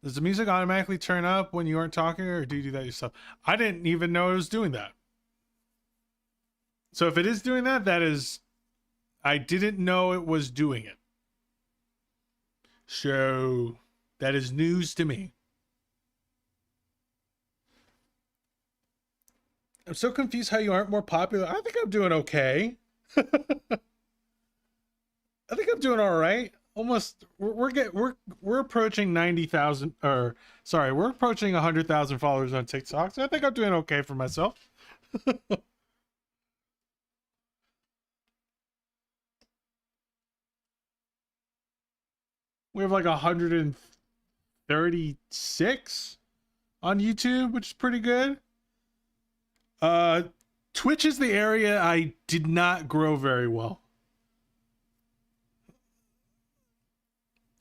Speaker 1: Does the music automatically turn up when you aren't talking, or do you do that yourself? I didn't even know it was doing that. So if it is doing that, that is... I didn't know it was doing it. So that is news to me. I'm so confused how you aren't more popular. I think I'm doing okay. I think I'm doing all right. Almost, we're approaching 90,000, or sorry, we're approaching 100,000 followers on TikTok. So I think I'm doing okay for myself. We have like 136 on YouTube, which is pretty good. Twitch is the area I did not grow very well.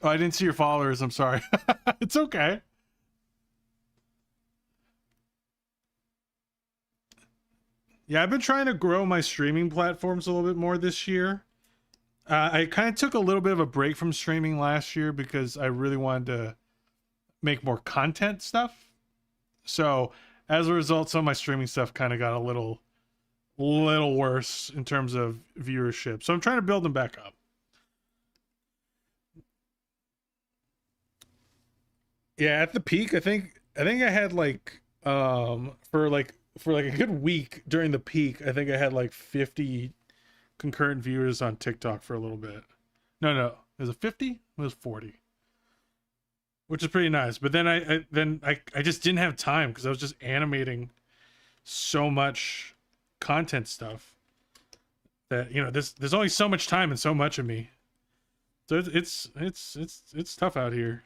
Speaker 1: Oh, I didn't see your followers. I'm sorry. It's okay. Yeah, I've been trying to grow my streaming platforms a little bit more this year. I kind of took a little bit of a break from streaming last year because I really wanted to make more content stuff. So as a result, some of my streaming stuff kind of got a little worse in terms of viewership. So I'm trying to build them back up. Yeah, at the peak, I think I had like for like a good week during the peak, I think I had like 50 concurrent viewers on TikTok for a little bit. No, was it 50? It was 40. Which is pretty nice. But then I just didn't have time because I was just animating so much content stuff that, you know, there's only so much time and so much of me. So it's tough out here.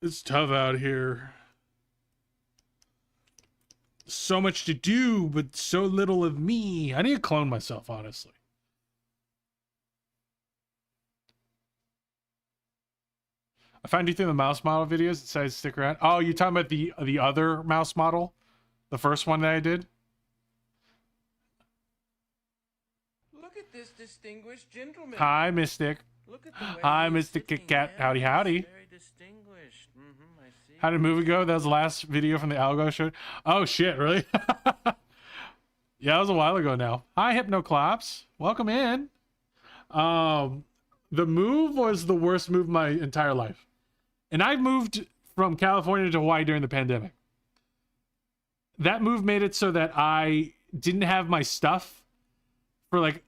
Speaker 1: It's tough out here. So much to do, but so little of me. I need to clone myself, honestly. I found you through the mouse model videos. It says stick around. Oh, you're talking about the other mouse model? The first one that I did?
Speaker 6: Look at this distinguished gentleman.
Speaker 1: Hi, Mystic.
Speaker 6: Look at the way
Speaker 1: Hi,
Speaker 6: he's
Speaker 1: Mr. Kit
Speaker 6: looking.
Speaker 1: Kat.
Speaker 6: Yeah,
Speaker 1: Howdy,
Speaker 6: he's
Speaker 1: howdy.
Speaker 6: Very distinguished. I see.
Speaker 1: How did the movie go? That was the last video from the Algo show. Oh, shit, really? Yeah, that was a while ago now. Hi, Hypnoclops. Welcome in. The move was the worst move of my entire life. And I moved from California to Hawaii during the pandemic. That move made it so that I didn't have my stuff for like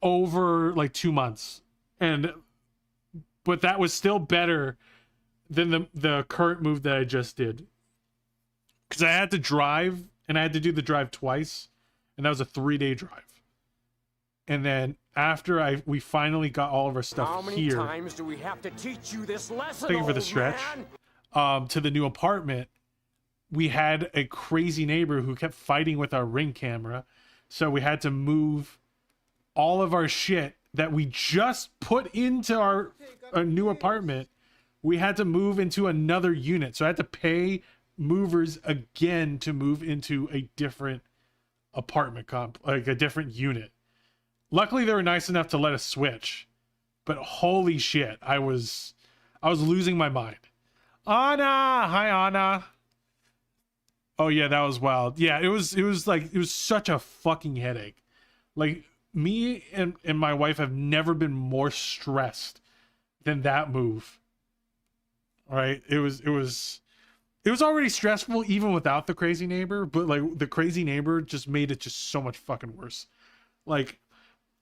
Speaker 1: over like 2 months. But that was still better than the current move that I just did. Because I had to drive, and I had to do the drive twice, and that was a 3-day drive. And then after we finally got all of our stuff
Speaker 3: How many
Speaker 1: here,
Speaker 3: times do we have to teach you this lesson?
Speaker 1: thank you for the
Speaker 3: old
Speaker 1: stretch,
Speaker 3: man?
Speaker 1: to the new apartment, we had a crazy neighbor who kept fighting with our Ring camera. So we had to move all of our shit that we just put into our new apartment, we had to move into another unit. So I had to pay movers again to move into a different apartment like a different unit. Luckily, they were nice enough to let us switch. But holy shit, I was losing my mind. Anna, hi Anna. Oh yeah, that was wild. Yeah, it was such a fucking headache. Like me and my wife have never been more stressed than that move. All right? It was already stressful even without the crazy neighbor, but like the crazy neighbor just made it just so much fucking worse. Like,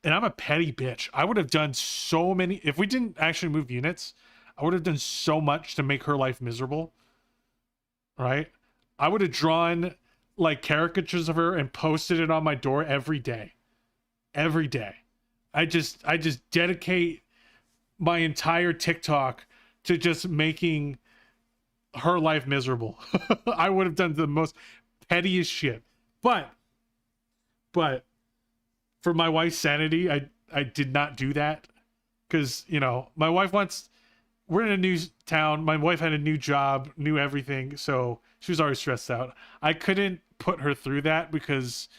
Speaker 1: and I'm a petty bitch. I would have done so many if we didn't actually move units. I would have done so much to make her life miserable. Right? I would have drawn like caricatures of her and posted it on my door every day. Every day. I just dedicate my entire TikTok to just making her life miserable. I would have done the most pettiest shit. But for my wife's sanity, I did not do that. Because, you know, my wife we're in a new town. My wife had a new job, new everything. So she was already stressed out. I couldn't put her through that because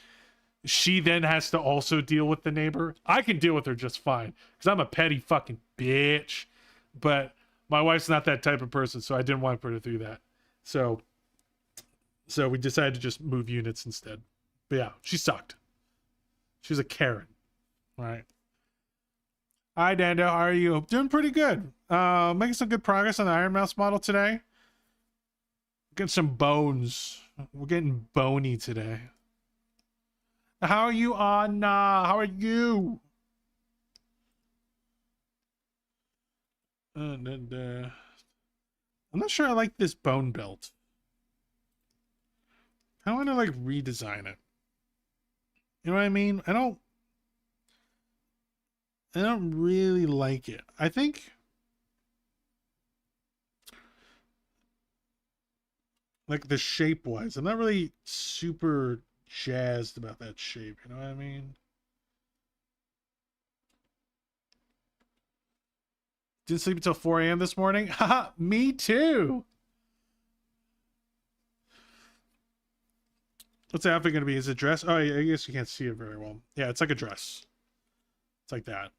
Speaker 1: she then has to also deal with the neighbor. I can deal with her just fine because I'm a petty fucking bitch. But my wife's not that type of person, so I didn't want to put her through that. So we decided to just move units instead. But yeah, she sucked. She was a Karen. All right. Hi, Dando. How are you? Doing pretty good. Making some good progress on the Ironmouse model today. Getting some bones. We're getting bony today. How are you, Anna? How are you? I'm not sure I like this bone belt. I want to like redesign it. You know what I mean? I don't really like it. I think like the shape wise, I'm not really super jazzed about that shape. You know what I mean? Didn't sleep until 4 a.m. this morning. Haha, me too. What's the outfit going to be? Is it a dress? Oh, I guess you can't see it very well. Yeah, it's like a dress. It's like that.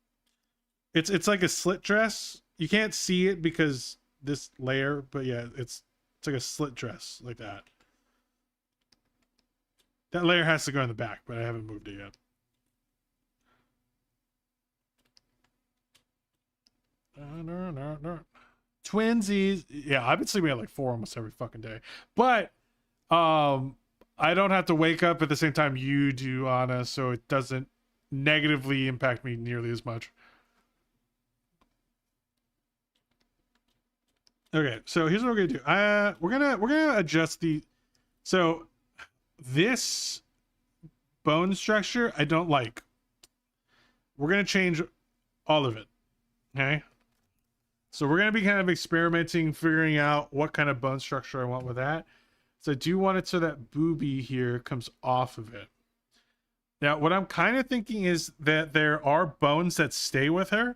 Speaker 1: It's like a slit dress. You can't see it because this layer, but yeah, it's like a slit dress like that. That layer has to go in the back, but I haven't moved it yet. Twinsies. Yeah, I've been sleeping at like 4 almost every fucking day. But I don't have to wake up at the same time you do, Anna, so it doesn't negatively impact me nearly as much. Okay, so here's what we're gonna do. We're gonna adjust the. So this bone structure I don't like. We're gonna change all of it. Okay. So we're gonna be kind of experimenting, figuring out what kind of bone structure I want with that. So I do want it so that booby here comes off of it. Now, what I'm kind of thinking is that there are bones that stay with her,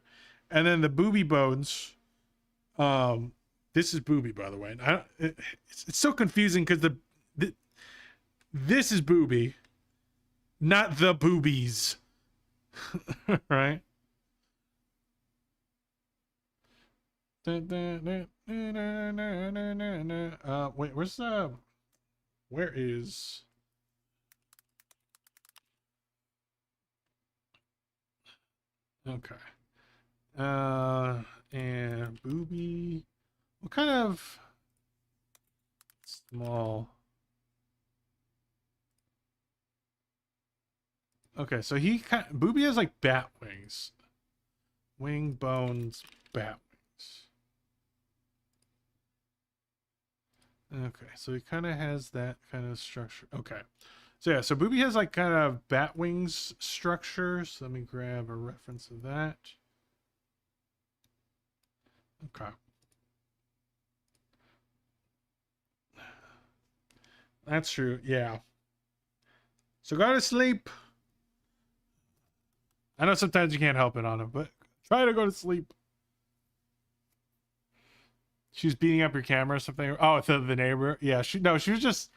Speaker 1: and then the booby bones. This is booby, by the way. It's so confusing because this is booby, not the boobies, right? Wait, where is? Okay. And booby. What kind of small? Okay, so booby has like bat wings. Wing bones, bat wings. Okay, so he kind of has that kind of structure. Okay. So yeah, so booby has like kind of bat wings structure. So let me grab a reference of that. Okay. That's true. Yeah. So go to sleep. I know sometimes you can't help it on him, but try to go to sleep. She's beating up your camera or something. Oh, the neighbor. Yeah, she was just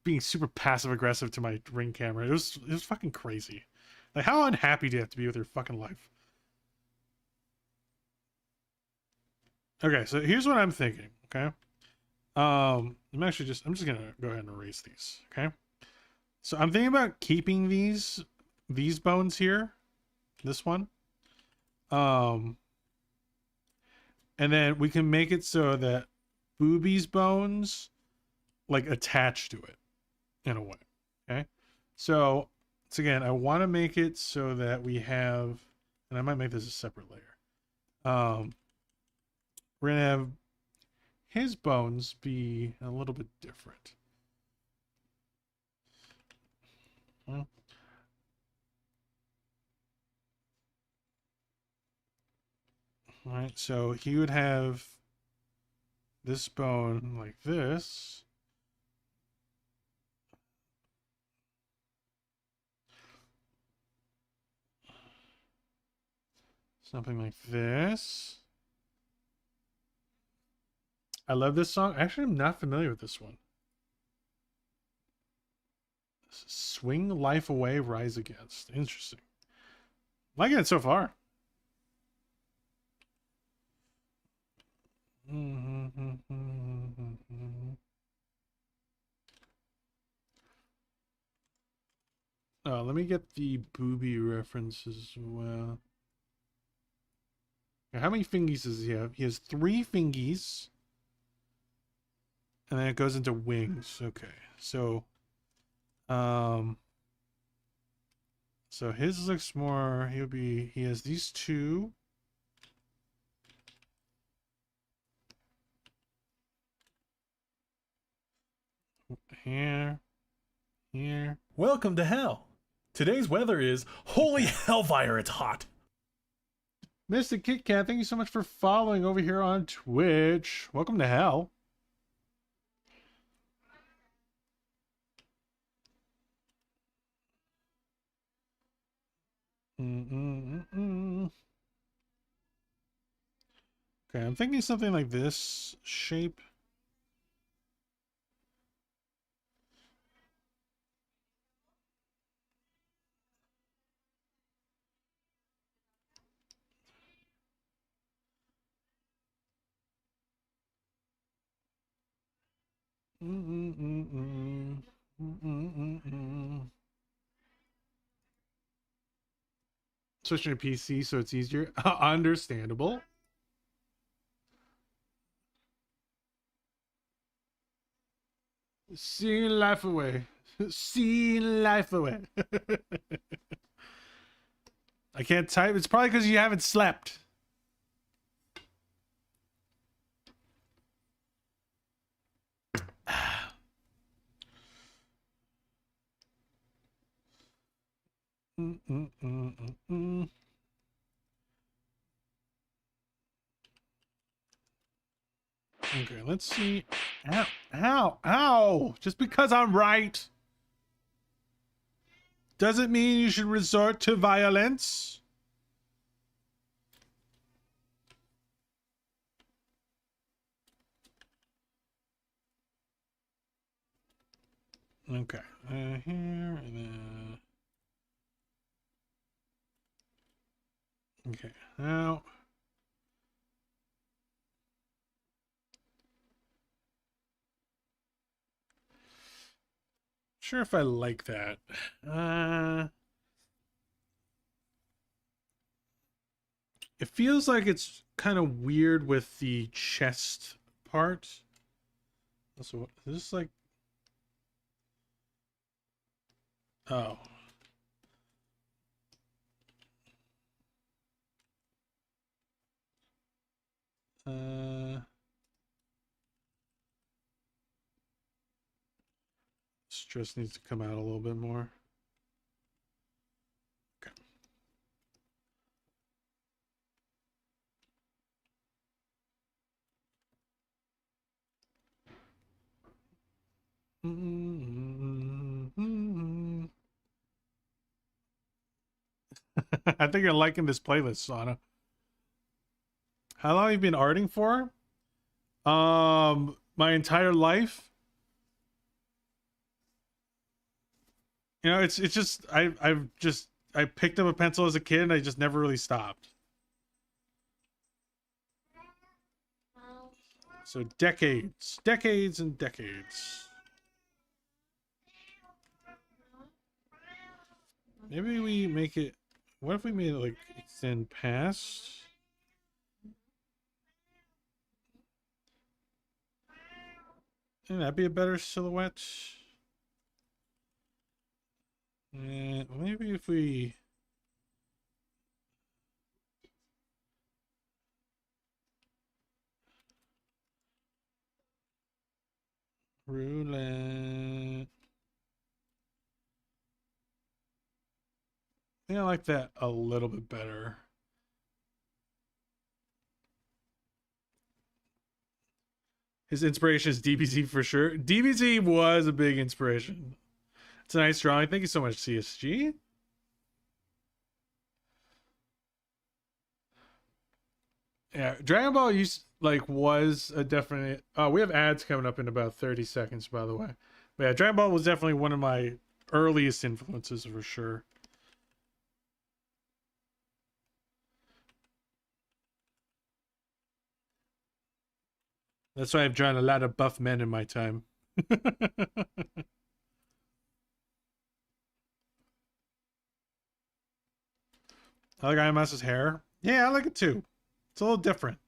Speaker 1: being super passive aggressive to my Ring camera. It was fucking crazy. Like, how unhappy do you have to be with your fucking life? Okay, so here's what I'm thinking. Okay, I'm just gonna go ahead and erase these. Okay, so I'm thinking about keeping these bones here, this one, and then we can make it so that Booby's bones like attach to it in a way. Okay, so again, I want to make it so that we have, and I might make this a separate layer. We're gonna have his bones be a little bit different. All right, so he would have this bone like this. Something like this. I love this song. Actually, I'm not familiar with this one. Swing Life Away, Rise Against. Interesting. Liking it so far. Oh, let me get the Booby references as well. How many fingies does he have? He has 3 fingies. And then it goes into wings. Okay. So so his looks more, he has these 2. Here.
Speaker 2: Welcome to hell. Today's weather is holy hellfire, it's hot.
Speaker 1: Mr. Kit Kat, thank you so much for following over here on Twitch. Welcome to hell. Okay, I'm thinking something like this shape. Switching to PC so it's easier. Understandable. Seeing life away. Seeing life away. I can't type. It's probably because you haven't slept. Okay, let's see. Ow! Just because I'm right doesn't mean you should resort to violence. Okay, here and then. Okay, now. Sure if I like that. It feels like it's kind of weird with the chest part. So is this like, oh. Stress needs to come out a little bit more. Okay. I think you're liking this playlist, Sana. How long have you been arting for? My entire life. You know, it's just I picked up a pencil as a kid and I just never really stopped. So decades and decades. Maybe we make it, what if we made it like extend past? And that'd be a better silhouette. And maybe if we roulette. I think I like that a little bit better. His inspiration is DBZ for sure. DBZ was a big inspiration. It's a nice drawing. Thank you so much, CSG. Yeah, Dragon Ball was a definite. We have ads coming up in about 30 seconds, by the way. But yeah, Dragon Ball was definitely one of my earliest influences for sure. That's why I've drawn a lot of buff men in my time. I like Ironmouse's hair. Yeah, I like it too. It's a little different.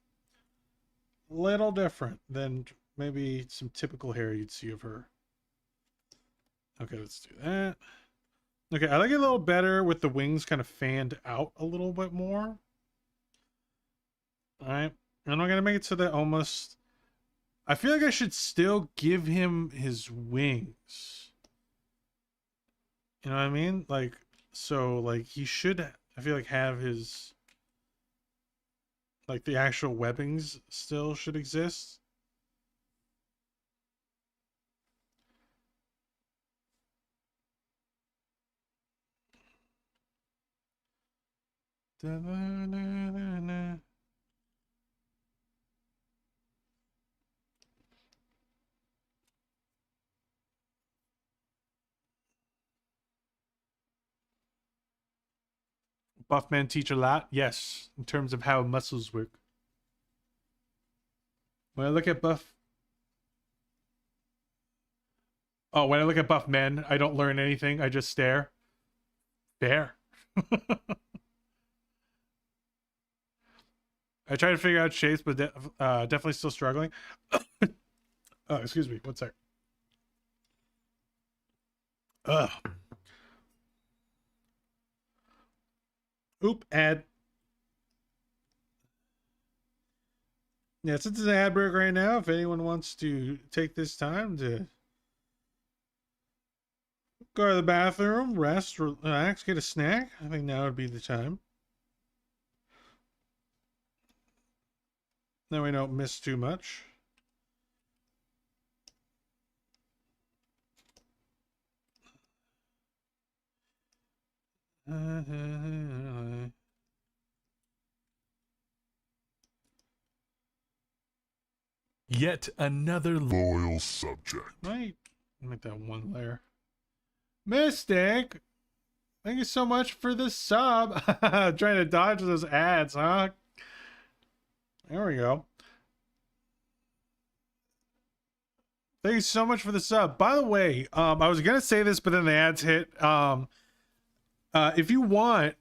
Speaker 1: Little different than maybe some typical hair you'd see of her. Okay, let's do that. Okay, I like it a little better with the wings kind of fanned out a little bit more. Alright. And I'm gonna make it so that almost... I feel like I should still give him his wings. You know what I mean? Like, so, like, he should, I feel like, have his... Like, the actual webbings still should exist. Da, da, da, da, da. Buff men teach a lot, yes, in terms of how muscles work. When I look at buff... Oh, when I look at buff men, I don't learn anything. I just stare. Stare. I try to figure out shapes, but definitely still struggling. Oh, excuse me. One sec. Ugh. Oop, ad. Yeah, since it's an ad break right now, if anyone wants to take this time to go to the bathroom, rest, relax, get a snack, I think now would be the time. Then we don't miss too much.
Speaker 2: Yet another loyal subject.
Speaker 1: Might make that one layer. Mystic, thank you so much for the sub. Trying to dodge those ads, huh? There we go. Thank you so much for the sub. By the way, I was gonna say this, but then the ads hit. If you want,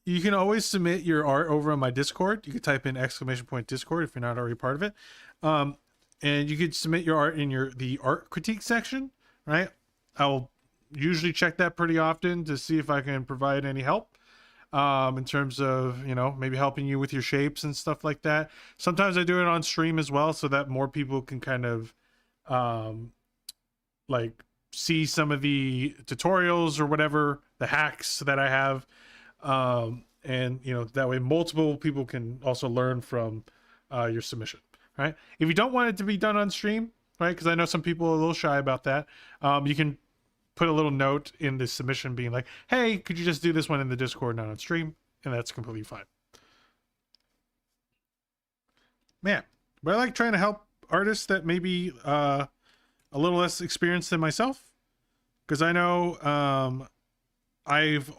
Speaker 1: you can always submit your art over on my Discord. You can type in !Discord if you're not already part of it. And you could submit your art in the art critique section, right? I'll usually check that pretty often to see if I can provide any help in terms of, you know, maybe helping you with your shapes and stuff like that. Sometimes I do it on stream as well so that more people can kind of like see some of the tutorials or whatever, the hacks that I have. And, you know, that way multiple people can also learn from your submission, right? If you don't want it to be done on stream, right, because I know some people are a little shy about that, you can put a little note in the submission being like, hey, could you just do this one in the Discord, not on stream? And that's completely fine. Man, but I like trying to help artists that maybe a little less experienced than myself, because I know I've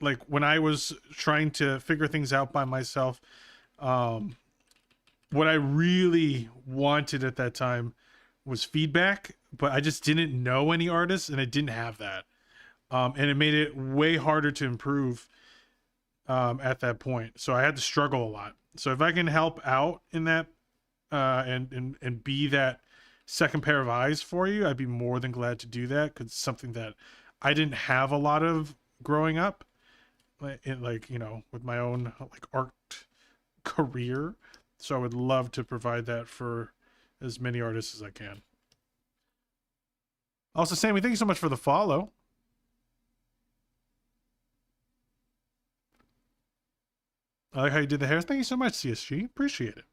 Speaker 1: like when I was trying to figure things out by myself, what I really wanted at that time was feedback, but I just didn't know any artists and I didn't have that, and it made it way harder to improve at that point. So I had to struggle a lot. So if I can help out in that and be that second pair of eyes for you, I'd be more than glad to do that, because it's something that I didn't have a lot of growing up, like, you know, with my own like art career. So I would love to provide that for as many artists as I can. Also, Sammy, thank you so much for the follow. I like how you did the hairs. Thank you so much, CSG. Appreciate it.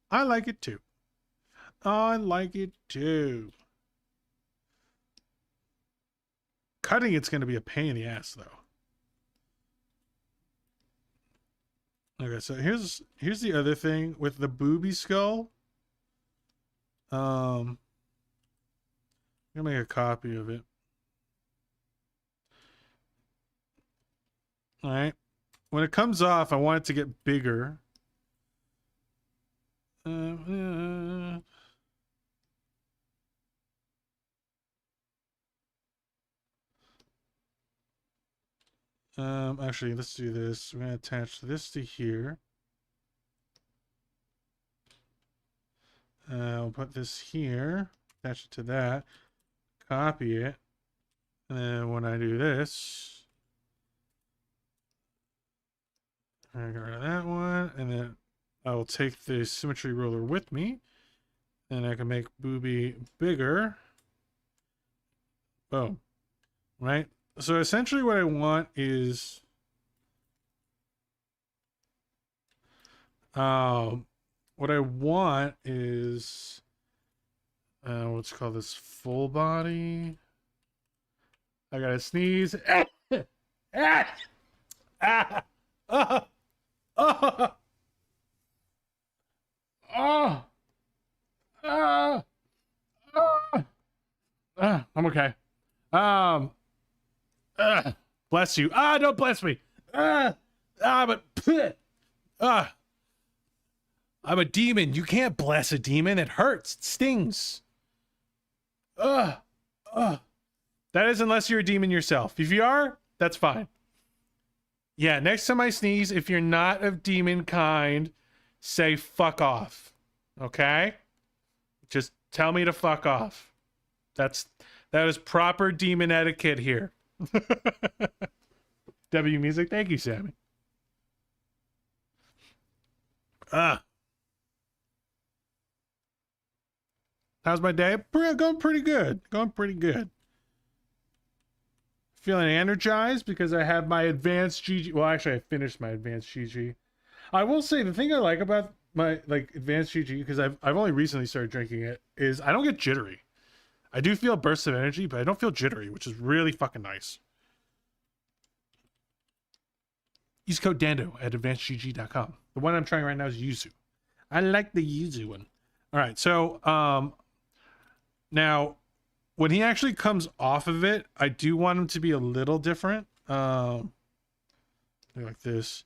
Speaker 1: I like it too. I like it too. Cutting it's going to be a pain in the ass, though. Okay, so here's the other thing with the booby skull. I'm gonna make a copy of it. All right. When it comes off, I want it to get bigger. Actually, let's do this. We're gonna attach this to here. We'll put this here, attach it to that, copy it, and then when I do this, I get rid of that one, and then I will take the symmetry ruler with me, and I can make booby bigger. Boom. Right? So essentially what I want is let's call this full body. I gotta sneeze. I'm okay. Bless you. Don't bless me. But I'm a demon. You can't bless a demon. It hurts. It stings. That is unless you're a demon yourself. If you are, that's fine. Yeah, next time I sneeze, if you're not of demon kind, say fuck off. Okay? Just tell me to fuck off. That is proper demon etiquette here. W Music, thank you, Sammy. How's my day? Going pretty good. Going pretty good. Feeling energized because I have my advanced GG. Well, actually, I finished my advanced GG. I will say the thing I like about my advanced GG, because I've only recently started drinking it, is I don't get jittery. I do feel bursts of energy, but I don't feel jittery, which is really fucking nice. Use code Dando at advancedgg.com. The one I'm trying right now is Yuzu. I like the Yuzu one. All right, so now when he actually comes off of it, I do want him to be a little different. Like this.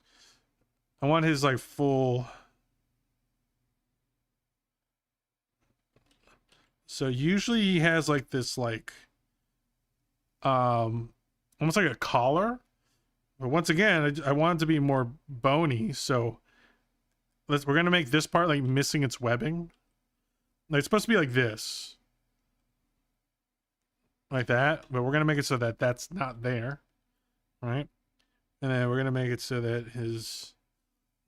Speaker 1: I want his like full. So usually he has like this like almost like a collar. But once again, I want it to be more bony, so we're gonna make this part like missing its webbing. Like, it's supposed to be like this. Like that, but we're gonna make it so that that's not there. Right? And then we're gonna make it so that his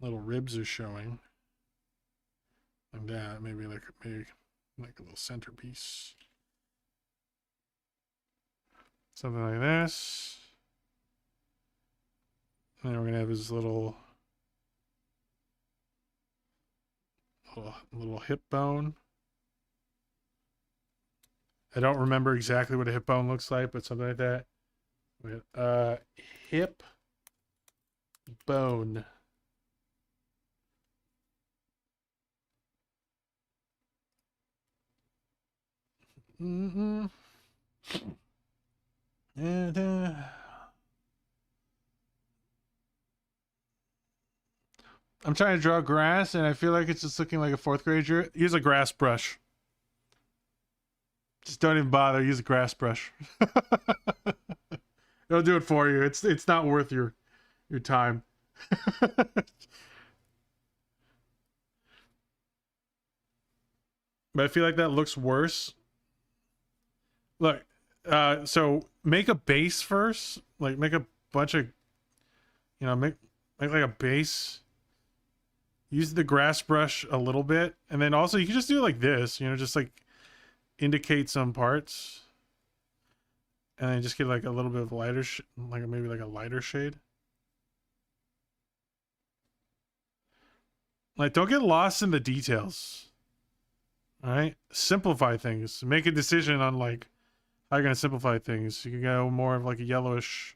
Speaker 1: little ribs are showing. Like that, maybe like a little centerpiece. Something like this. And then we're gonna have his little hip bone. I don't remember exactly what a hip bone looks like, but something like that. Wait, hip bone. Mm-mm. And I'm trying to draw grass, and I feel like it's just looking like a fourth grader. Use a grass brush. Just don't even bother. Use a grass brush. It'll do it for you. It's not worth your time. But I feel like that looks worse. Look, so make a base first. Like make a bunch of, make like a base. Use the grass brush a little bit, and then also you can just do it like this. Just like indicate some parts, and then just get like a little bit of lighter, like maybe like a lighter shade. Like, don't get lost in the details. All right, simplify things. Make a decision on like how you're gonna simplify things. You can go more of like a yellowish.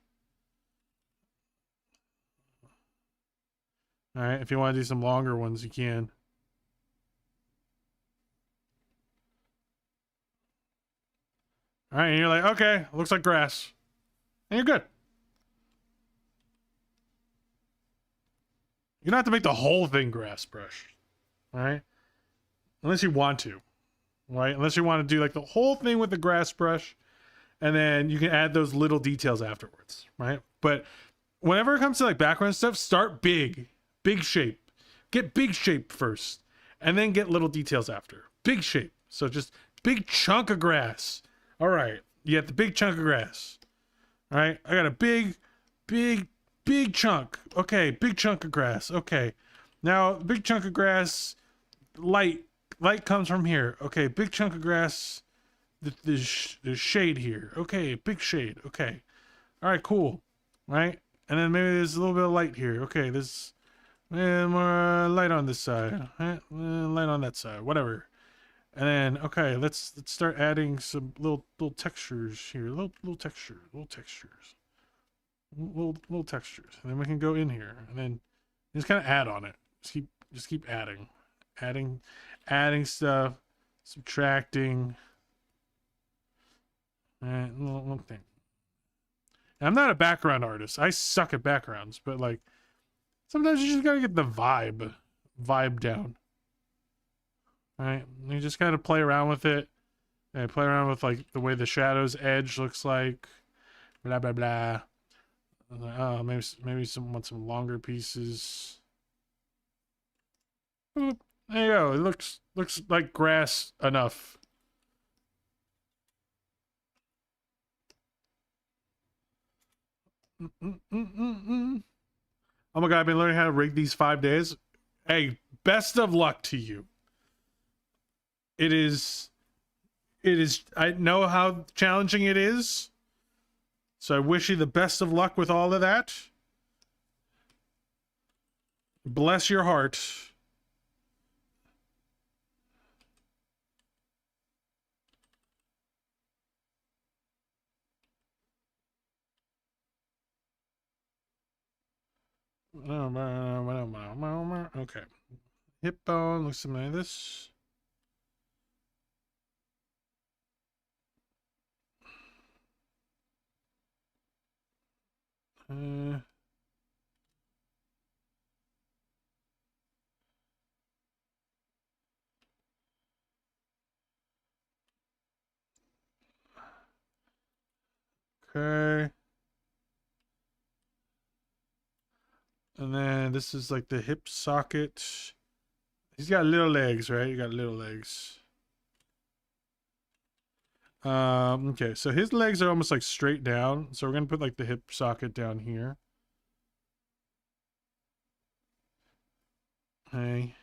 Speaker 1: All right, if you want to do some longer ones, you can. All right, and you're like, okay, looks like grass, and you're good. You don't have to make the whole thing grass brush, all right? Unless you want to, right? Unless you want to do like the whole thing with the grass brush, and then you can add those little details afterwards, right? But whenever it comes to like background stuff, start big shape. Get big shape first, and then get little details after. Big shape. So just big chunk of grass. All right, you got the big chunk of grass. All right, I got a big chunk. Okay, big chunk of grass. Okay, now big chunk of grass. Light comes from here. Okay, big chunk of grass. There's shade here. Okay, big shade. Okay, all right, cool. Right, and then maybe there's a little bit of light here. Okay, there's more light on this side. Right? Light on that side. Whatever. And then okay, let's start adding some little textures here. Little textures. Little textures. And then we can go in here and then just kind of add on it. Just keep adding stuff, subtracting. Little thing. And I'm not a background artist. I suck at backgrounds, but like sometimes you just gotta get the vibe down. All right, you just gotta play around with it, and play around with like the way the shadow's edge looks like. Blah blah blah. Oh, maybe want some longer pieces. There you go. It looks like grass enough. Oh my god, I've been learning how to rig these 5 days. Hey, best of luck to you. It is I know how challenging it is. So I wish you the best of luck with all of that. Bless your heart. Okay. Hip bone looks something like this. Okay. And then this is like the hip socket. He's got little legs, right? You got little legs. Okay, so his legs are almost like straight down. So we're gonna put like the hip socket down here. Okay.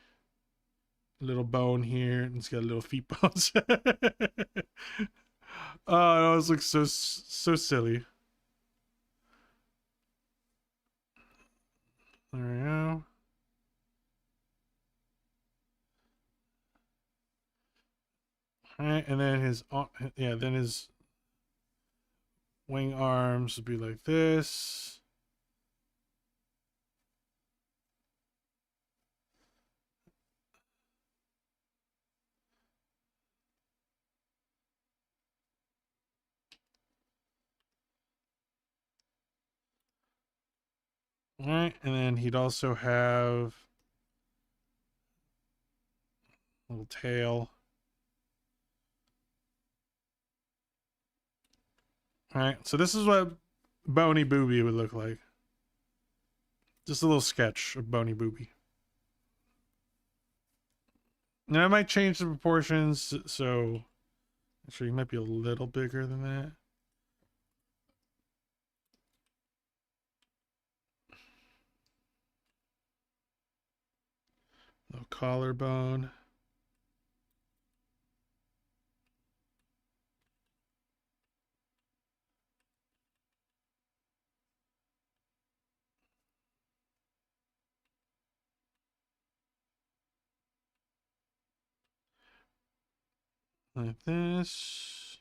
Speaker 1: Little bone here, and it's got little feet bones. Oh, those look so silly. There we go. All right, and then then his wing arms would be like this. All right, and then he'd also have a little tail. All right, so this is what Bony Booby would look like. Just a little sketch of Bony Booby. And I might change the proportions, so actually he might be a little bigger than that. Little collarbone. Like this.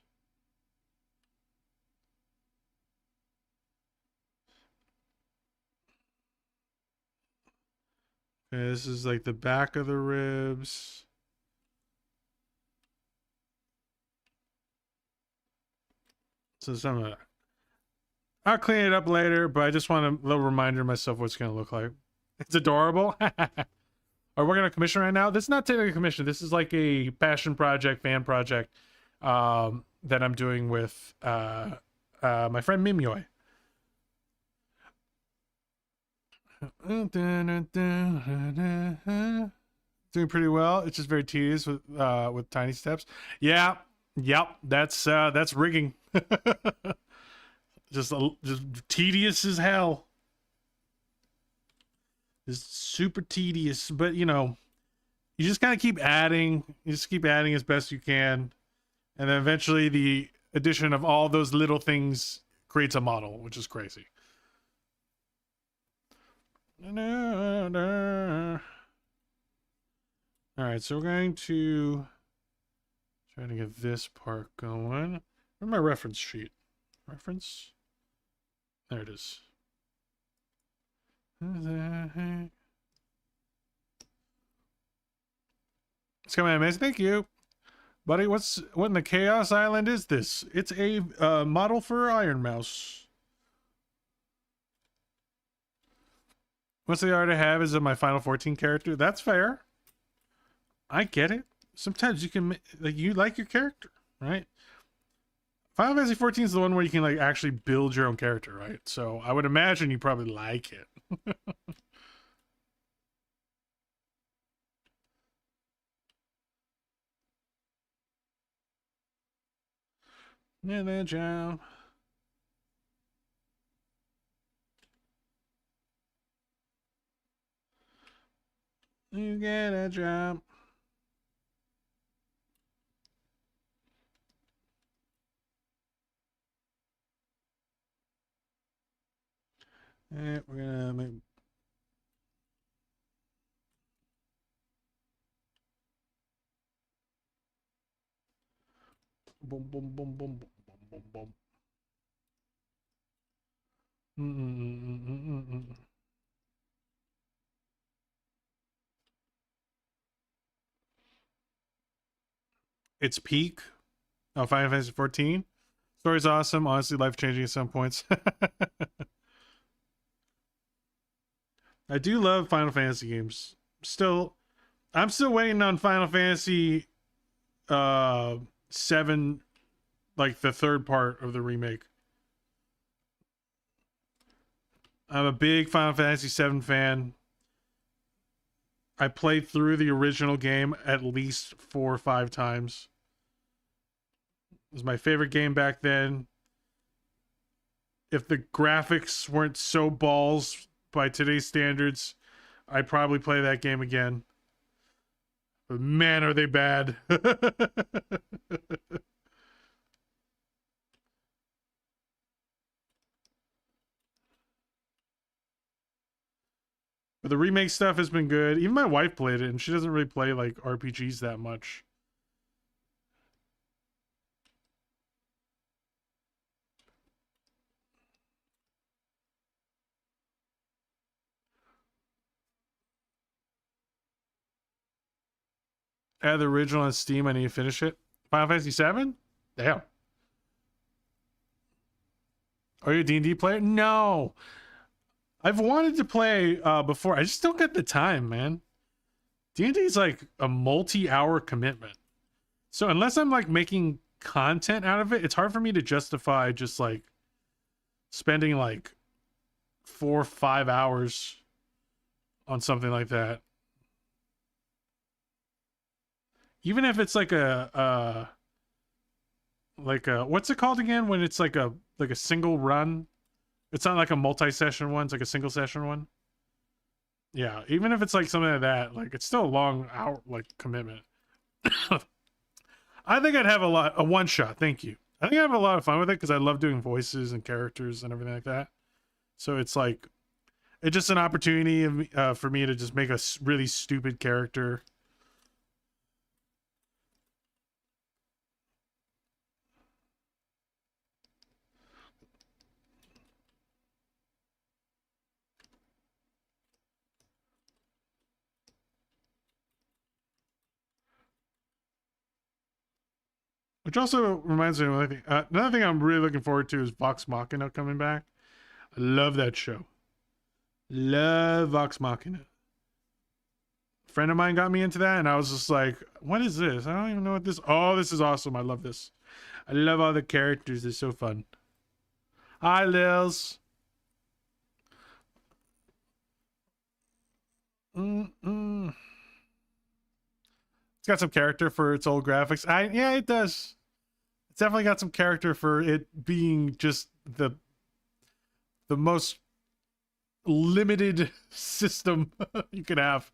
Speaker 1: Okay, this is like the back of the ribs. So some of that. I'll clean it up later, but I just want a little reminder of myself what it's going to look like. It's adorable. Are we going to commission right now? This is not technically a commission. This is like a passion project, fan project that I'm doing with my friend Mimyoy. Doing pretty well. It's just very tedious with tiny steps. Yeah, yep. That's rigging. just tedious as hell. Just super tedious, but you know, you just kind of keep adding. You just keep adding as best you can, and then eventually the addition of all those little things creates a model, which is crazy. All right, so we're going to try to get this part going. Where's my reference sheet? Reference? There it is. It's coming amazing. Thank you, buddy. What in the Chaos Island is this? It's a model for Ironmouse. What's the art I have is of my Final 14 character. That's fair. I get it. Sometimes you can you like your character, right? Final Fantasy 14 is the one where you can like actually build your own character, right? So I would imagine you probably like it. Yeah, that job. You get a job. We're gonna make boom, boom, boom, boom, boom, boom, boom, boom. It's peak. Oh, Final Fantasy 14. Story's awesome. Honestly, life changing at some points. I do love Final Fantasy games. I'm still waiting on Final Fantasy 7, like the third part of the remake. I'm a big Final Fantasy 7 fan. I played through the original game at least 4 or 5 times. It was my favorite game back then. If the graphics weren't so balls by today's standards, I'd probably play that game again. But man, are they bad. But the remake stuff has been good. Even my wife played it, and she doesn't really play like RPGs that much. Add the original on Steam. I need to finish it. Final Fantasy 7? Damn. Are you a D&D player? No. I've wanted to play before. I just don't get the time, man. D&D is like a multi-hour commitment. So unless I'm like making content out of it, it's hard for me to justify just like spending like 4 or 5 hours on something like that. Even if it's like a what's it called again when it's like a single run? It's not like a multi-session one, it's like a single session one. Yeah, even if it's like something like that, like it's still a long hour like commitment. I think I'd have a one shot, thank you. I think I have a lot of fun with it because I love doing voices and characters and everything like that. So it's like it's just an opportunity for me to just make a really stupid character. Which also reminds me of another thing I'm really looking forward to is Vox Machina coming back. I love that show. Love Vox Machina. A friend of mine got me into that, and I was just like, what is this? I don't even know what this... Oh, this is awesome. I love this. I love all the characters. They're so fun. Hi, Lils. It's got some character for its old graphics. Yeah, it does. It's definitely got some character for it being just the most limited system you could have.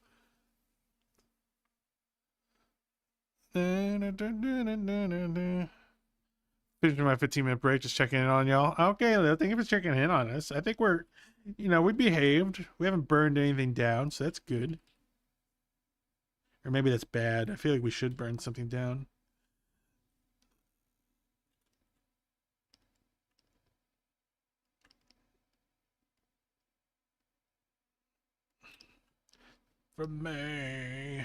Speaker 1: Finishing my 15-minute break, just checking in on y'all. Okay, Lil, thank you for checking in on us. I think we're, we behaved. We haven't burned anything down, so that's good. Or maybe that's bad. I feel like we should burn something down. From me.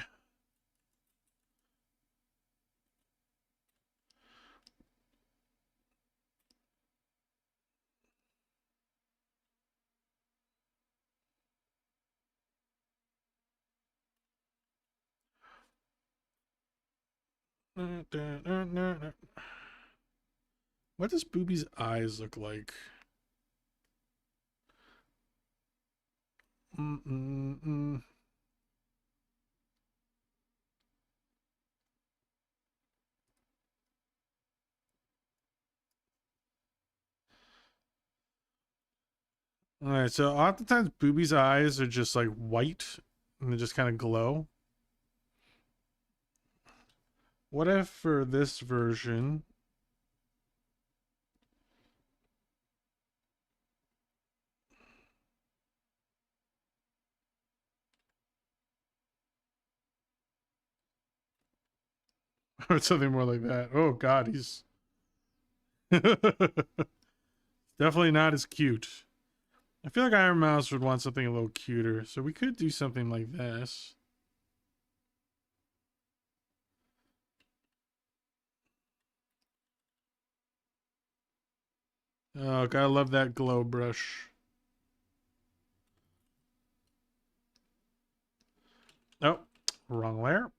Speaker 1: What does Booby's eyes look like? Alright, so oftentimes Booby's eyes are just like white and they just kind of glow. What if for this version or something more like that? Oh god, he's definitely not as cute. I feel like Ironmouse would want something a little cuter, so we could do something like this. Oh, gotta love that glow brush. Oh, wrong layer.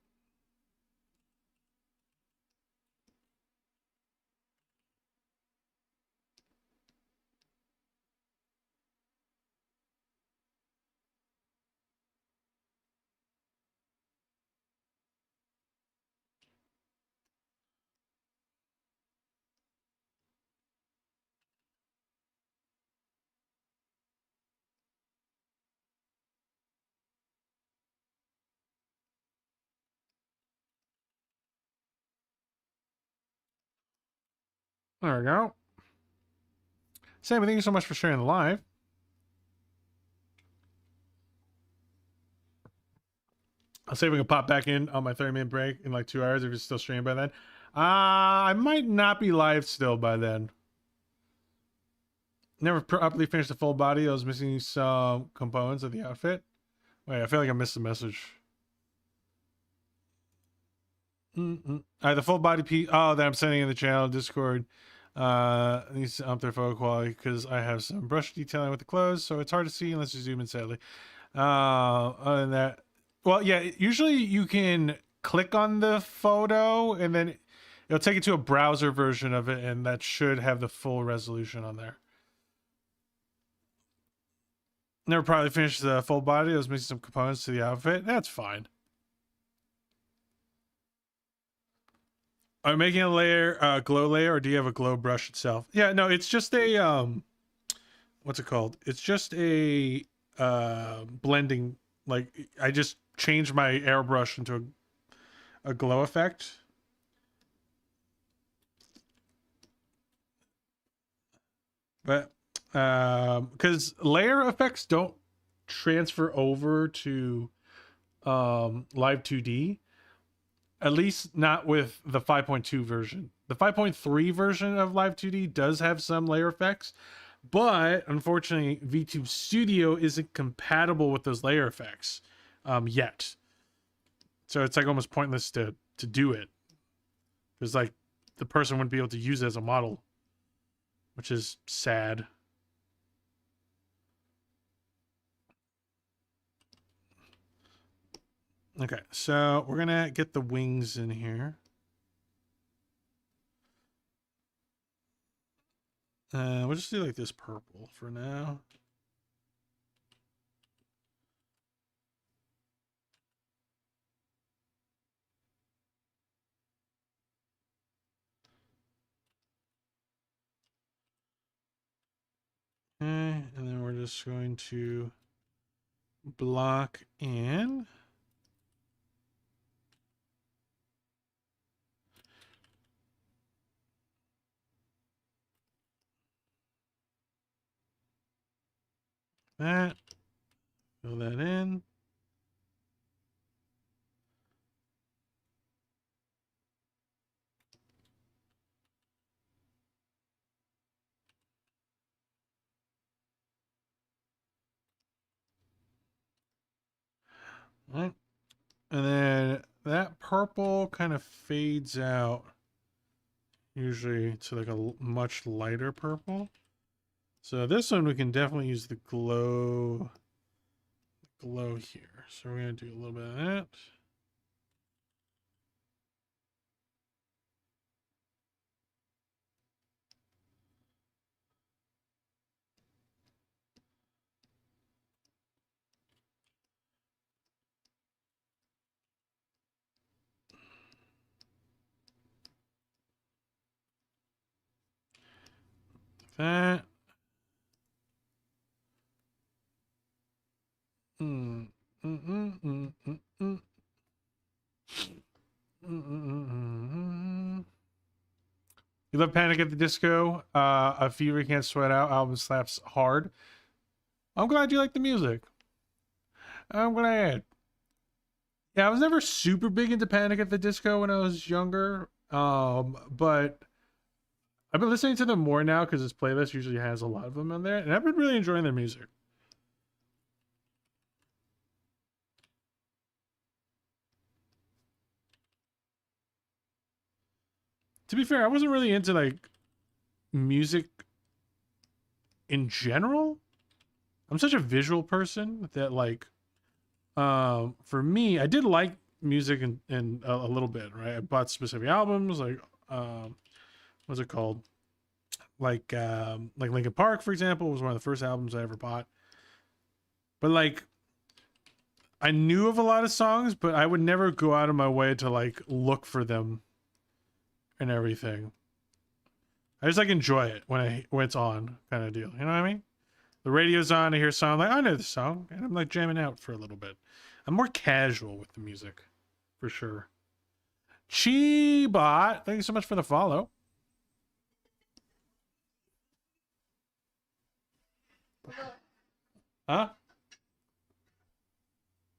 Speaker 1: There we go. Sammy, thank you so much for sharing the live. I'll see if we can pop back in on my 30-minute break in like 2 hours if it's still streaming by then. I might not be live still by then. Never properly finished the full body. I was missing some components of the outfit. Wait, I feel like I missed the message. The full body piece. Oh, that I'm sending in the channel Discord. Needs to up their photo quality because I have some brush detailing with the clothes, so it's hard to see unless you zoom in. Sadly, other than that, well, yeah. Usually you can click on the photo and then it'll take you to a browser version of it, and that should have the full resolution on there. Never probably finished the full body. I was missing some components to the outfit. That's fine. Are you making a layer, glow layer, or do you have a glow brush itself? Yeah, no, it's just a, what's it called? It's just a, blending, like, I just changed my airbrush into a glow effect. But, because layer effects don't transfer over to, Live 2D. At least not with the 5.2 version. The 5.3 version of Live 2D does have some layer effects, but unfortunately, VTube Studio isn't compatible with those layer effects yet. So it's like almost pointless to do it. Because like the person wouldn't be able to use it as a model, which is sad. Okay, so we're gonna get the wings in here. We'll just do like this purple for now. Okay, and then we're just going to block in. That. Fill that in. Right. And then that purple kind of fades out usually to like a much lighter purple. So this one we can definitely use the glow here. So we're going to do a little bit of that. That. You love Panic at the Disco? A Fever Can't Sweat Out album slaps hard. I'm glad you like the music. I'm glad. Yeah, I was never super big into Panic at the Disco when I was younger. But I've been listening to them more now because this playlist usually has a lot of them on there, and I've been really enjoying their music. To be fair, I wasn't really into like music in general. I'm such a visual person that like for me, I did like music in a little bit, right? I bought specific albums like what's it called? Like Linkin Park, for example, was one of the first albums I ever bought. But like I knew of a lot of songs, but I would never go out of my way to like look for them and everything. I just like enjoy it when it's on, kind of deal. You know what I mean? The radio's on, I hear a song, like I know the song, and I'm like jamming out for a little bit. I'm more casual with the music, for sure. Chibot, thank you so much for the follow. Huh?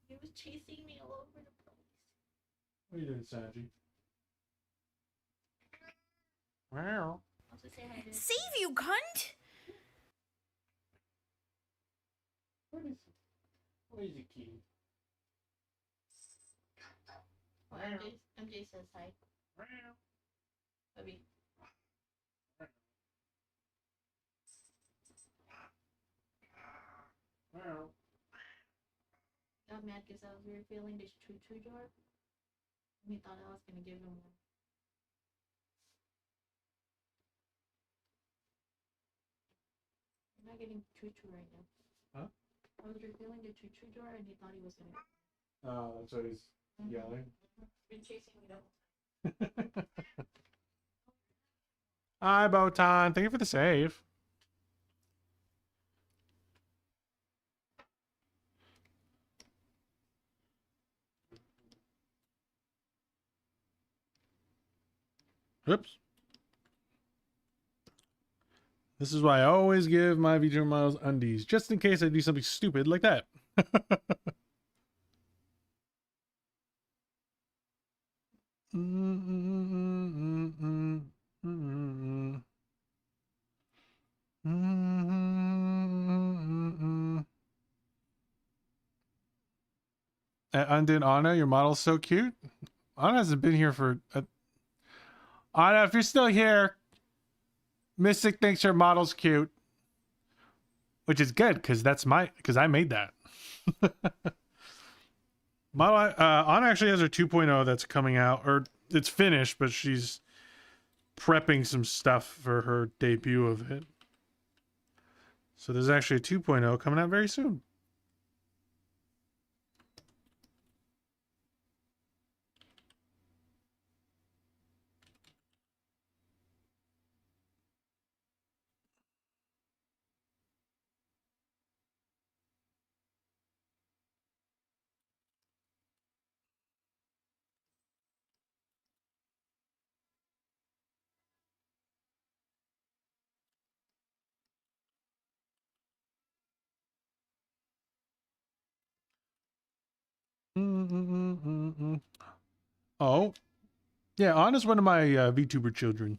Speaker 8: He was chasing me all over the place.
Speaker 1: What are you doing, Sanji? Wow.
Speaker 8: Save you, cunt!
Speaker 1: Where is the key?
Speaker 8: I'm MJ says hi. Bubby. Got mad because I was refilling this choo-choo jar. And he thought I was gonna give him one. I'm not getting choo-choo right now.
Speaker 1: Huh?
Speaker 8: I was refilling the choo-choo jar and he thought he was gonna.
Speaker 1: Oh, that's why he's yelling.
Speaker 8: Been chasing me the whole time.
Speaker 1: Hi, Botan. Thank you for the save. Oops. This is why I always give my Vtuber models undies, just in case I do something stupid like that. Undid Anna, your model's so cute. Anna hasn't been here for... Anna, if you're still here, Mystic thinks your model's cute. Which is good, because I made that. Model, Anna actually has her 2.0 that's coming out, or it's finished, but she's prepping some stuff for her debut of it. So there's actually a 2.0 coming out very soon. Oh, yeah, Anna's one of my VTuber children.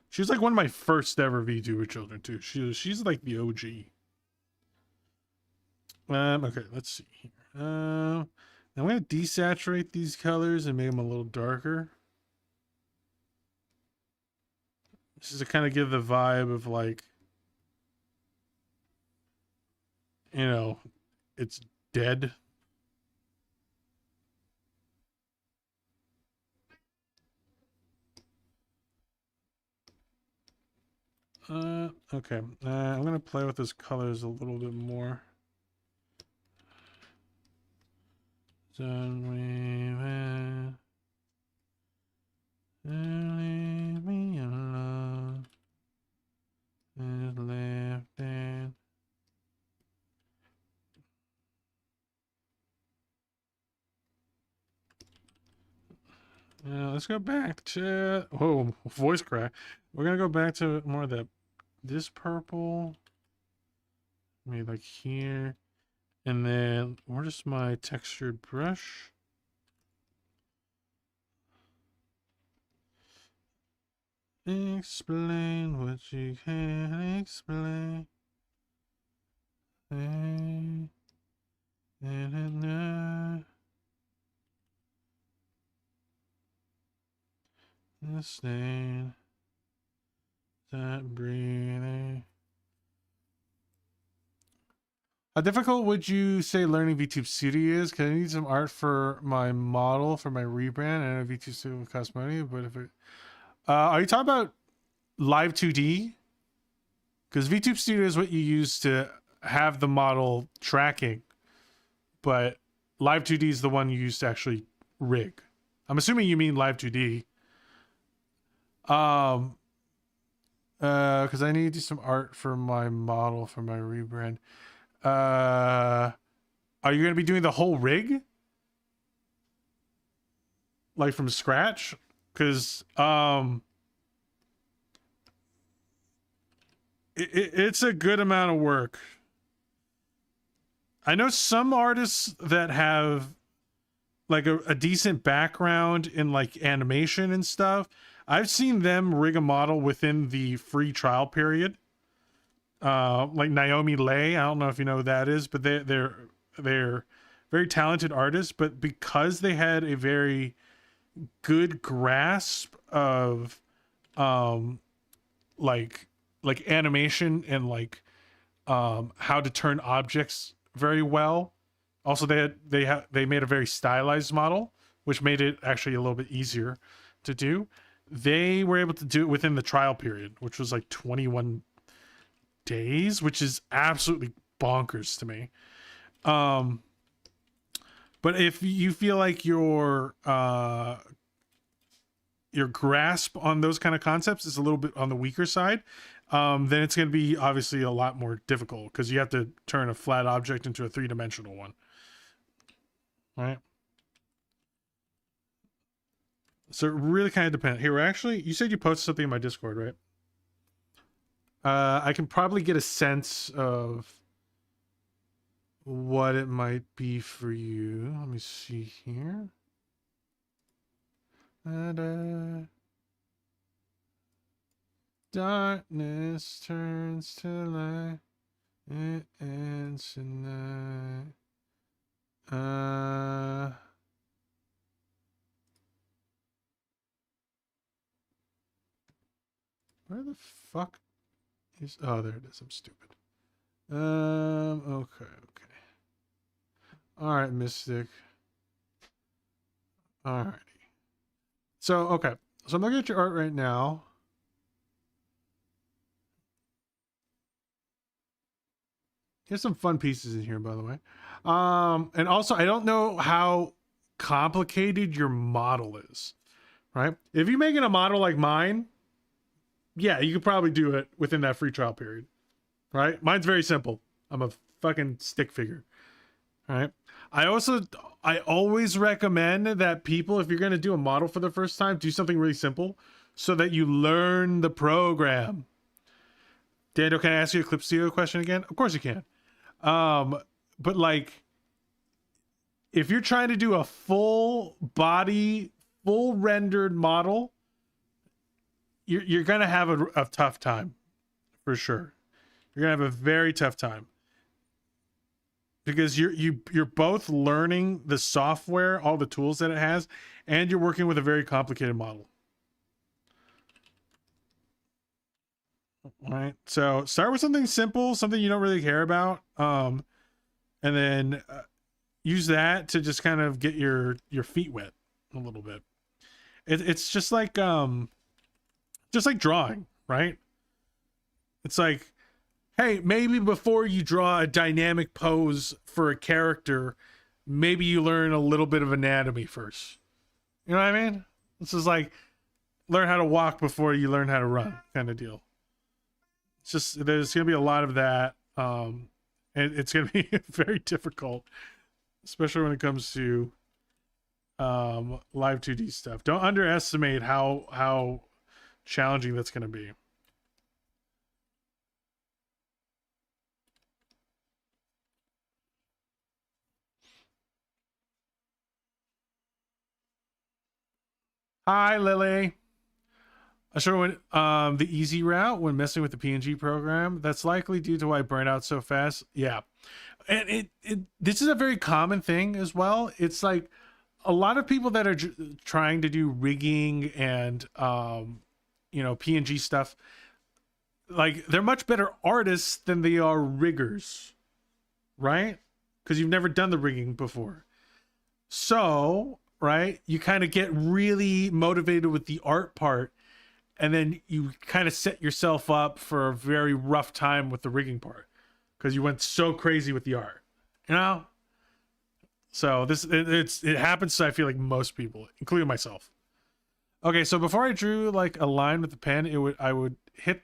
Speaker 1: She's like one of my first ever VTuber children too. She's like the OG. Okay, let's see here. I'm gonna desaturate these colors and make them a little darker. This is to kind of give the vibe of like, you know, it's dead. Okay. I'm gonna play with those colors a little bit more. Don't leave me alone. Just left it. Let's go back to voice crack. We're gonna go back to more of this purple, maybe like here, and then where's my textured brush? Explain what you can't explain. The stain, that breathing. How difficult would you say learning VTube Studio is? Because I need some art for my model for my rebrand and a VTube Studio with cost money. But if it, are you talking about Live 2D? Because VTube Studio is what you use to have the model tracking, but Live 2D is the one you use to actually rig. I'm assuming you mean Live 2D. Because I need to do some art for my model for my rebrand. Are you going to be doing the whole rig? Like from scratch? Because, it's a good amount of work. I know some artists that have like a decent background in like animation and stuff. I've seen them rig a model within the free trial period. Like Naomi Lay, I don't know if you know who that is, but they're very talented artists, but because they had a very good grasp of like animation and like how to turn objects very well. Also, they made a very stylized model, which made it actually a little bit easier to do. They were able to do it within the trial period, which was like 21 days, which is absolutely bonkers to me. But if you feel like your grasp on those kind of concepts is a little bit on the weaker side, then it's going to be obviously a lot more difficult because you have to turn a flat object into a three-dimensional one. Right? So it really kind of depends. Here, actually, you said you posted something in my Discord, right? I can probably get a sense of what it might be for you. Let me see here. Darkness turns to light. It ends tonight. Where the fuck is... Oh, there it is. I'm stupid. Okay. All right, Mystic. Alrighty. So, okay. So I'm looking at your art right now. There's some fun pieces in here, by the way. And also, I don't know how complicated your model is, right? If you're making a model like mine, yeah, you could probably do it within that free trial period, right? Mine's very simple. I'm a fucking stick figure, right? I always recommend that people, if you're going to do a model for the first time, do something really simple so that you learn the program. Daniel, can I ask you a Clip Studio question again? Of course you can. But like, if you're trying to do a full body, full rendered model, you're going to have a tough time for sure. You're going to have a very tough time because you're both learning the software, all the tools that it has, and you're working with a very complicated model. All right. So start with something simple, something you don't really care about. And then use that to just kind of get your feet wet a little bit. It's just like drawing, right? It's like, hey, maybe before you draw a dynamic pose for a character, maybe you learn a little bit of anatomy first. You know what I mean? This is like learn how to walk before you learn how to run kind of deal. It's just, there's going to be a lot of that. And it's going to be very difficult, especially when it comes to live 2D stuff. Don't underestimate how challenging that's going to be. Hi, Lily. I sure went the easy route when messing with the PNG program. That's likely due to why I burn out so fast. Yeah. And this is a very common thing as well. It's like a lot of people that are trying to do rigging and PNG stuff, like they're much better artists than they are riggers, right? Because you've never done the rigging before. So, right, you kind of get really motivated with the art part, and then you kind of set yourself up for a very rough time with the rigging part because you went so crazy with the art, you know? So it happens to, I feel like, most people, including myself. Okay, so before I drew like a line with the pen, I would hit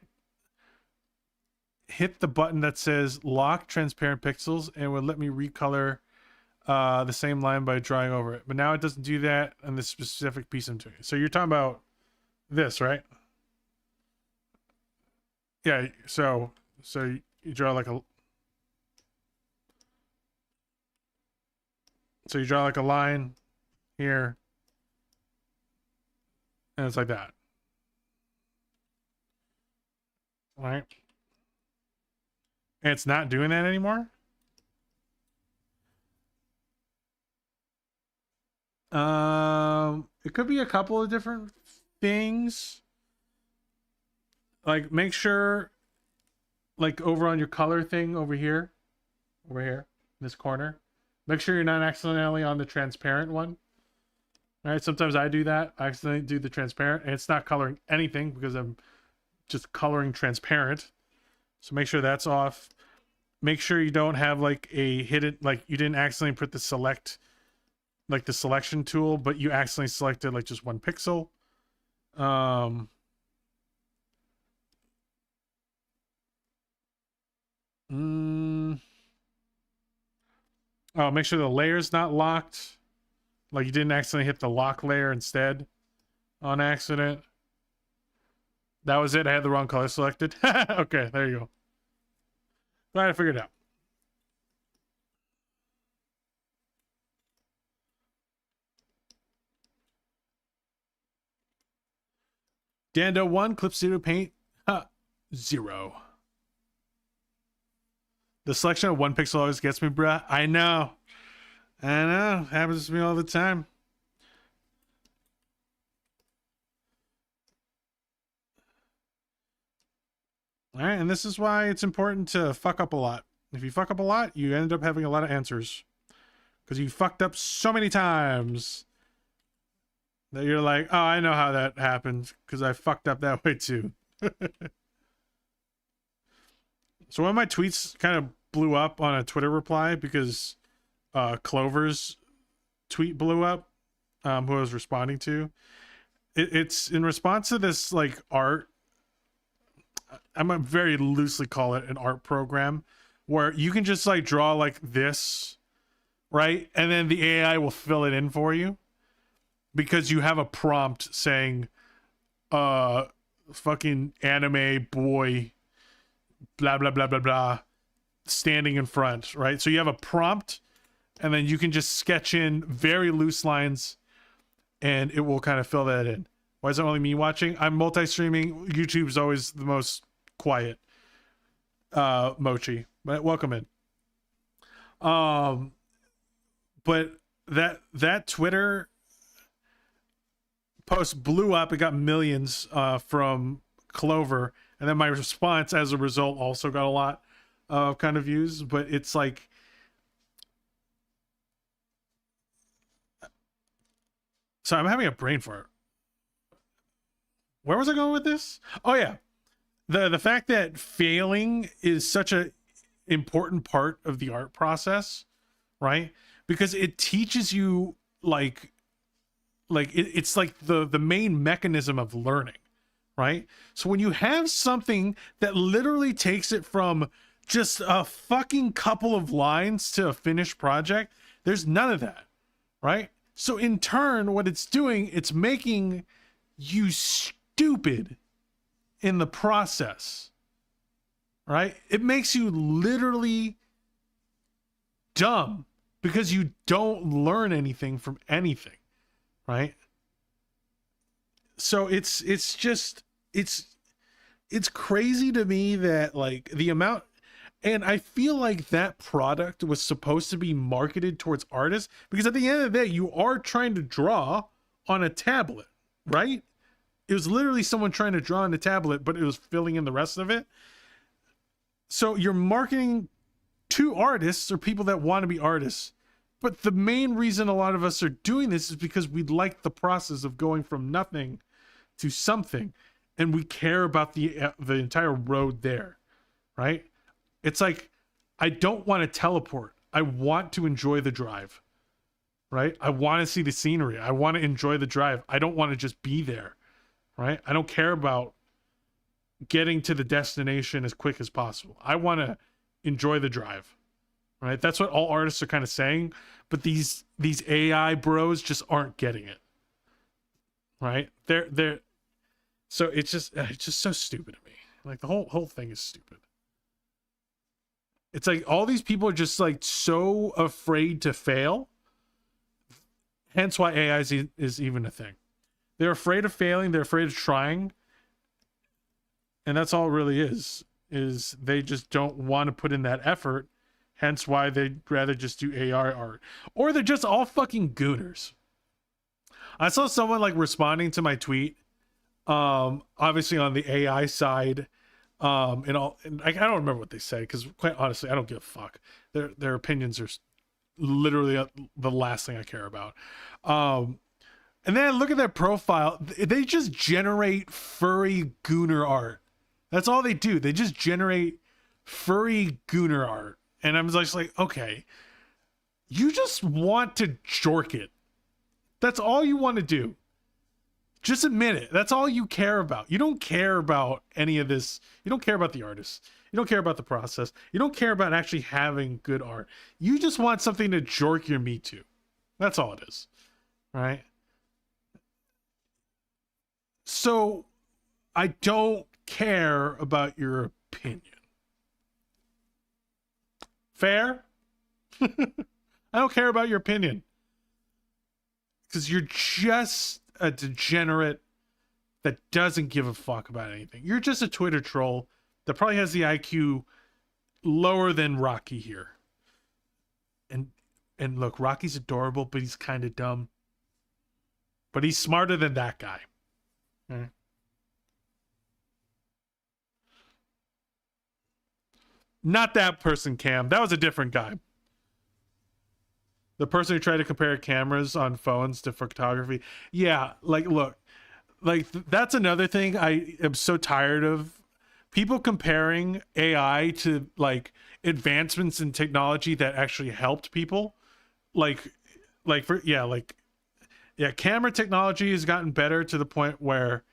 Speaker 1: the button that says lock transparent pixels, and it would let me recolor the same line by drawing over it. But now it doesn't do that on this specific piece I'm doing. So you're talking about this, right? Yeah, so you draw like a... So you draw like a line here, and it's like that. All right? And it's not doing that anymore? It could be a couple of different things. Like, make sure, like, over on your color thing over here, in this corner, make sure you're not accidentally on the transparent one. All right, sometimes I do that. I accidentally do the transparent, and it's not coloring anything because I'm just coloring transparent. So make sure that's off. Make sure you don't have like a hidden, like you didn't accidentally put the select, like the selection tool, but you accidentally selected like just one pixel. Oh, make sure the layer's not locked. Like you didn't accidentally hit the lock layer instead on accident. That was it. I had the wrong color selected. Okay, there you go. Glad I figured it out. Dando 1, clip 0, paint 0. The selection of 1 pixel always gets me, bruh. I know. Happens to me all the time. All right, and this is why it's important to fuck up a lot. If you fuck up a lot, you end up having a lot of answers. Because you fucked up so many times that you're like, oh, I know how that happened because I fucked up that way too. So one of my tweets kind of blew up on a Twitter reply because Clover's tweet blew up, who I was responding to. It's in response to this like art. I'm gonna very loosely call it an art program where you can just like draw like this, right? And then the AI will fill it in for you because you have a prompt saying, fucking anime boy, blah, blah, blah, blah, blah, standing in front, right? So you have a prompt and then you can just sketch in very loose lines and it will kind of fill that in. Why is it only me watching? I'm multi-streaming. YouTube's always the most quiet. Mochi, but welcome in. But that Twitter post blew up. It got millions from Clover, and then my response as a result also got a lot of kind of views. But it's like, so I'm having a brain fart. Where was I going with this? Oh yeah, the fact that failing is such a important part of the art process, right? Because it teaches you like it's like the main mechanism of learning, right? So when you have something that literally takes it from just a fucking couple of lines to a finished project, there's none of that, right? So in turn, what it's doing, it's making you stupid in the process, right? It makes you literally dumb because you don't learn anything from anything, right? So it's crazy to me that like the amount, and I feel like that product was supposed to be marketed towards artists because at the end of the day, you are trying to draw on a tablet, right? It was literally someone trying to draw on a tablet, but it was filling in the rest of it. So you're marketing to artists or people that want to be artists. But the main reason a lot of us are doing this is because we like the process of going from nothing to something. And we care about the entire road there, right? It's like, I don't want to teleport. I want to enjoy the drive, right? I want to see the scenery. I want to enjoy the drive. I don't want to just be there, right? I don't care about getting to the destination as quick as possible. I want to enjoy the drive, right? That's what all artists are kind of saying, but these AI bros just aren't getting it, right? They're so it's just so stupid to me. Like the whole thing is stupid. It's like all these people are just like so afraid to fail. Hence why AI is even a thing. They're afraid of failing. They're afraid of trying. And that's all it really is they just don't want to put in that effort. Hence why they'd rather just do AR art. Or they're just all fucking gooners. I saw someone like responding to my tweet, obviously on the AI side, and I don't remember what they said because quite honestly, I don't give a fuck. Their opinions are literally the last thing I care about. And then I look at their profile. They just generate furry gooner art. That's all they do. They just generate furry gooner art. And I'm just like, okay, you just want to jork it. That's all you want to do. Just admit it. That's all you care about. You don't care about any of this. You don't care about the artists. You don't care about the process. You don't care about actually having good art. You just want something to jork your meat to. That's all it is. Right? So I don't care about your opinion. Fair? I don't care about your opinion. Because you're just a degenerate that doesn't give a fuck about anything. You're just a Twitter troll that probably has the IQ lower than Rocky here. And look, Rocky's adorable, but he's kind of dumb. But he's smarter than that guy. Okay. Not that person, Cam. That was a different guy. The person who tried to compare cameras on phones to photography. Yeah, like, look. Like, that's another thing I am so tired of. People comparing AI to, like, advancements in technology that actually helped people. Camera technology has gotten better to the point where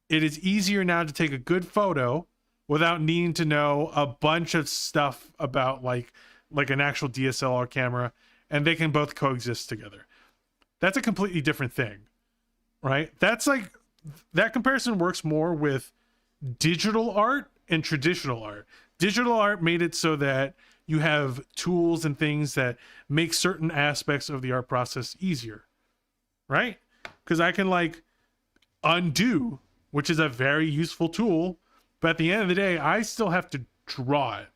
Speaker 1: it is easier now to take a good photo without needing to know a bunch of stuff about like an actual DSLR camera, and they can both coexist together. That's a completely different thing, right? That's like, that comparison works more with digital art and traditional art. Digital art made it so that you have tools and things that make certain aspects of the art process easier, right? Because I can like undo, which is a very useful tool, but at the end of the day, I still have to draw it.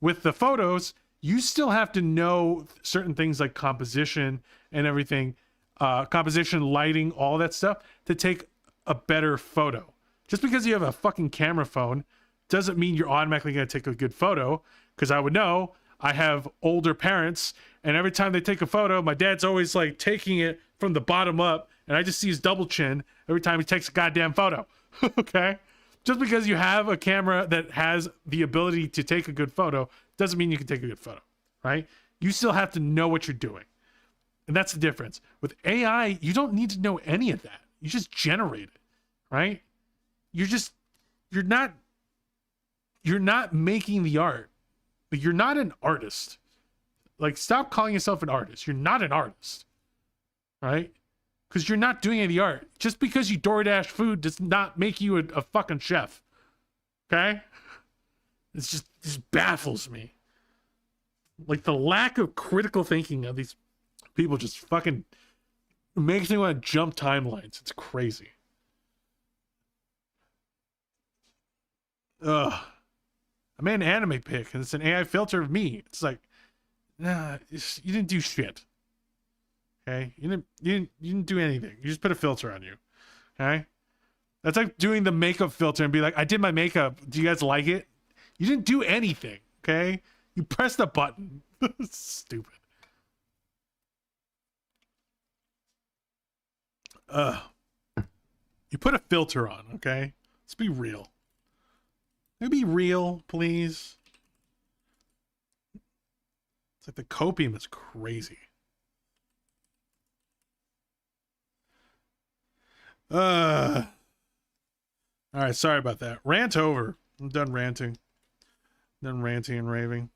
Speaker 1: With the photos, you still have to know certain things like composition and everything, composition, lighting, all that stuff to take a better photo. Just because you have a fucking camera phone doesn't mean you're automatically going to take a good photo, because I would know. I have older parents, and every time they take a photo, my dad's always like taking it from the bottom up, and I just see his double chin every time he takes a goddamn photo. Okay? Just because you have a camera that has the ability to take a good photo doesn't mean you can take a good photo, right? You still have to know what you're doing. And that's the difference. With AI, you don't need to know any of that. You just generate it, right? You're not making the art. Like, you're not an artist. Like, stop calling yourself an artist. You're not an artist, right? Because you're not doing any art. Just because you DoorDash food does not make you a fucking chef. Okay? It just baffles me. Like, the lack of critical thinking of these people just fucking makes me want to jump timelines. It's crazy. Ugh. I made an anime pic and it's an AI filter of me. It's like, nah, you didn't do shit. Okay? You didn't do anything. You just put a filter on you. Okay? That's like doing the makeup filter and be like, I did my makeup. Do you guys like it? You didn't do anything. Okay? You pressed a button. Stupid. You put a filter on, okay? Let's be real. Can we be real, please? It's like the copium is crazy. All right, sorry about that. Rant over. I'm done ranting. Done ranting and raving.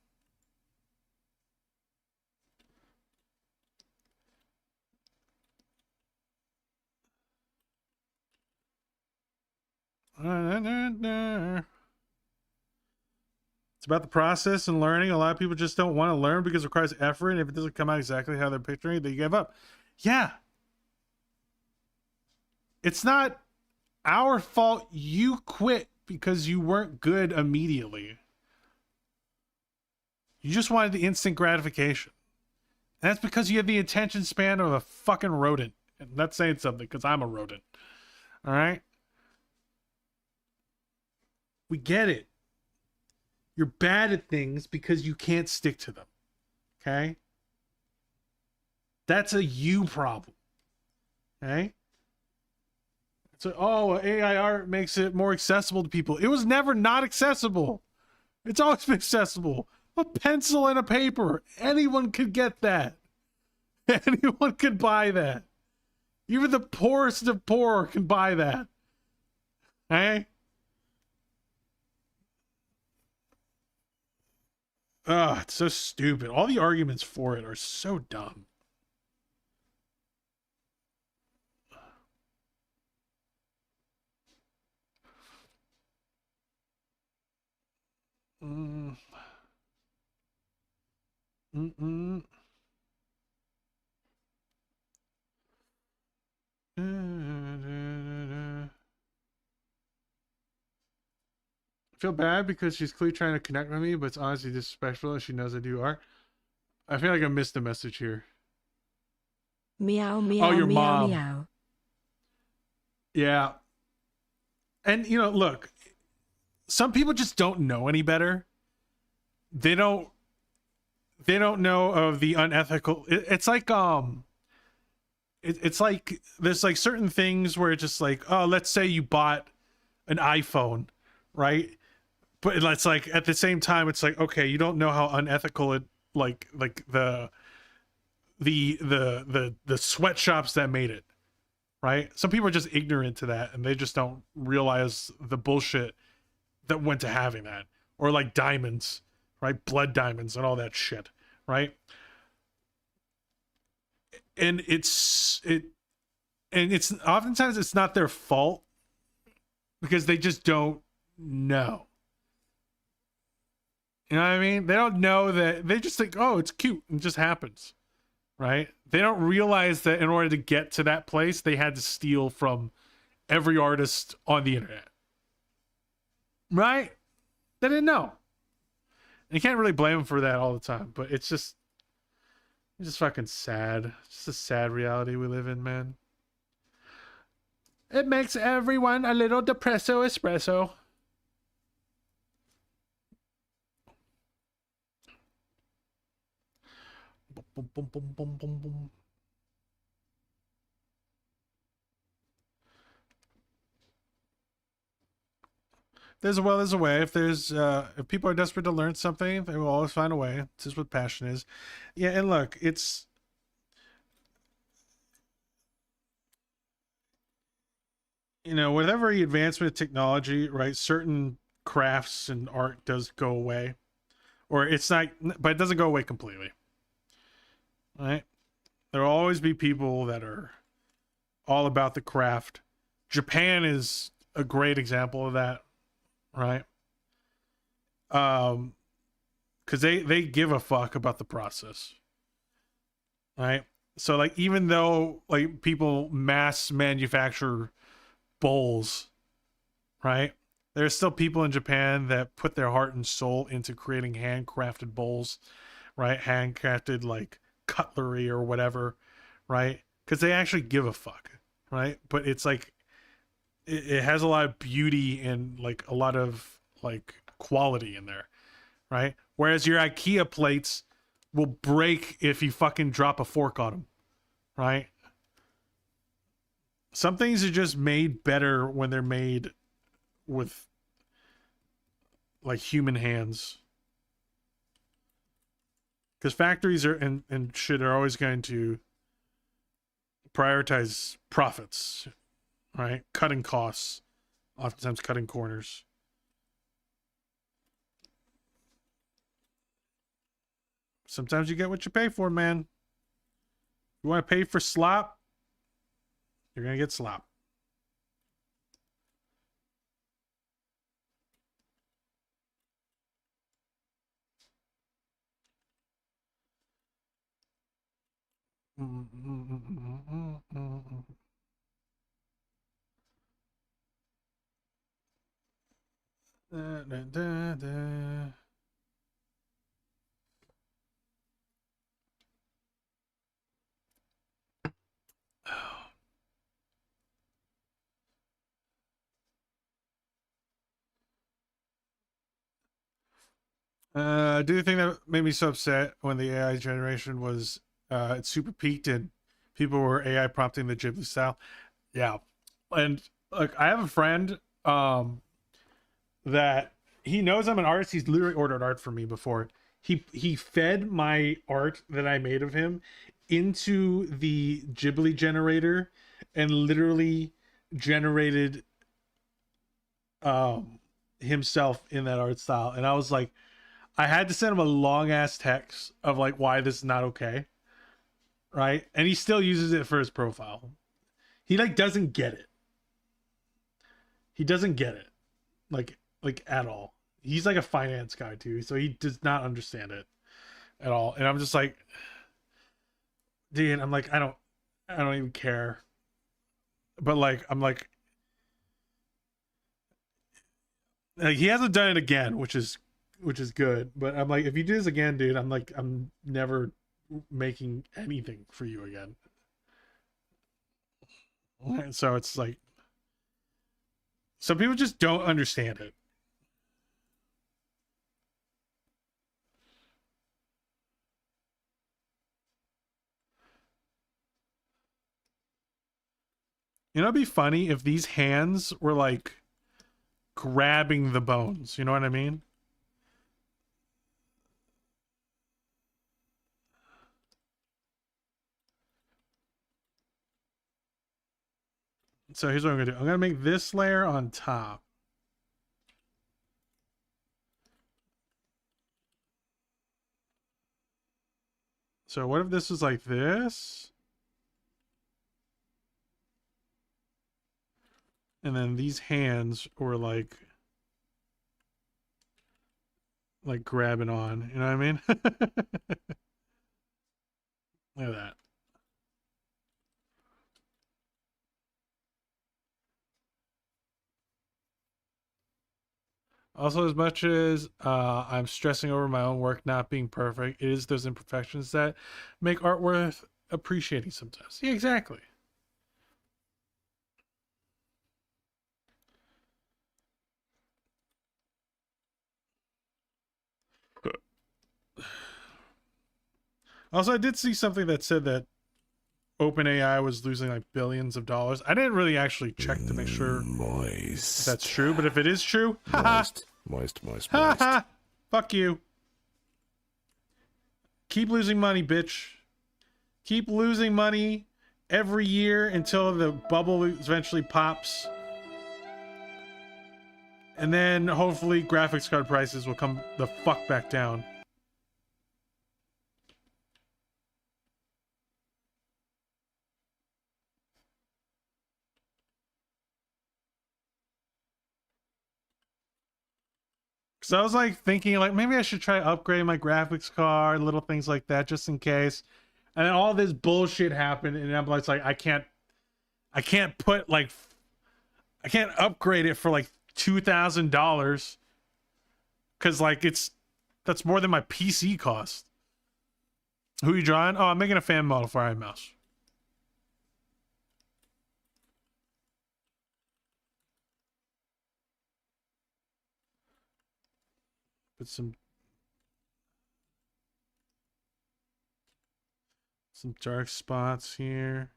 Speaker 1: It's about the process and learning. A lot of people just don't want to learn because it requires effort, and if it doesn't come out exactly how they're picturing it, they give up. Yeah. It's not our fault you quit because you weren't good immediately. You just wanted the instant gratification. And that's because you have the attention span of a fucking rodent, And that's saying something because I'm a rodent. All right? We get it. You're bad at things because you can't stick to them. Okay? That's a you problem. Okay? So, oh, AI art makes it more accessible to people. It was never not accessible. It's always been accessible. A pencil and a paper. Anyone could get that. Anyone could buy that. Even the poorest of poor can buy that. Hey? Ugh, it's so stupid. All the arguments for it are so dumb. Mm. Mm-mm. I feel bad because she's clearly trying to connect with me, but it's honestly disrespectful and she knows I do art. I feel like I missed a message here.
Speaker 7: Meow, meow,
Speaker 1: Oh, your
Speaker 7: meow,
Speaker 1: mom.
Speaker 7: meow.
Speaker 1: Yeah. And, you know, look, some people just don't know any better. They don't know of the unethical. It's like, it's like, there's like certain things where it's just like, oh, let's say you bought an iPhone, right? But it's like, at the same time, it's like, okay, you don't know how unethical it, like the sweatshops that made it, right? Some people are just ignorant to that and they just don't realize the bullshit that went to having that. Or like diamonds, right? Blood diamonds and all that shit, right? And it's oftentimes it's not their fault because they just don't know. You know what I mean? They don't know that. They just think, oh, it's cute, and it just happens, right? They don't realize that in order to get to that place, they had to steal from every artist on the internet, right? They didn't know. And you can't really blame them for that all the time, but it's just fucking sad. It's just a sad reality we live in, man. It makes everyone a little depresso espresso. Boom, boom, boom, boom, boom, boom. There's a way. If people are desperate to learn something, they will always find a way. This is what passion is. Yeah, and look, it's, you know, with every advancement of technology, right, certain crafts and art does go away. Or it's not, but it doesn't go away completely. Right? There will always be people that are all about the craft. Japan is a great example of that, right? Because they give a fuck about the process, right? So like, even though like people mass manufacture bowls, right? There's still people in Japan that put their heart and soul into creating handcrafted bowls, right? Handcrafted like cutlery or whatever, right? Because they actually give a fuck, right? But it's like it has a lot of beauty and like a lot of like quality in there, right? Whereas your IKEA plates will break if you fucking drop a fork on them, right? Some things are just made better when they're made with like human hands. Because factories are and shit are always going to prioritize profits, right? Cutting costs, oftentimes cutting corners. Sometimes you get what you pay for, man. You want to pay for slop? You're going to get slop. Da, da, da, da. I do think that made me so upset when the AI generation was it super peaked and people were AI prompting the Ghibli style. Yeah. And like I have a friend that he knows I'm an artist. He's literally ordered art from me before. He fed my art that I made of him into the Ghibli generator and literally generated himself in that art style. And I was like, I had to send him a long ass text of like why this is not okay. Right? And he still uses it for his profile. He like doesn't get it. He doesn't get it. Like at all. He's like a finance guy too, so he does not understand it at all. And I'm just like, dude, I'm like, I don't even care. But like I'm like he hasn't done it again, which is good. But I'm like, if you do this again, dude, I'm like, I'm never making anything for you again. And so it's like some people just don't understand it. You know, it'd be funny if these hands were like grabbing the bones. You know what I mean? So here's what I'm gonna do. I'm gonna make this layer on top. So what if this was like this? And then these hands were like grabbing on, you know what I mean? Look at that. Also, as much as I'm stressing over my own work not being perfect, it is those imperfections that make art worth appreciating sometimes. Yeah, exactly. Also, I did see something that said that OpenAI was losing like billions of dollars. I didn't really actually check to make sure if that's true, but if it is true,
Speaker 5: Moist.
Speaker 1: fuck you. Keep losing money, bitch. Keep losing money every year until the bubble eventually pops. And then hopefully graphics card prices will come the fuck back down. Because I was like thinking like maybe I should try upgrading my graphics card, little things like that, just in case. And then all this bullshit happened, and I'm like I can't put like I can't upgrade it for like $2,000 because like that's more than my PC cost. Who are you drawing? Oh, I'm making a fan model for Ironmouse. Put some dark spots here.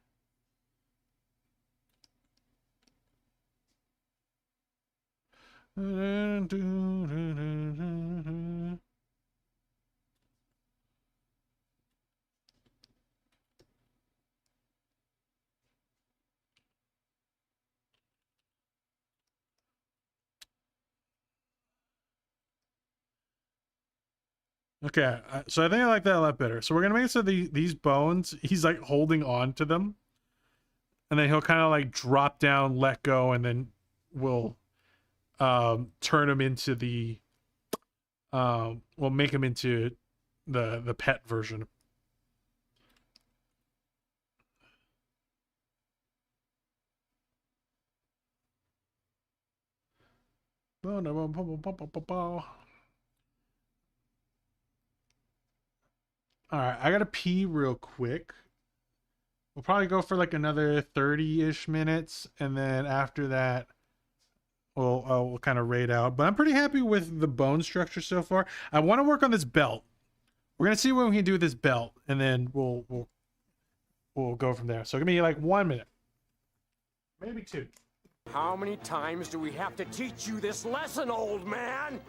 Speaker 1: Okay, so I think I like that a lot better. So we're gonna make it so these bones, he's like holding on to them, and then he'll kind of like drop down, let go, and then we'll turn him into the we'll make him into the pet version. All right, I gotta pee real quick. We'll probably go for like another 30-ish minutes, and then after that, we'll kind of rate out. But I'm pretty happy with the bone structure so far. I want to work on this belt. We're gonna see what we can do with this belt, and then we'll go from there. So give me like 1 minute, maybe 2.
Speaker 3: How many times do we have to teach you this lesson, old man?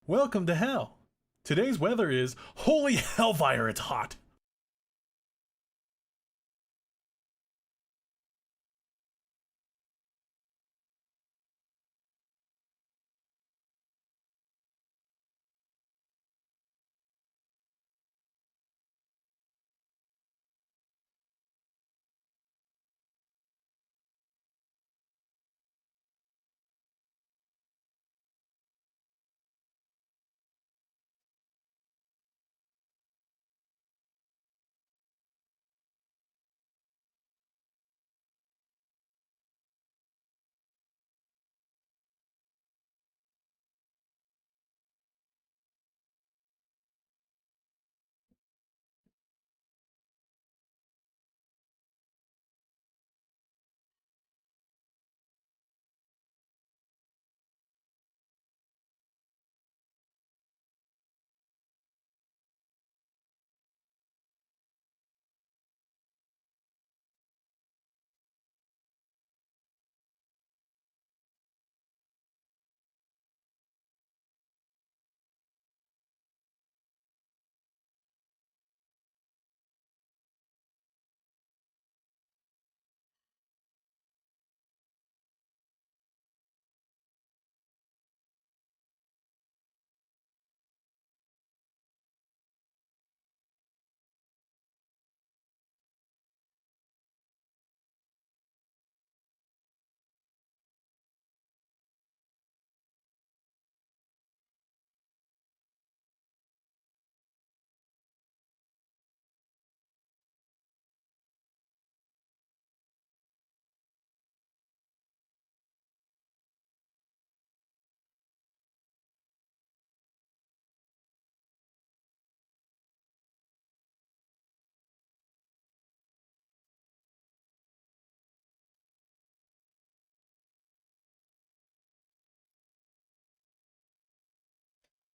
Speaker 2: Welcome to hell. Today's weather is holy hellfire, it's hot.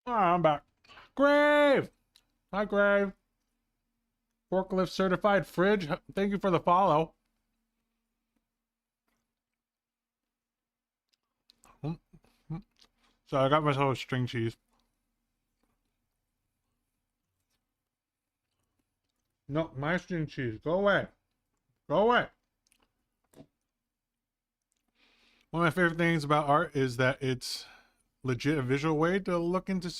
Speaker 1: All right, I'm back. Grave! Hi, Grave. Forklift certified fridge. Thank you for the follow. So I got myself a string cheese. No, my string cheese. Go away. Go away. One of my favorite things about art is that it's legit a visual way to look into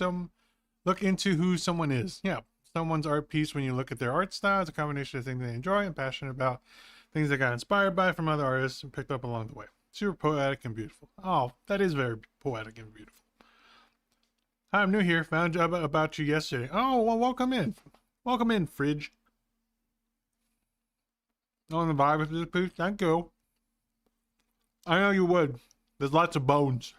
Speaker 1: who someone is. Yeah, someone's art piece, when you look at their art style, it's a combination of things they enjoy and passionate about, things they got inspired by from other artists and picked up along the way. Super poetic and beautiful. Oh, that is very poetic and beautiful. Hi, I'm new here. Found out about you yesterday. Oh, well, welcome in. Welcome in, Fridge. On the vibe of this piece, thank you. I know you would. There's lots of bones.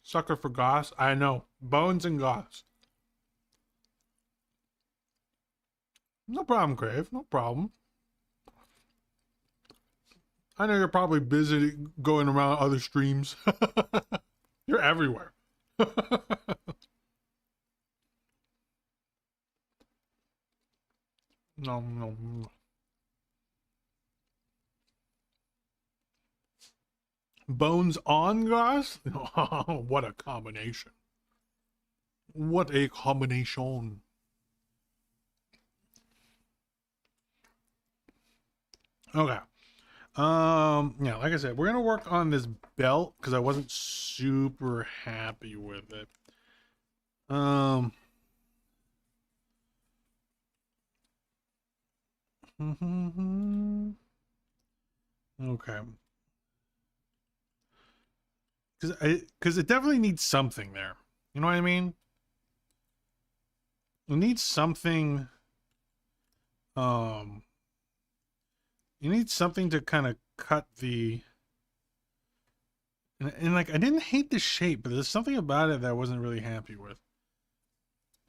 Speaker 1: Sucker for goss. I know. Bones and goss. No problem, Crave. No problem. I know you're probably busy going around other streams. You're everywhere. No. Bones on glass? What a combination. What a combination. Okay. Yeah, like I said, we're gonna work on this belt because I wasn't super happy with it. Okay. Because it definitely needs something there. You know what I mean? It needs something. You need something to kind of cut the. And like, I didn't hate the shape, but there's something about it that I wasn't really happy with.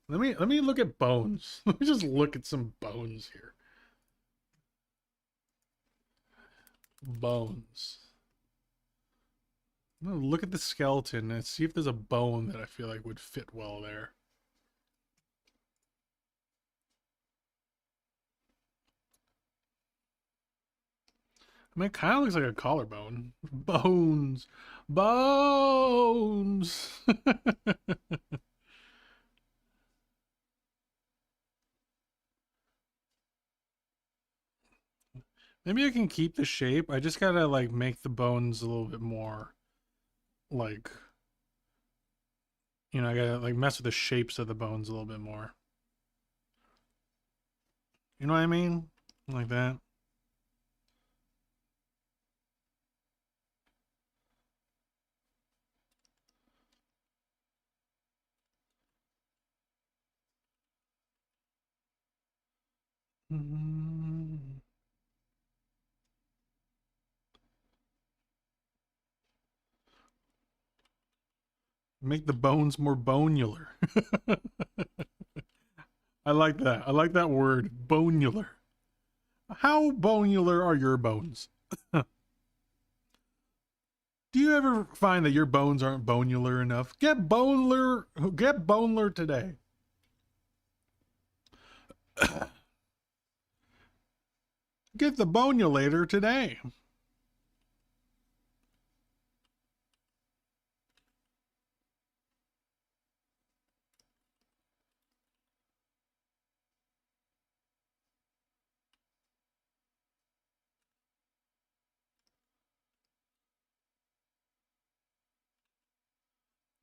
Speaker 1: Let me look at bones. Let me just look at some bones here. Bones. I'm gonna look at the skeleton and see if there's a bone that I feel like would fit well there. I mean, it kind of looks like a collarbone. Bones. Bones. Maybe I can keep the shape. I just gotta like make the bones a little bit more like, you know, I gotta like mess with the shapes of the bones a little bit more. You know what I mean? Like that. Make the bones more bonular. I like that. I like that word, bonular. How bonular are your bones? Do you ever find that your bones aren't bonular enough? Get bonular today. Get the bonulator today.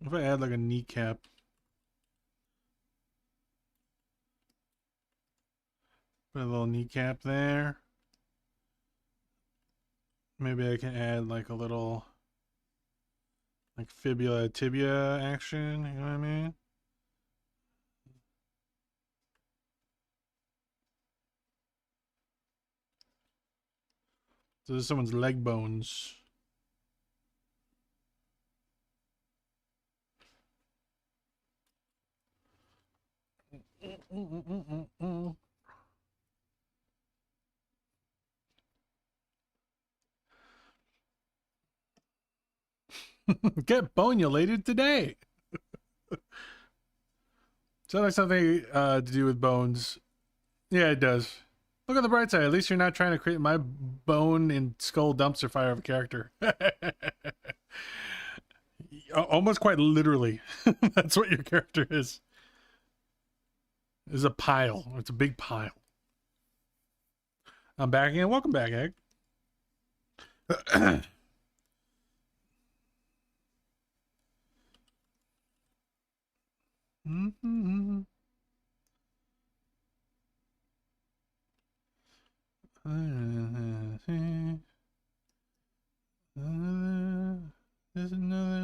Speaker 1: If I add like a kneecap. Put a little kneecap there. Maybe I can add like a little like fibula tibia action, you know what I mean? So this is someone's leg bones. Get bonulated today. Sounds like something to do with bones. Yeah, it does. Look on the bright side. At least you're not trying to create my bone and skull dumpster fire of a character. Almost quite literally. That's what your character is. Is a pile. It's a big pile. I'm back again. Welcome back, Egg. There's another.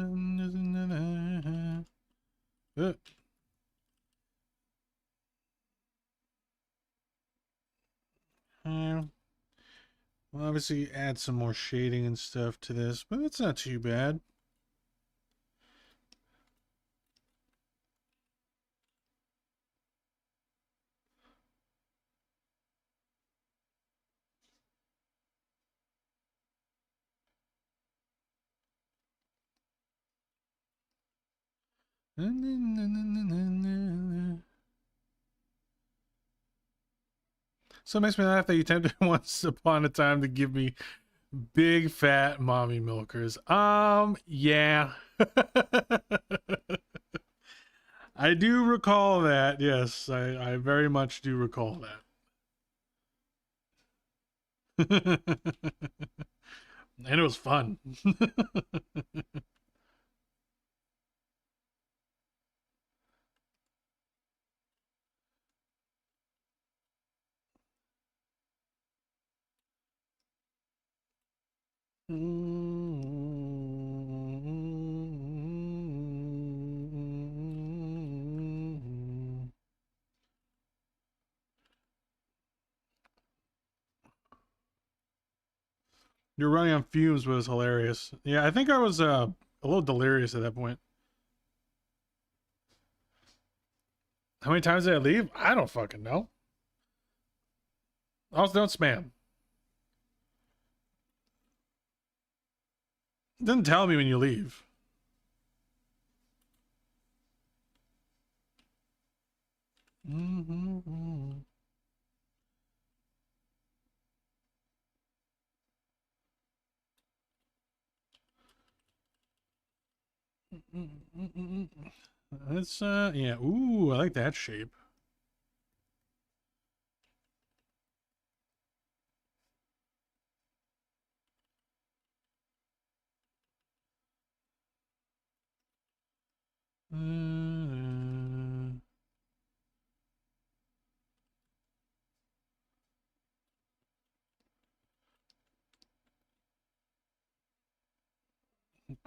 Speaker 1: We'll obviously add some more shading and stuff to this, but it's not too bad. So it makes me laugh that you attempted once upon a time to give me big fat mommy milkers. Yeah. I do recall that. Yes, I very much do recall that. And it was fun. You're running on fumes was hilarious. Yeah, I think I was a little delirious at that point. How many times did I leave? I don't fucking know. Also, don't spam. It doesn't tell me when you leave. It's yeah. Ooh, I like that shape.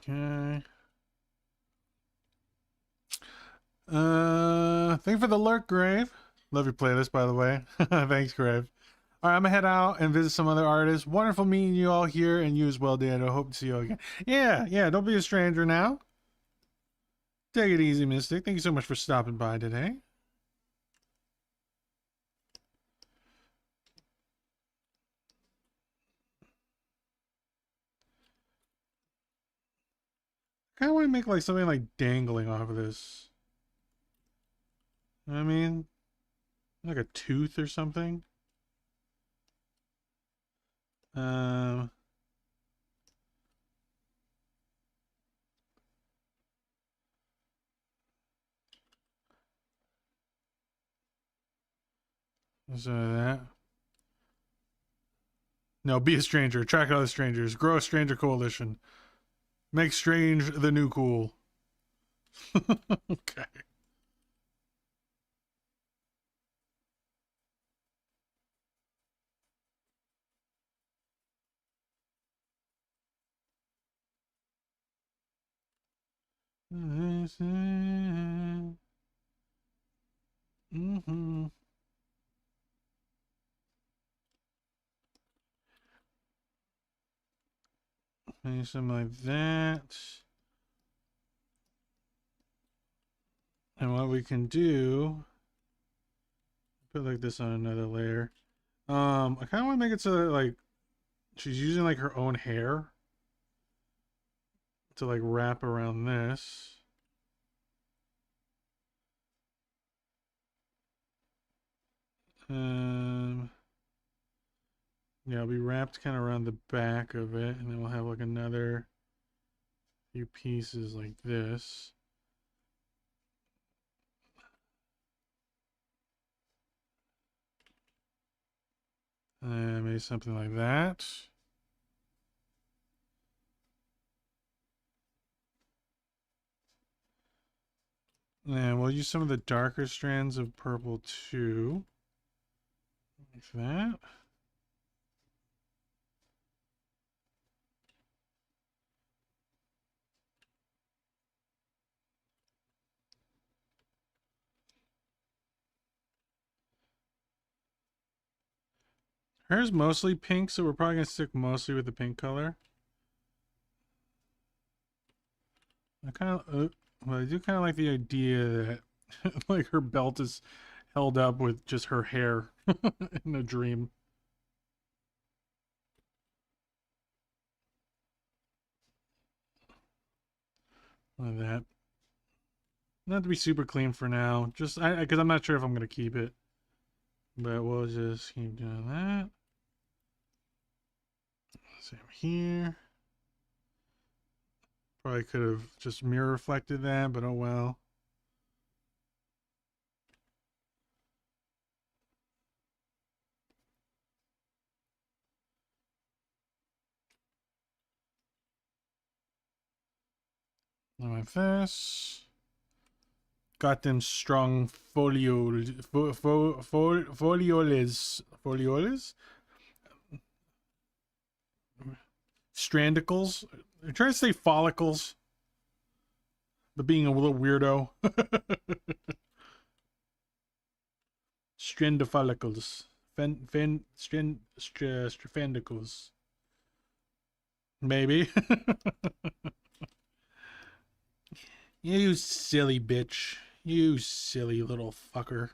Speaker 1: Okay. Thank you for the lurk, Grave. Love your playlist, by the way. Thanks, Grave. All right, I'm gonna head out and visit some other artists. Wonderful meeting you all here, and you as well, Dan. I hope to see you all again. Yeah. Don't be a stranger now. Take it easy, Mystic. Thank you so much for stopping by today. I kind of want to make like something like dangling off of this. You know what I mean, like a tooth or something. Um. So that. No, be a stranger. Attract other strangers. Grow a stranger coalition. Make strange the new cool. Okay. Mm-hmm. Maybe something like that. And what we can do, put like this on another layer. I kind of want to make it so that like she's using like her own hair to like wrap around this. Yeah, it'll be wrapped kind of around the back of it, and then we'll have like another few pieces like this. Maybe something like that. And we'll use some of the darker strands of purple too. Like that. Hair's mostly pink, so we're probably gonna stick mostly with the pink color. Well, I do kind of like the idea that like her belt is held up with just her hair in a dream. Like that. Not to be super clean for now, just because I'm not sure if I'm gonna keep it, but we'll just keep doing that. Same here. Probably could have just mirror reflected that, but oh well. Like this. Got them strong folioles. Strandicles. I'm trying to say follicles, but being a little weirdo. Strandofollicles. Strandicles. Maybe. You silly bitch. You silly little fucker.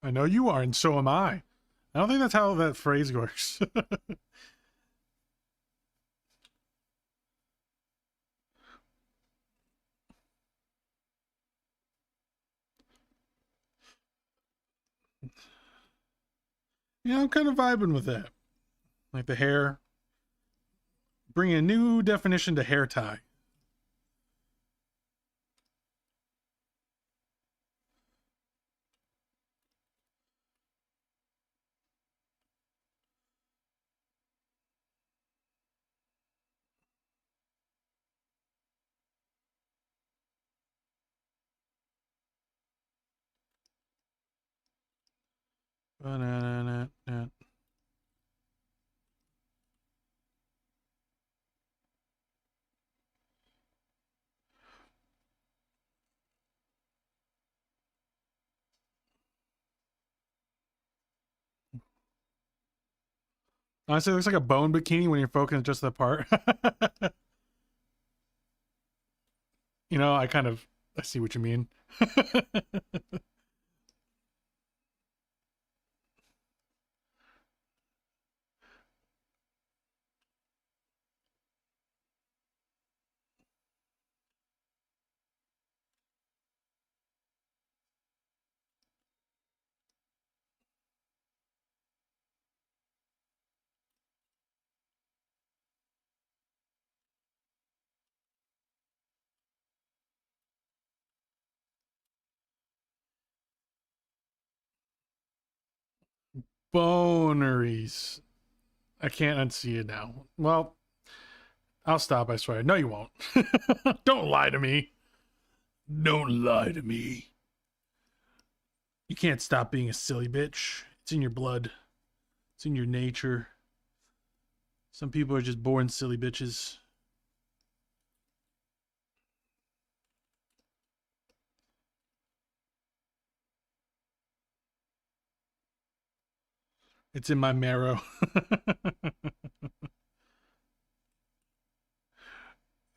Speaker 1: I know you are, and so am I. I don't think that's how that phrase works. Yeah, I'm kind of vibing with that. Like the hair. Bring a new definition to hair tie. Ba-na-na-na-na. Honestly, it looks like a bone bikini when you're focusing just the part. You know, I see what you mean. Boneries. I can't unsee it now. Well, I'll stop, I swear. No, you won't. Don't lie to me. Don't lie to me. You can't stop being a silly bitch. It's in your blood. It's in your nature. Some people are just born silly bitches. It's in my marrow.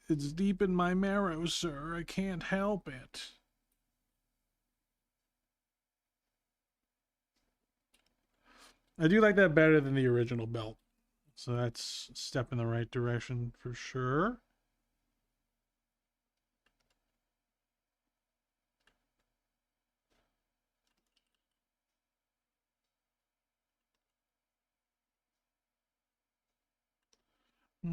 Speaker 1: It's deep in my marrow, sir. I can't help it. I do like that better than the original belt. So that's a step in the right direction for sure. Yeah,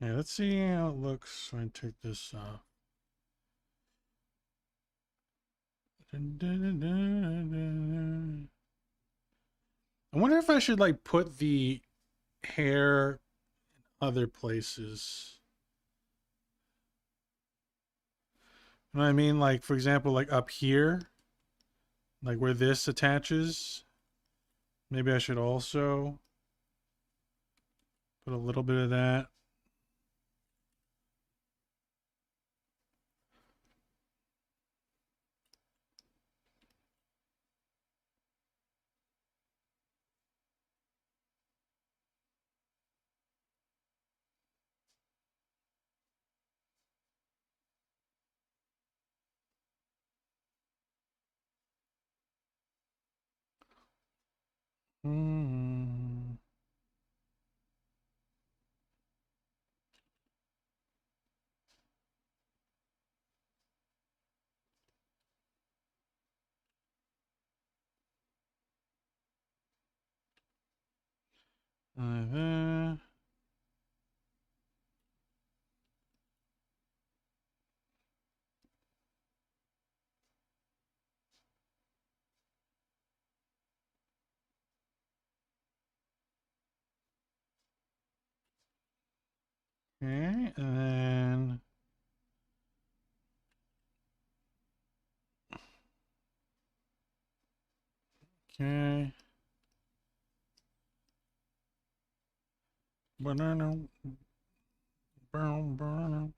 Speaker 1: let's see how it looks when I take this off. I wonder if I should like put the hair in other places. You know what I mean? Like, for example, like up here, like where this attaches. Maybe I should also put a little bit of that. Mm. Uh, okay, and then okay. Banana. Brown banana.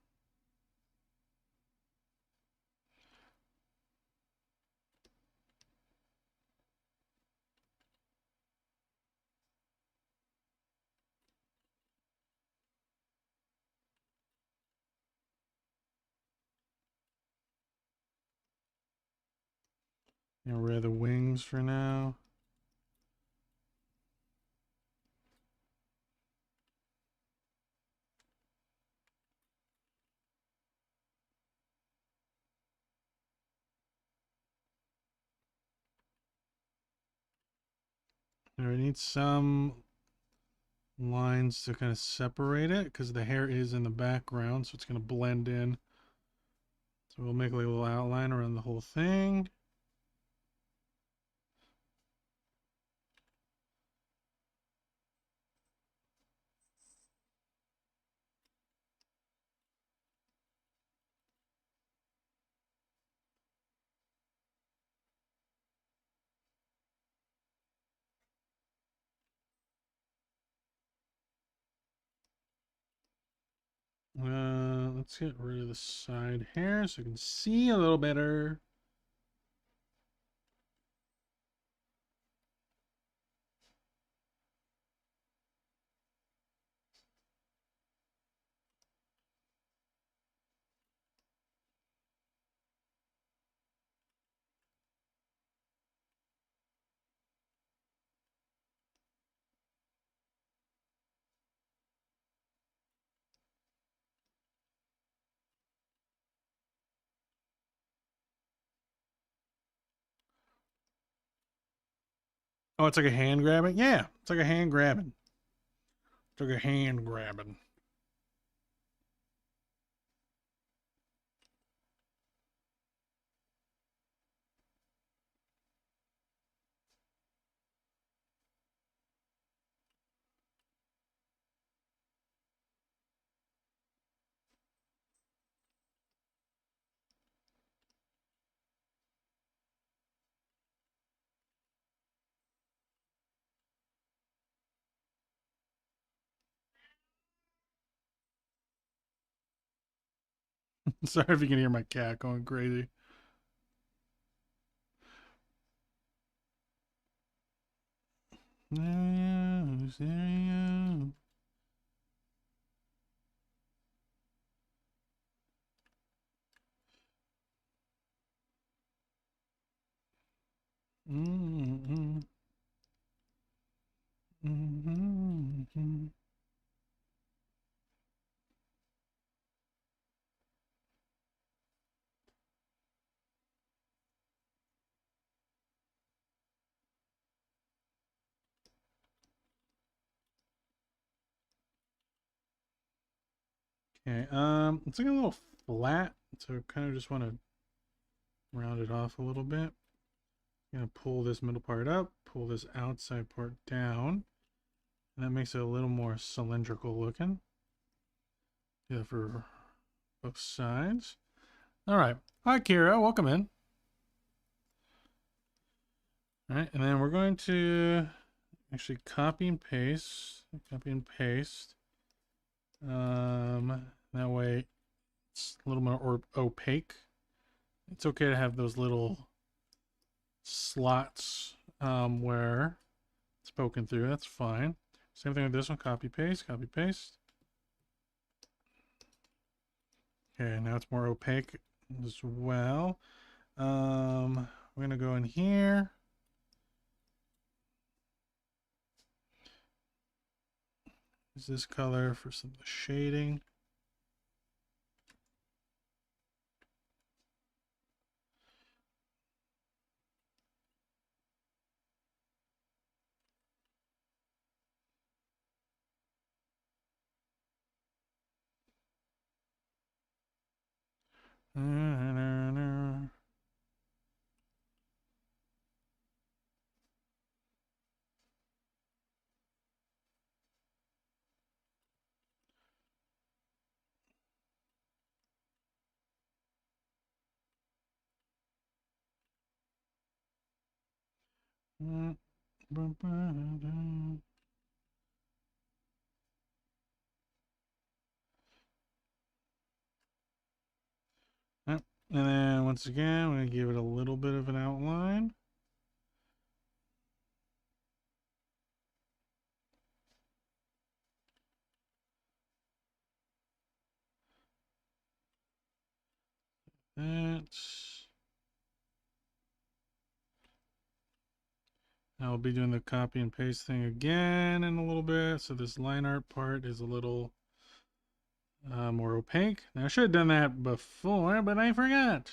Speaker 1: Get rid of the wings for now. Now we need some lines to kind of separate it because the hair is in the background, so it's going to blend in. So we'll make like a little outline around the whole thing. Let's get rid of the side hair so you can see a little better. Oh, it's like a hand grabbing? Yeah, it's like a hand grabbing. It's like a hand grabbing. Sorry if you can hear my cat going crazy. Mm-hmm. Okay, it's like a little flat, so kind of just want to round it off a little bit. I'm gonna pull this middle part up, pull this outside part down, and that makes it a little more cylindrical looking. Do that for both sides. All right. Hi, Kira. Welcome in. All right, and then we're going to actually copy and paste. Copy and paste. That way it's a little more opaque. It's okay to have those little slots where it's poking through. That's fine. Same thing with this one. Copy paste. Copy paste. Okay, now it's more opaque as well. We're gonna go in here. Use this color for some of the shading. Yep. And then once again, I'm going to give it a little bit of an outline. That's... I'll be doing the copy and paste thing again in a little bit. So this line art part is a little more opaque. Now I should have done that before, but I forgot.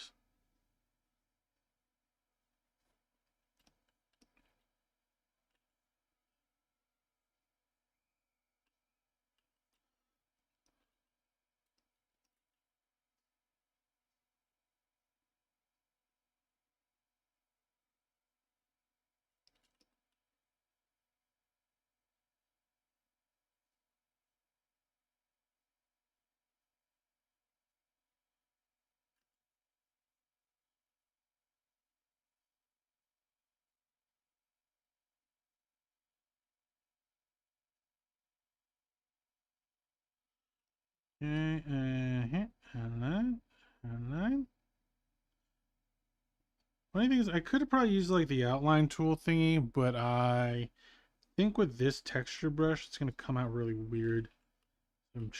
Speaker 1: Okay, outline. Funny thing is, I could have probably used like the outline tool thingy, but I think with this texture brush, it's going to come out really weird. I'm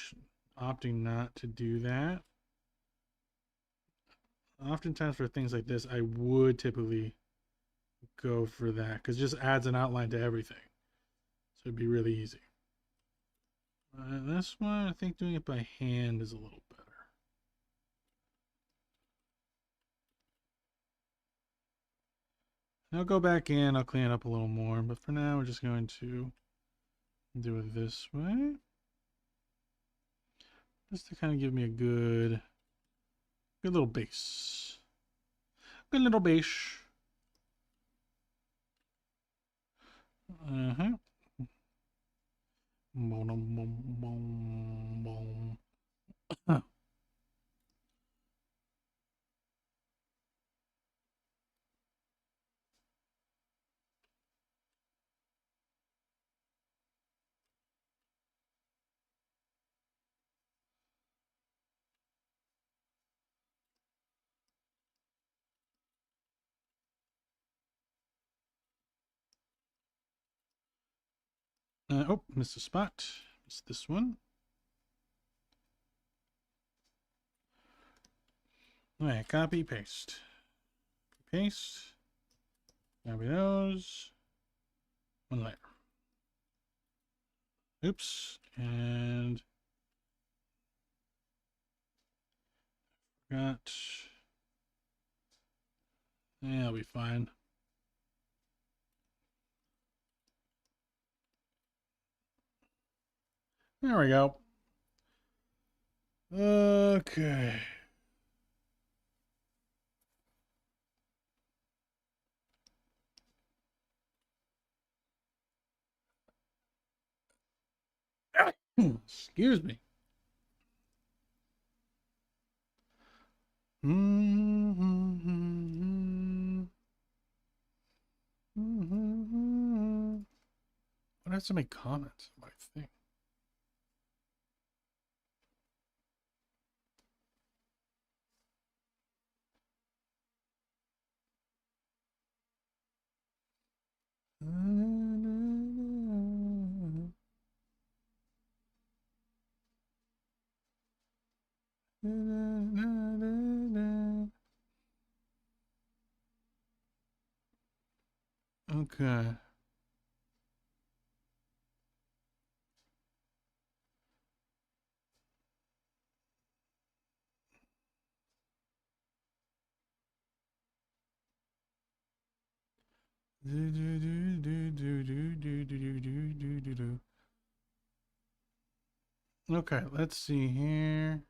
Speaker 1: opting not to do that. Oftentimes for things like this, I would typically go for that because it just adds an outline to everything. So it'd be really easy. This one, I think doing it by hand is a little better. I'll go back in, I'll clean it up a little more, but for now we're just going to do it this way. Just to kind of give me a good little base. Good little base. Uh-huh. Oh, missed a spot. Missed this one. All right, copy, paste. Paste. Copy those. One layer. Oops. And forgot. Yeah, I'll be fine. There we go. Okay. Excuse me. What has to make comments on my thing? Okay. Okay, let's see here.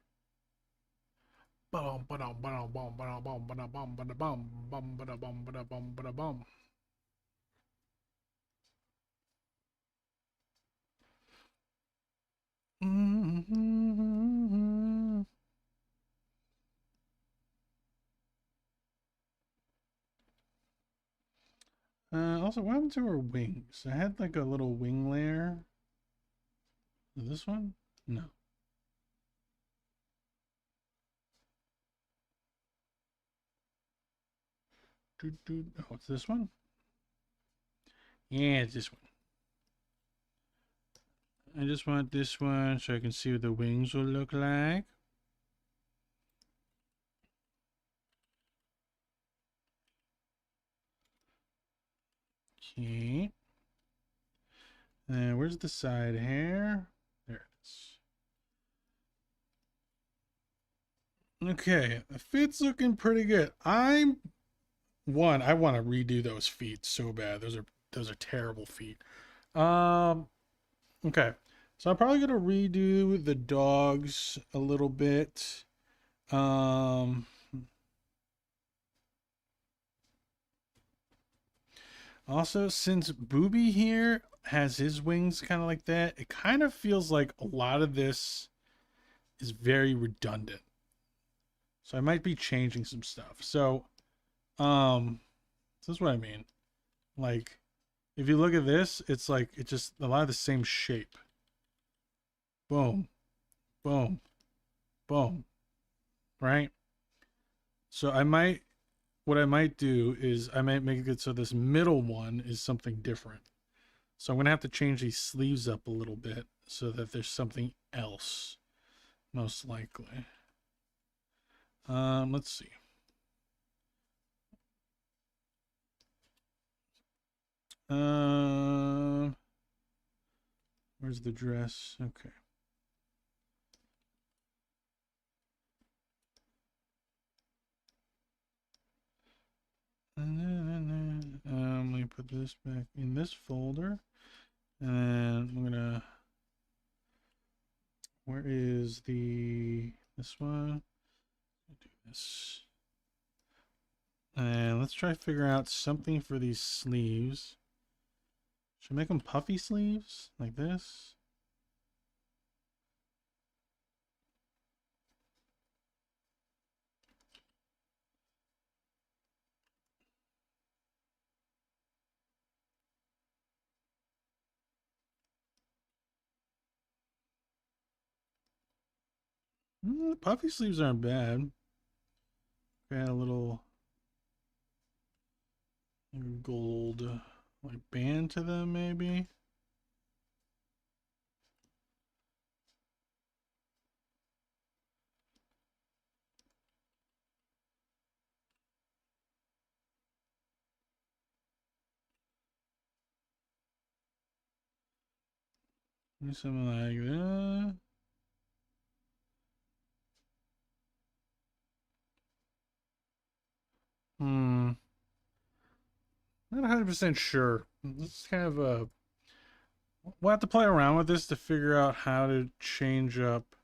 Speaker 1: Also, what happened to her wings? I had like a little wing layer. Is this one? No. Oh, it's this one? Yeah, it's this one. I just want this one so I can see what the wings will look like. Okay. And where's the side hair? There it is. Okay, the feet's looking pretty good. I want to redo those feet so bad. Those are terrible feet. Okay. So I'm probably gonna redo the dogs a little bit. Also, since Booby here has his wings kind of like that, it kind of feels like a lot of this is very redundant. So I might be changing some stuff. So, this is what I mean. Like, if you look at this, it's like, it's just a lot of the same shape. Boom, boom, boom, right? So what I might do is I might make it so this middle one is something different. So I'm going to have to change these sleeves up a little bit so that there's something else, most likely. Let's see. Where's the dress? Okay. Let me put this back in this folder. And I'm gonna, where is this one? Do this. And let's try to figure out something for these sleeves. Should I make them puffy sleeves like this? The puffy sleeves aren't bad. Add a little gold like band to them, maybe. Something like that. Not 100% sure. This is kind of a... We'll have to play around with this to figure out how to change up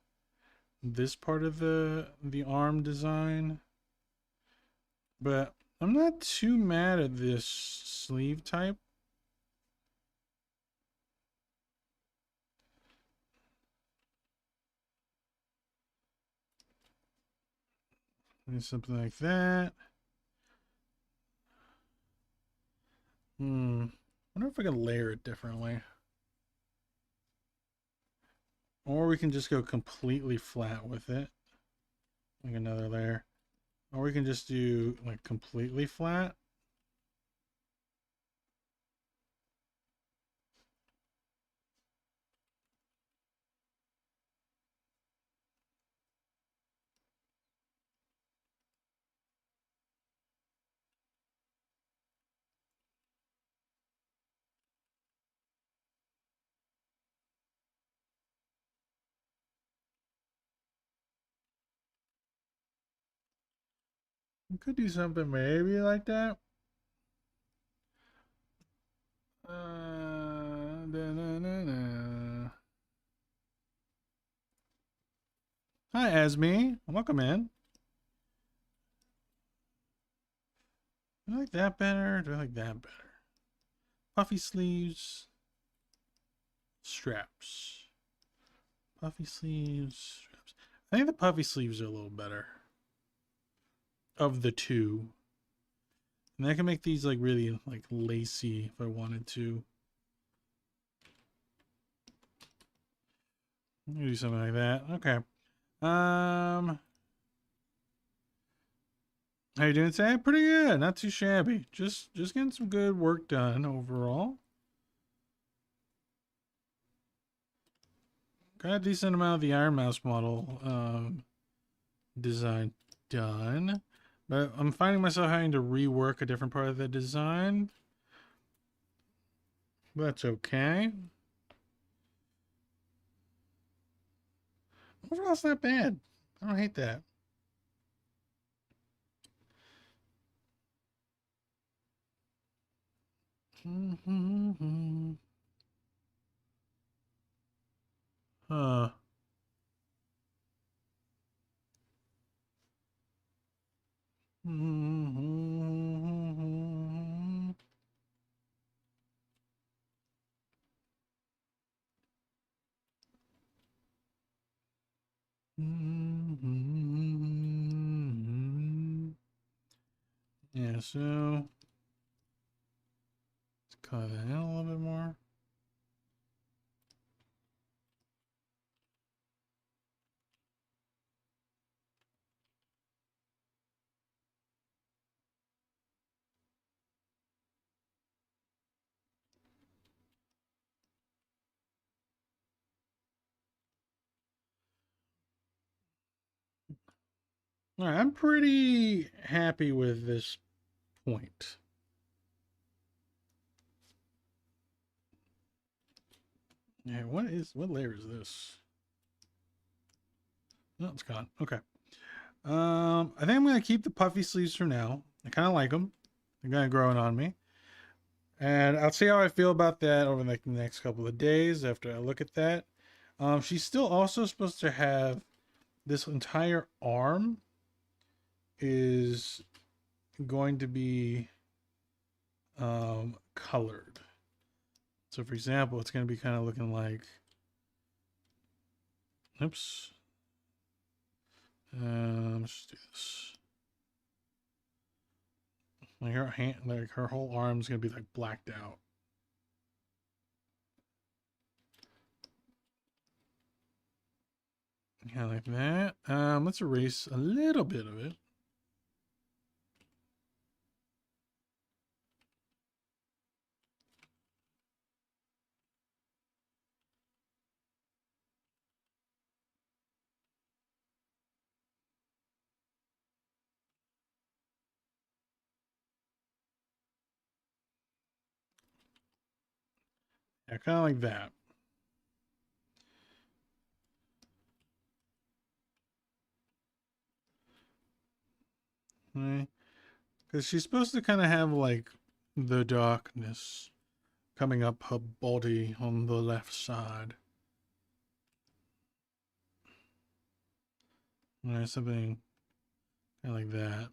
Speaker 1: this part of the arm design. But I'm not too mad at this sleeve type. Maybe something like that. I wonder if I can layer it differently. Or we can just go completely flat with it. Like another layer. Or we can just do like completely flat. We could do something maybe like that. Hi, Esme. Welcome in. Do I like that better? Do I like that better? Puffy sleeves. Straps. Puffy sleeves. Straps. I think the puffy sleeves are a little better. Of the two. And I can make these like really like lacy if I wanted to. Do something like that. Okay. How you doing today? Pretty good. Not too shabby. Just getting some good work done overall. Got a decent amount of the Ironmouse model design done. But I'm finding myself having to rework a different part of the design. But that's okay. Overall, it's not bad. I don't hate that. Huh. Yeah, so let's color that in a little bit more. All right, I'm pretty happy with this point. Yeah, what layer is this? No, it's gone. Okay. I think I'm gonna keep the puffy sleeves for now. I kind of like them. They're kind of growing on me, and I'll see how I feel about that over like the next couple of days after I look at that. She's still also supposed to have this entire arm is going to be colored. So for example, it's going to be kind of looking like, oops. Let's just do this. Like her hand, like her whole arm's going to be like blacked out. Yeah, like that. Let's erase a little bit of it. Yeah, kind of like that. Right? Because she's supposed to kind of have like the darkness coming up her body on the left side. Something kind of like that.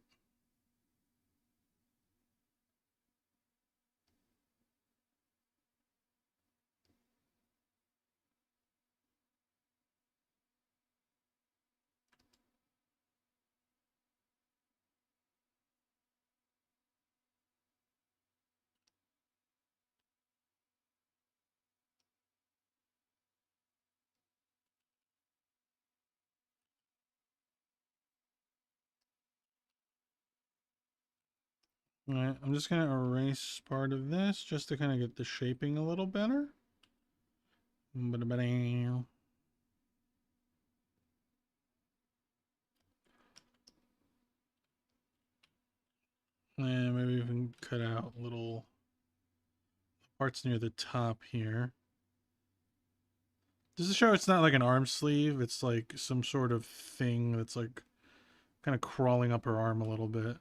Speaker 1: All right, I'm just going to erase part of this just to kind of get the shaping a little better. And maybe we can cut out little parts near the top here. Just to show it's not like an arm sleeve, it's like some sort of thing that's like kind of crawling up her arm a little bit.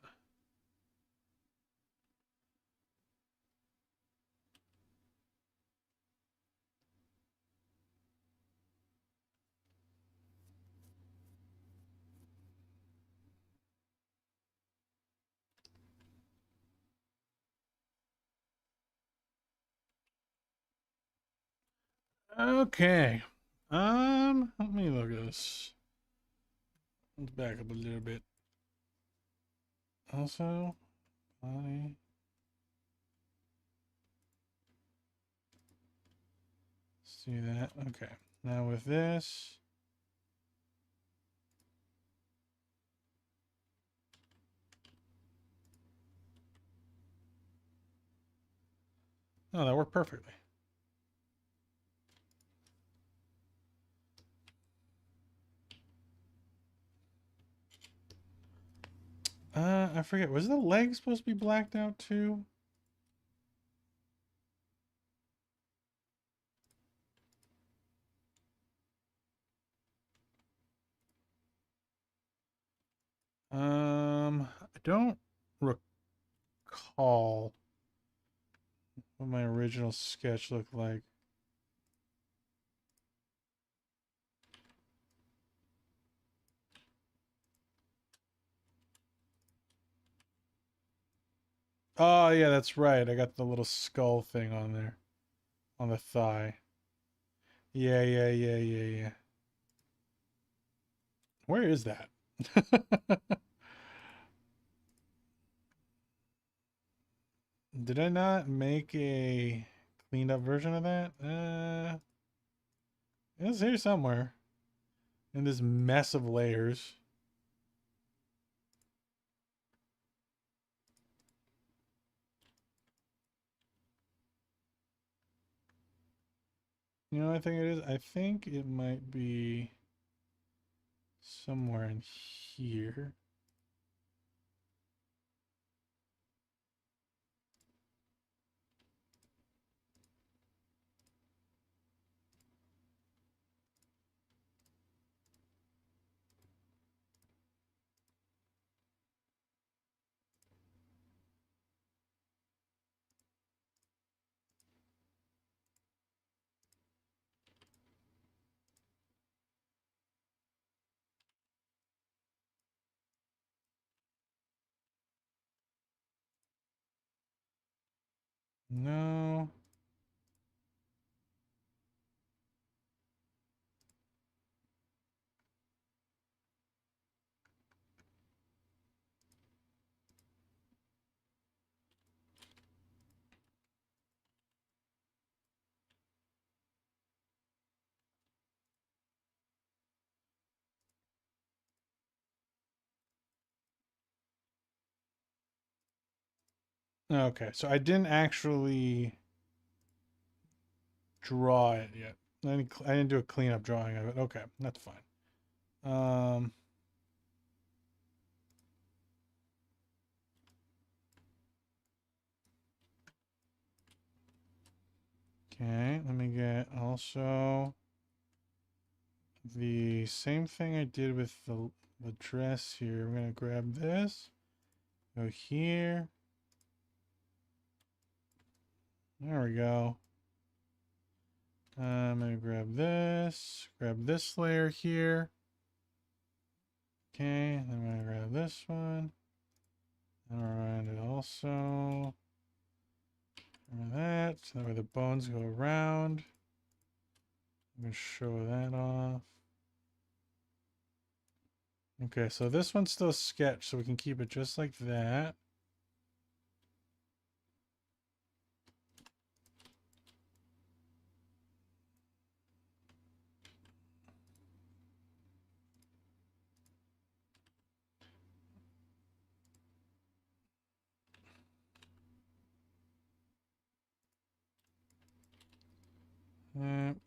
Speaker 1: Okay. Let me look at this. Let's back up a little bit. Also, body. See that? Okay. Now with this. Oh, that worked perfectly. I forget. Was the leg supposed to be blacked out too? I don't recall what my original sketch looked like. Oh, yeah, that's right. I got the little skull thing on there. On the thigh. Yeah. Where is that? Did I not make a cleaned up version of that? It's here somewhere. In this mess of layers. You know what I think it is? I think it might be somewhere in here. No. Okay, so I didn't actually draw it yet. I didn't do a cleanup drawing of it. Okay, that's fine. Okay, let me get also the same thing I did with the dress here. I'm gonna grab this, go here. There we go. I'm gonna grab this layer here. Okay, then I'm gonna grab this one. And around it also. Remember that. So that way the bones go around. I'm gonna show that off. Okay, so this one's still sketched, so we can keep it just like that.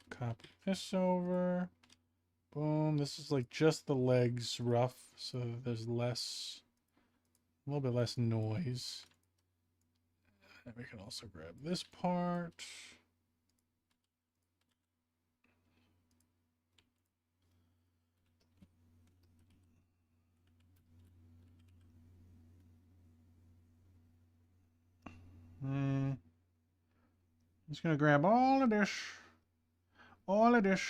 Speaker 1: Copy this over. Boom. This is like just the legs rough, so there's less, a little bit less noise. And we can also grab this part. I'm just gonna grab all of this. All of this.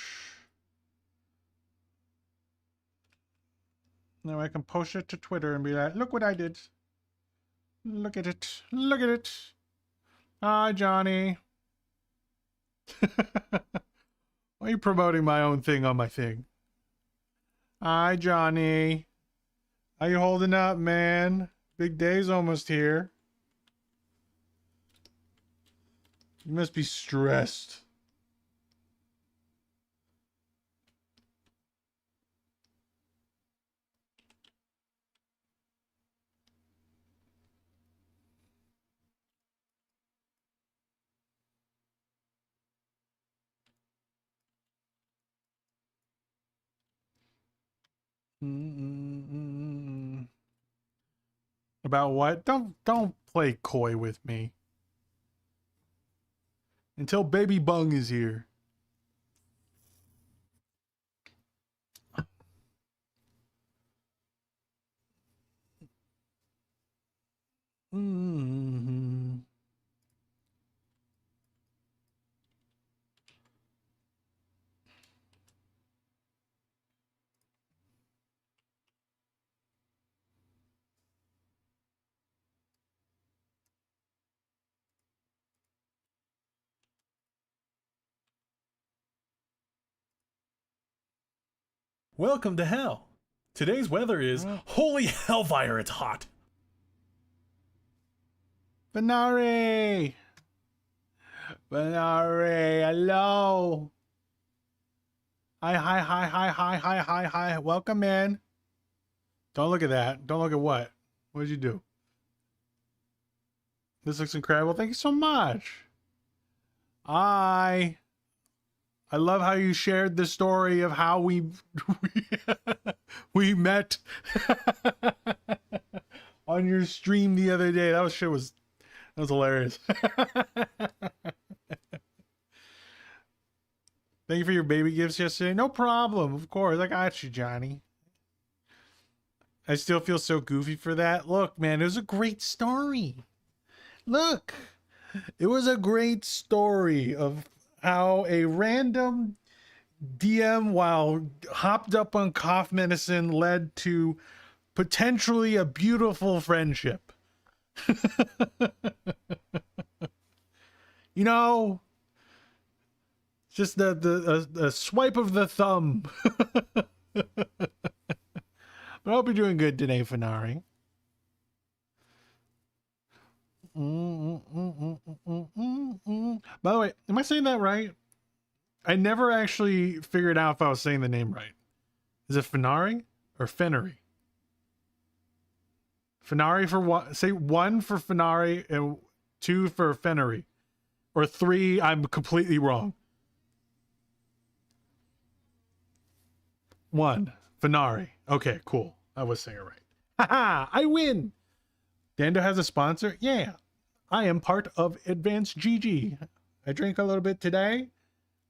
Speaker 1: Now I can post it to Twitter and be like, look what I did. Look at it. Look at it. Hi, Johnny. Why are you promoting my own thing on my thing? Hi, Johnny. How you holding up, man? Big day's almost here. You must be stressed. About what? Don't play coy with me. Until Baby Bung is here.
Speaker 2: Welcome to hell. Today's weather is holy hellfire, it's hot.
Speaker 1: Benari! Benari, hello! Hi. Welcome in. Don't look at that. Don't look at what? What did you do? This looks incredible. Thank you so much. I love how you shared the story of how we met on your stream the other day. That was hilarious. Thank you for your baby gifts yesterday. No problem. Of course. I got you, Johnny. I still feel so goofy for that. Look, man, it was a great story. Look, it was a great story of how a random DM, while hopped up on cough medicine, led to potentially a beautiful friendship. You know, just a swipe of the thumb. But I hope you're doing good today, Fenari. By the way, am I saying that right? I never actually figured out if I was saying the name right. Is it Fenari or Fennery? Fenari for one. Say 1 for Fenari and 2 for Fennery. Or 3, I'm completely wrong. 1, Fenari. Okay, cool. I was saying it right. Haha, I win. Dando has a sponsor? Yeah. I am part of Advanced GG. I drank a little bit today.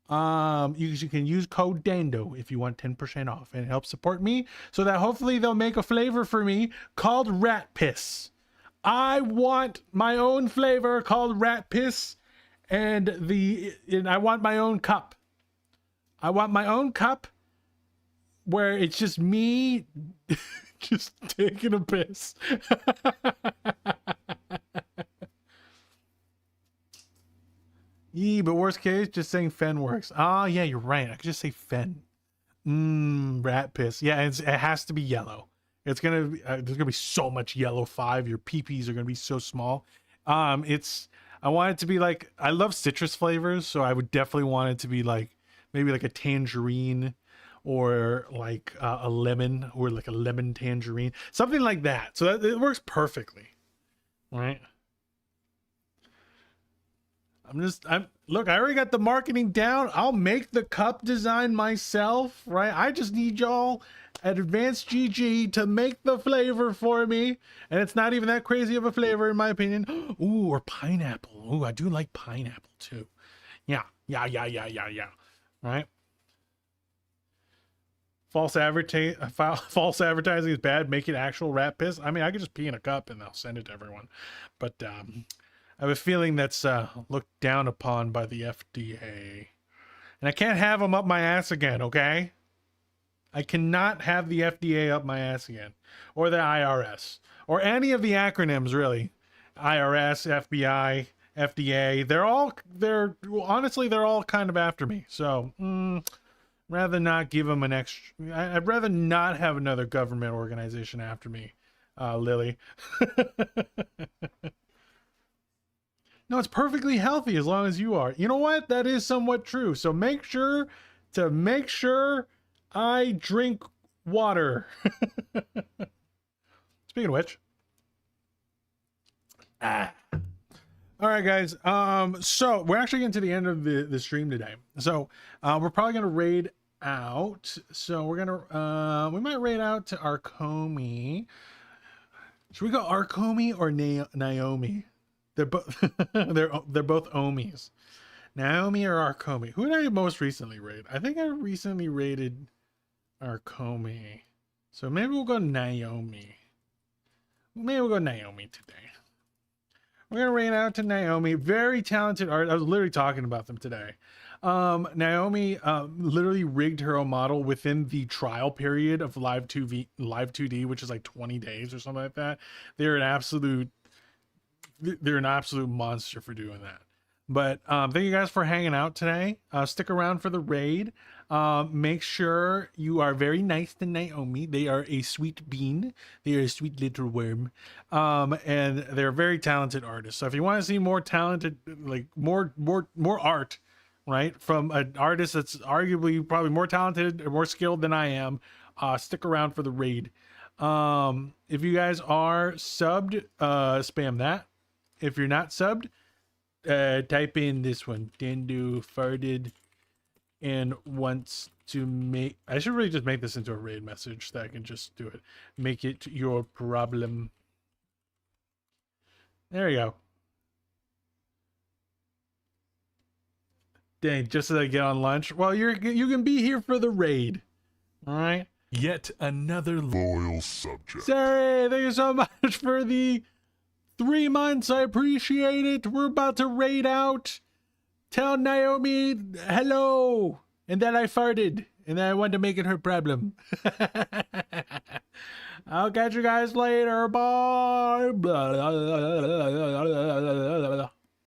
Speaker 1: You can use code Dando if you want 10% off, and it helps support me so that hopefully they'll make a flavor for me called rat piss. I want my own flavor called rat piss, and I want my own cup. I want my own cup
Speaker 2: where it's just me just taking a piss. But worst case, just saying Fen works. Ah, yeah, you're right. I could just say Fen. Rat piss. Yeah, it has to be yellow. It's gonna be, there's gonna be so much yellow 5. Your peepees are gonna be so small. I want it to be like, I love citrus flavors, so I would definitely want it to be like maybe like a tangerine, or like a lemon, or like a lemon tangerine, something like that. So that it works perfectly, right? Look, I already got the marketing down. I'll make the cup design myself, right? I just need y'all at Advanced GG to make the flavor for me. And it's not even that crazy of a flavor, in my opinion. Ooh, or pineapple. Ooh, I do like pineapple too. Yeah. Right? False advertising is bad. Make it actual rat piss. I mean, I could just pee in a cup and I'll send it to everyone. But I have a feeling that's looked down upon by the FDA. And I can't have them up my ass again, okay? I cannot have the FDA up my ass again. Or the IRS. Or any of the acronyms, really. IRS, FBI, FDA. Honestly, they're all kind of after me. So, rather not give them an extra... I'd rather not have another government organization after me, Lily. No, it's perfectly healthy as long as you are. You know what? That is somewhat true. So make sure I drink water. Speaking of which. All right, guys. So we're actually getting to the end of the stream today. So we're probably gonna raid out. So we're gonna we might raid out to Arkomi. Should we go Arkomi or Naomi? They're both they're both Omis. Naomi or Arkomi? Who did I most recently raid? I think I recently raided Arkomi. So maybe we'll go Naomi. Maybe we'll go Naomi today. We're gonna raid out to Naomi. Very talented art. I was literally talking about them today. Naomi literally rigged her own model within the trial period of Live 2D, which is like 20 days or something like that. They're an absolute monster for doing that. But thank you guys for hanging out today. Stick around for the raid. Make sure you are very nice to Naomi. They are a sweet bean. They are a sweet little worm. And they're very talented artists. So if you want to see more talented, like more art, right, from an artist that's arguably probably more talented or more skilled than I am, stick around for the raid. If you guys are subbed, spam that. If you're not subbed, type in this one. Dendu farted and wants to make... I should really just make this into a raid message so that I can just do it. Make it your problem. There you go. Dang, just as I get on lunch. Well, you can be here for the raid. All right. Yet another loyal subject.
Speaker 1: Sorry, thank you so much for the 3 months. I appreciate it. We're about to raid out. Tell Naomi hello. And that I farted. And that I wanted to make it her problem. I'll catch you guys later. Bye.